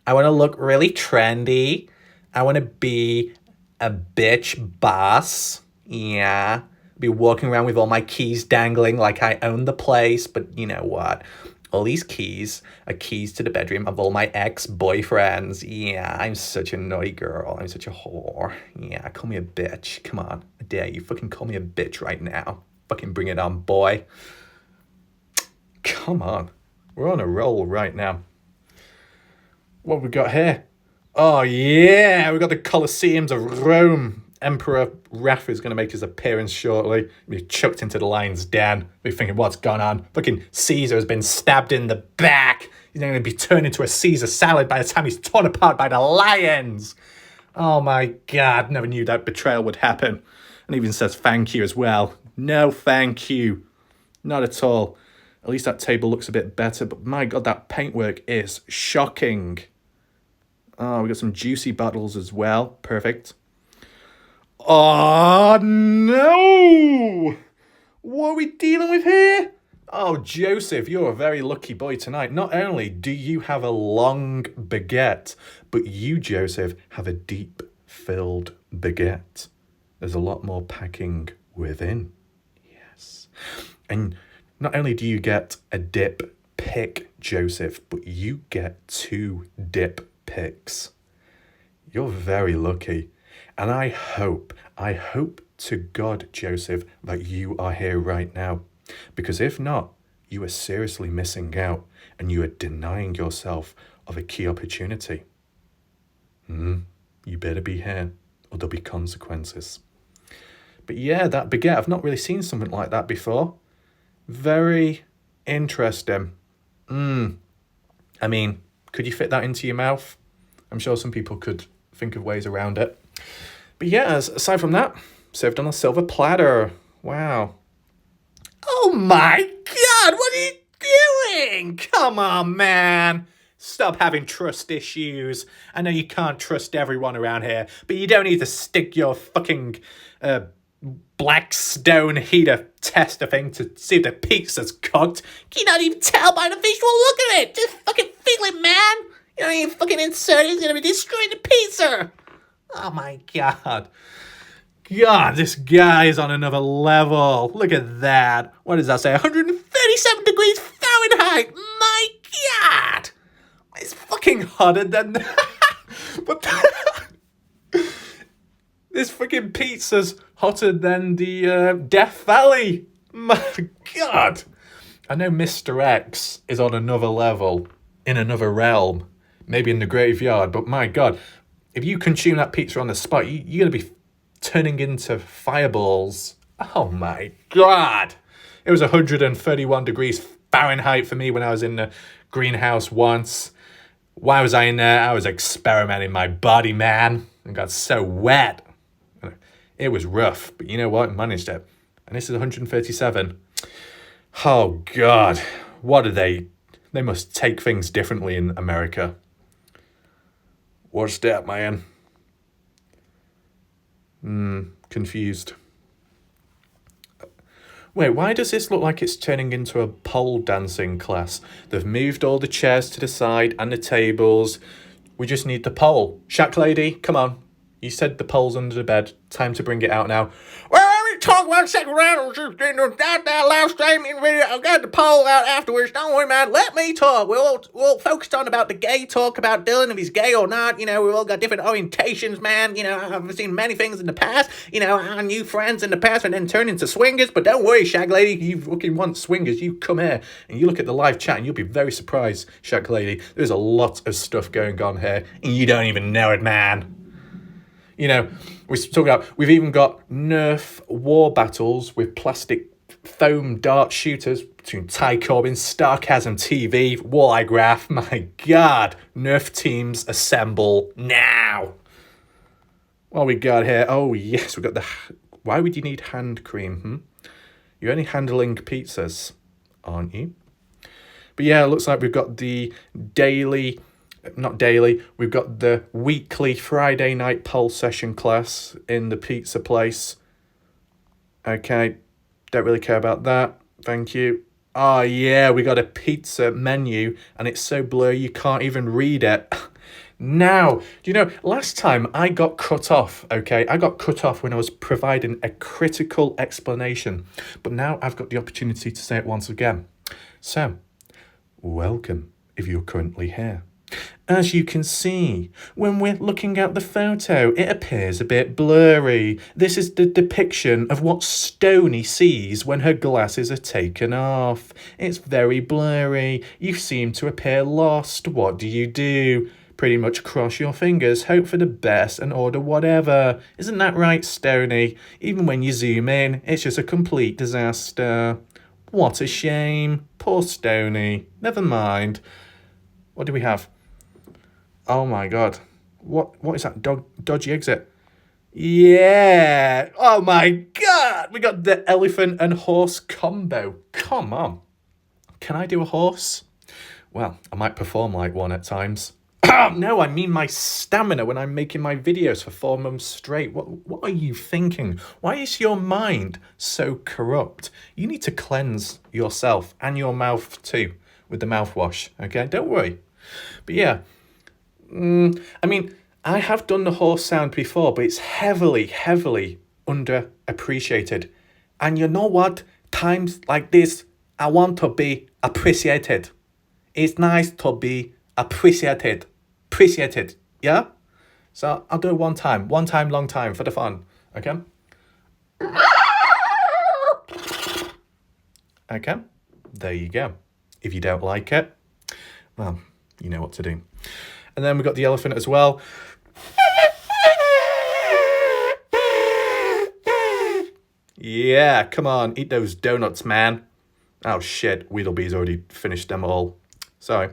A: I want to look really trendy. I want to be a bitch boss. Yeah. Be walking around with all my keys dangling like I own the place. But you know what? All these keys are keys to the bedroom of all my ex-boyfriends. Yeah, I'm such a naughty girl. I'm such a whore. Yeah, call me a bitch. Come on, I dare you. Fucking call me a bitch right now. Fucking bring it on, boy. Come on. We're on a roll right now. What have we got here? Oh, yeah. We got the Colosseums of Rome. Emperor Raph is going to make his appearance shortly. Be chucked into the lion's den. Be thinking, what's gone on? Fucking Caesar has been stabbed in the back. He's going to be turned into a Caesar salad by the time he's torn apart by the lions. Oh my God, never knew that betrayal would happen. And even says thank you as well. No thank you. Not at all. At least that table looks a bit better. But my God, that paintwork is shocking. Oh, we got some juicy bottles as well. Perfect. Oh, no! What are we dealing with here? Oh, Joseph, you're a very lucky boy tonight. Not only do you have a long baguette, but you, Joseph, have a deep filled baguette. There's a lot more packing within. Yes. And not only do you get a dip pick, Joseph, but you get 2 dip picks. You're very lucky. And I hope to God, Joseph, that you are here right now. Because if not, you are seriously missing out and you are denying yourself of a key opportunity. You better be here or there'll be consequences. But yeah, that baguette, I've not really seen something like that before. Very interesting. I mean, could you fit that into your mouth? I'm sure some people could think of ways around it. But yeah, aside from that, served on a silver platter. Wow. Oh my God, what are you doing? Come on, man. Stop having trust issues. I know you can't trust everyone around here, but you don't need to stick your fucking black stone heater tester thing to see if the pizza's cooked. Can you not even tell by the visual look of it? Just fucking feel it, man. You don't even fucking insert it. It's gonna be destroying the pizza. Oh my God. God, this guy is on another level. Look at that. What does that say? 137 degrees Fahrenheit. My God. It's fucking hotter than but this freaking pizza's hotter than the Death Valley. My God. I know Mr. X is on another level, in another realm, maybe in the graveyard, but my God, if you consume that pizza on the spot, you're going to be turning into fireballs. Oh my God. It was 131 degrees Fahrenheit for me when I was in the greenhouse once. Why was I in there? I was experimenting my body, man. And got so wet. It was rough, but you know what? I managed it. And this is 137. Oh God. What are they? They must take things differently in America. What's that, man? Confused. Wait, why does this look like it's turning into a pole dancing class? They've moved all the chairs to the side and the tables. We just need the pole. Shack lady, come on. You said the pole's under the bed. Time to bring it out now. Well, let me talk about second round. That live streaming video. I've got the poll out afterwards. Don't worry, man. Let me talk. We'll focus on about the gay talk about Dylan, if he's gay or not. You know, we've all got different orientations, man. You know, I've seen many things in the past. You know, I knew friends in the past and then turned into swingers. But don't worry, Shag Lady. You fucking want swingers. You come here and you look at the live chat and you'll be very surprised, Shag Lady. There's a lot of stuff going on here and you don't even know it, man. You know, we've even got Nerf war battles with plastic foam dart shooters between Ty Corbin, Starcasm TV, Walleye Graph. My God, Nerf teams assemble now. What we got here? Oh yes, we got the. Why would you need hand cream? You're only handling pizzas, aren't you? But yeah, it looks like we've got the daily. Not daily, we've got the weekly Friday night pole session class in the pizza place. Okay, don't really care about that. Thank you. Oh yeah, we got a pizza menu and it's so blurry you can't even read it. Now, do you know, last time I got cut off, okay? I got cut off when I was providing a critical explanation. But now I've got the opportunity to say it once again. So, welcome if you're currently here. As you can see, when we're looking at the photo, it appears a bit blurry. This is the depiction of what Stoney sees when her glasses are taken off. It's very blurry. You seem to appear lost. What do? Pretty much cross your fingers, hope for the best, and order whatever. Isn't that right, Stoney? Even when you zoom in, it's just a complete disaster. What a shame. Poor Stoney. Never mind. What do we have? Oh my God. What is that dodgy exit? Yeah. Oh my God. We got the elephant and horse combo. Come on. Can I do a horse? Well, I might perform like one at times. No, I mean my stamina when I'm making my videos for 4 months straight. What are you thinking? Why is your mind so corrupt? You need to cleanse yourself and your mouth too with the mouthwash, okay? Don't worry. But yeah, I mean, I have done the horse sound before, but it's heavily, heavily underappreciated. And you know what? Times like this, I want to be appreciated. It's nice to be appreciated. Appreciated. Yeah? So I'll do it one time, long time for the fun. Okay? Okay? There you go. If you don't like it, well, you know what to do. And then we've got the elephant as well. Yeah, come on, eat those donuts, man. Oh shit, Weedlebee's already finished them all. Sorry.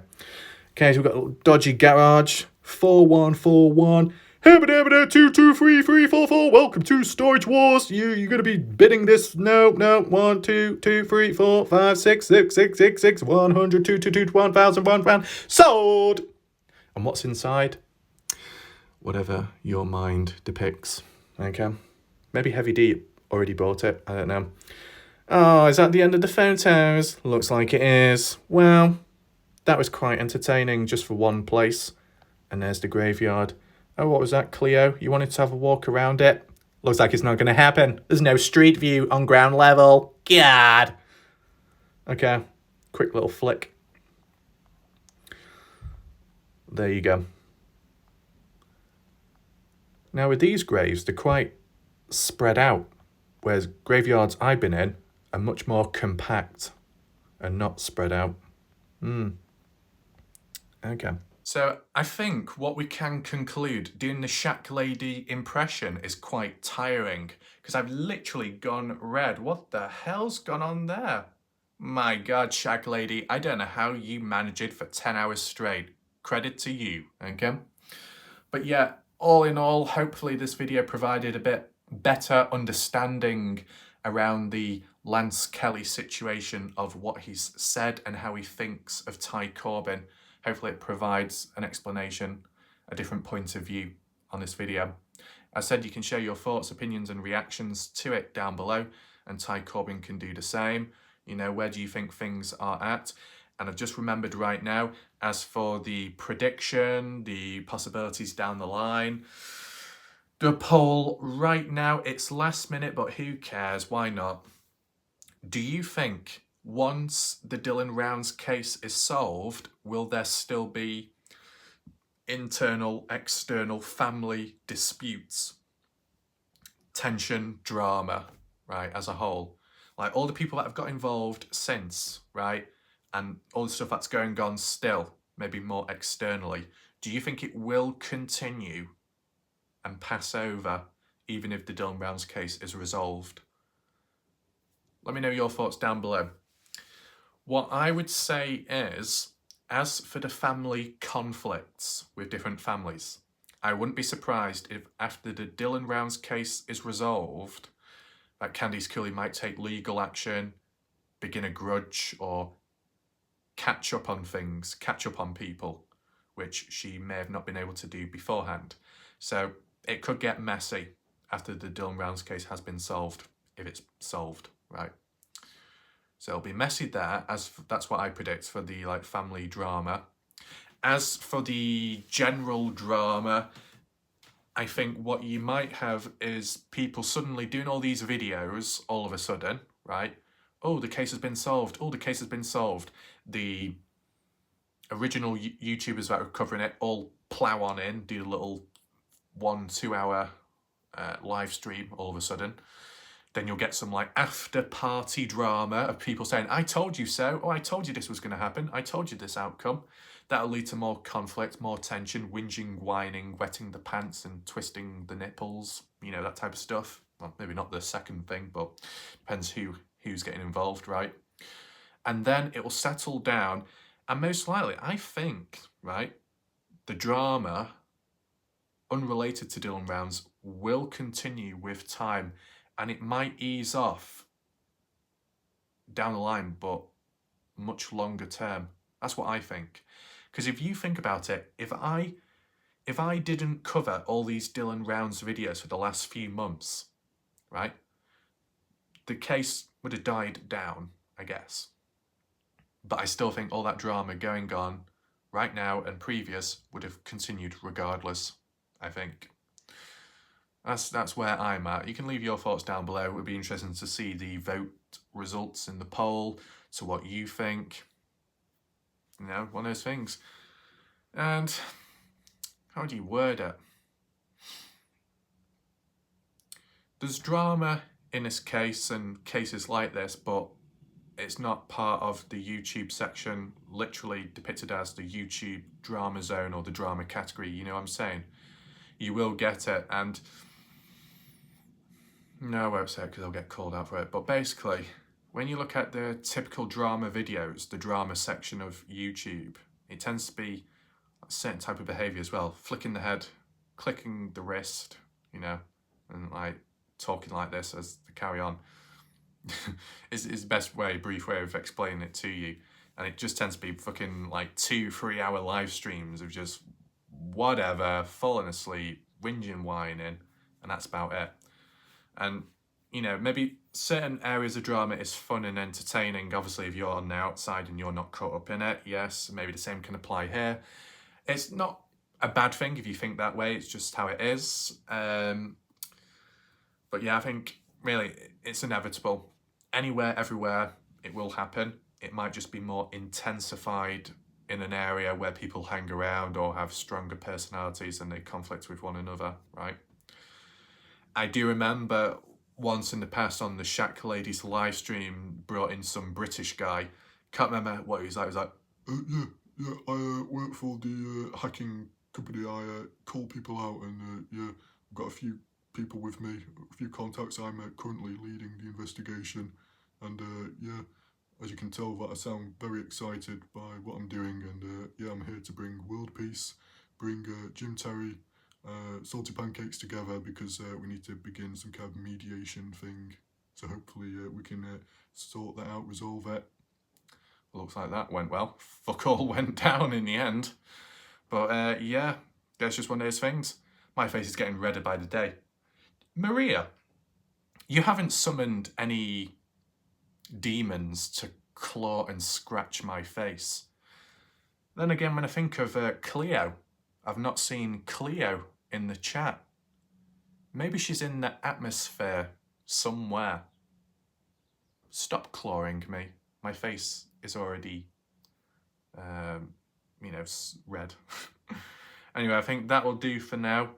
A: Okay, so we've got a little dodgy garage. 4141. 22334. Welcome to Storage Wars. You're gonna be bidding this. No. 1, 2, 2, 3, 4, 5, 6, 6, 6, 6, 6, 100, 2, 2, 2, 1,000, 1,000. Sold! And what's inside? Whatever your mind depicts. Okay. Maybe Heavy D already bought it. I don't know. Oh, is that the end of the photos? Looks like it is. Well, that was quite entertaining just for one place. And there's the graveyard. Oh, what was that, Cleo? You wanted to have a walk around it? Looks like it's not going to happen. There's no street view on ground level. God. Okay, quick little flick. There you go. Now with these graves, they're quite spread out, whereas graveyards I've been in are much more compact and not spread out. Okay. So I think what we can conclude, doing the Shack Lady impression is quite tiring, because I've literally gone red. What the hell's gone on there? My God, Shack Lady, I don't know how you manage it for 10 hours straight. Credit to you, okay? But yeah, all in all, hopefully this video provided a bit better understanding around the Lance Kelly situation of what he's said and how he thinks of Ty Corbin. Hopefully it provides an explanation, a different point of view on this video. As said, you can share your thoughts, opinions and reactions to it down below, and Ty Corbin can do the same. You know, where do you think things are at? And I've just remembered right now, as for the prediction, the possibilities down the line, the poll right now, it's last minute, but who cares? Why not? Do you think once the Dylan Rounds case is solved, will there still be internal, external family disputes, tension, drama, right, as a whole? Like all the people that have got involved since, right, and all the stuff that's going on still, maybe more externally, do you think it will continue and pass over even if the Dylan Rounds case is resolved? Let me know your thoughts down below. What I would say is, as for the family conflicts with different families, I wouldn't be surprised if after the Dylan Rounds case is resolved, that Candice Cooley might take legal action, begin a grudge, or catch up on things, catch up on people, which she may have not been able to do beforehand. So it could get messy after the Dylan Rounds case has been solved, if it's solved, right? So it'll be messy there, as that's what I predict for the like family drama. As for the general drama, I think what you might have is people suddenly doing all these videos all of a sudden, right? Oh, the case has been solved. Oh, the case has been solved. The original YouTubers that were covering it all plow on in, do a little 1-2 hour live stream all of a sudden. Then you'll get some like after party drama of people saying, I told you so. Oh, I told you this was going to happen. I told you this outcome. That'll lead to more conflict, more tension, whinging, whining, wetting the pants and twisting the nipples, you know, that type of stuff. Well, maybe not the second thing, but depends who's getting involved, right? And then it will settle down. And most likely, I think, right, the drama unrelated to Dylan Rounds will continue with time. And it might ease off down the line, but much longer term. That's what I think. Because if you think about it, if I didn't cover all these Dylan Rounds videos for the last few months, right, the case would have died down, I guess. But I still think all that drama going on right now and previous would have continued regardless, I think. That's where I'm at. You can leave your thoughts down below. It would be interesting to see the vote results in the poll, to what you think. You know, one of those things. And how do you word it? There's drama in this case and cases like this, but it's not part of the YouTube section, literally depicted as the YouTube drama zone or the drama category, you know what I'm saying? You will get it, and no, I won't say it because I'll get called out for it, but basically, when you look at the typical drama videos, the drama section of YouTube, it tends to be a certain type of behaviour as well. Flicking the head, clicking the wrist, you know, and like talking like this as they carry on. is the best way, brief way of explaining it to you. And it just tends to be fucking like 2-3 hour live streams of just whatever, falling asleep, whinging, whining, and that's about it. And, you know, maybe certain areas of drama is fun and entertaining. Obviously, if you're on the outside and you're not caught up in it, yes, maybe the same can apply here. It's not a bad thing if you think that way. It's just how it is. But yeah, I think really it's inevitable. Anywhere, everywhere, it will happen. It might just be more intensified in an area where people hang around or have stronger personalities and they conflict with one another, right? I do remember once in the past on the Shack Ladies live stream, brought in some British guy. Can't remember what he was like. He was like, yeah, I work for the hacking company. I call people out, and yeah, I've got a few people with me, a few contacts. I'm currently leading the investigation, and yeah, as you can tell, that I sound very excited by what I'm doing, and yeah, I'm here to bring world peace, bring Jim Terry, salty pancakes together, because we need to begin some kind of mediation thing. So hopefully we can sort that out, resolve it. Looks like that went well. Fuck all went down in the end. But yeah, that's just one of those things. My face is getting redder by the day. Maria, you haven't summoned any demons to claw and scratch my face. Then again, when I think of Cleo, I've not seen Cleo in the chat. Maybe she's in the atmosphere somewhere. Stop clawing me. My face is already, you know, red. Anyway, I think that will do for now.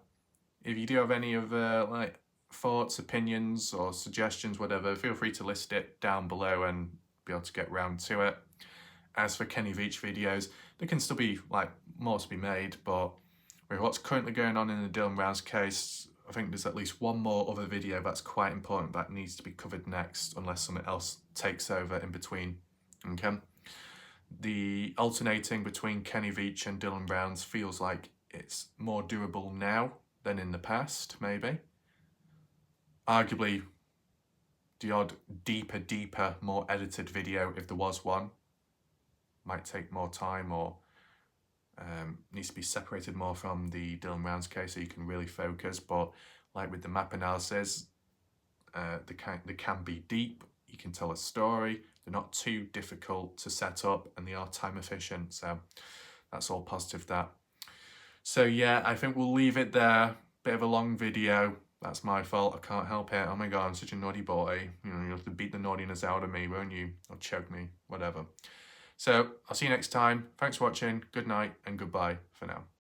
A: If you do have any other like thoughts, opinions, or suggestions, whatever, feel free to list it down below and be able to get round to it. As for Kenny Veach videos, there can still be like more to be made, but with what's currently going on in the Dylan Rounds case, I think there's at least one more other video that's quite important that needs to be covered next, unless something else takes over in between. Okay? The alternating between Kenny Veach and Dylan Rounds feels like it's more doable now than in the past, maybe. Arguably, the odd deeper, more edited video, if there was one, might take more time, or needs to be separated more from the Dylan Rounds case so you can really focus. But like with the map analysis, they can be deep, you can tell a story, they're not too difficult to set up, and they are time efficient, so that's all positive that. So yeah, I think we'll leave it there. Bit of a long video, that's my fault, I can't help it. Oh my god, I'm such a naughty boy. You know, you'll have to beat the naughtiness out of me, won't you? Or choke me, whatever. So I'll see you next time. Thanks for watching, good night and goodbye for now.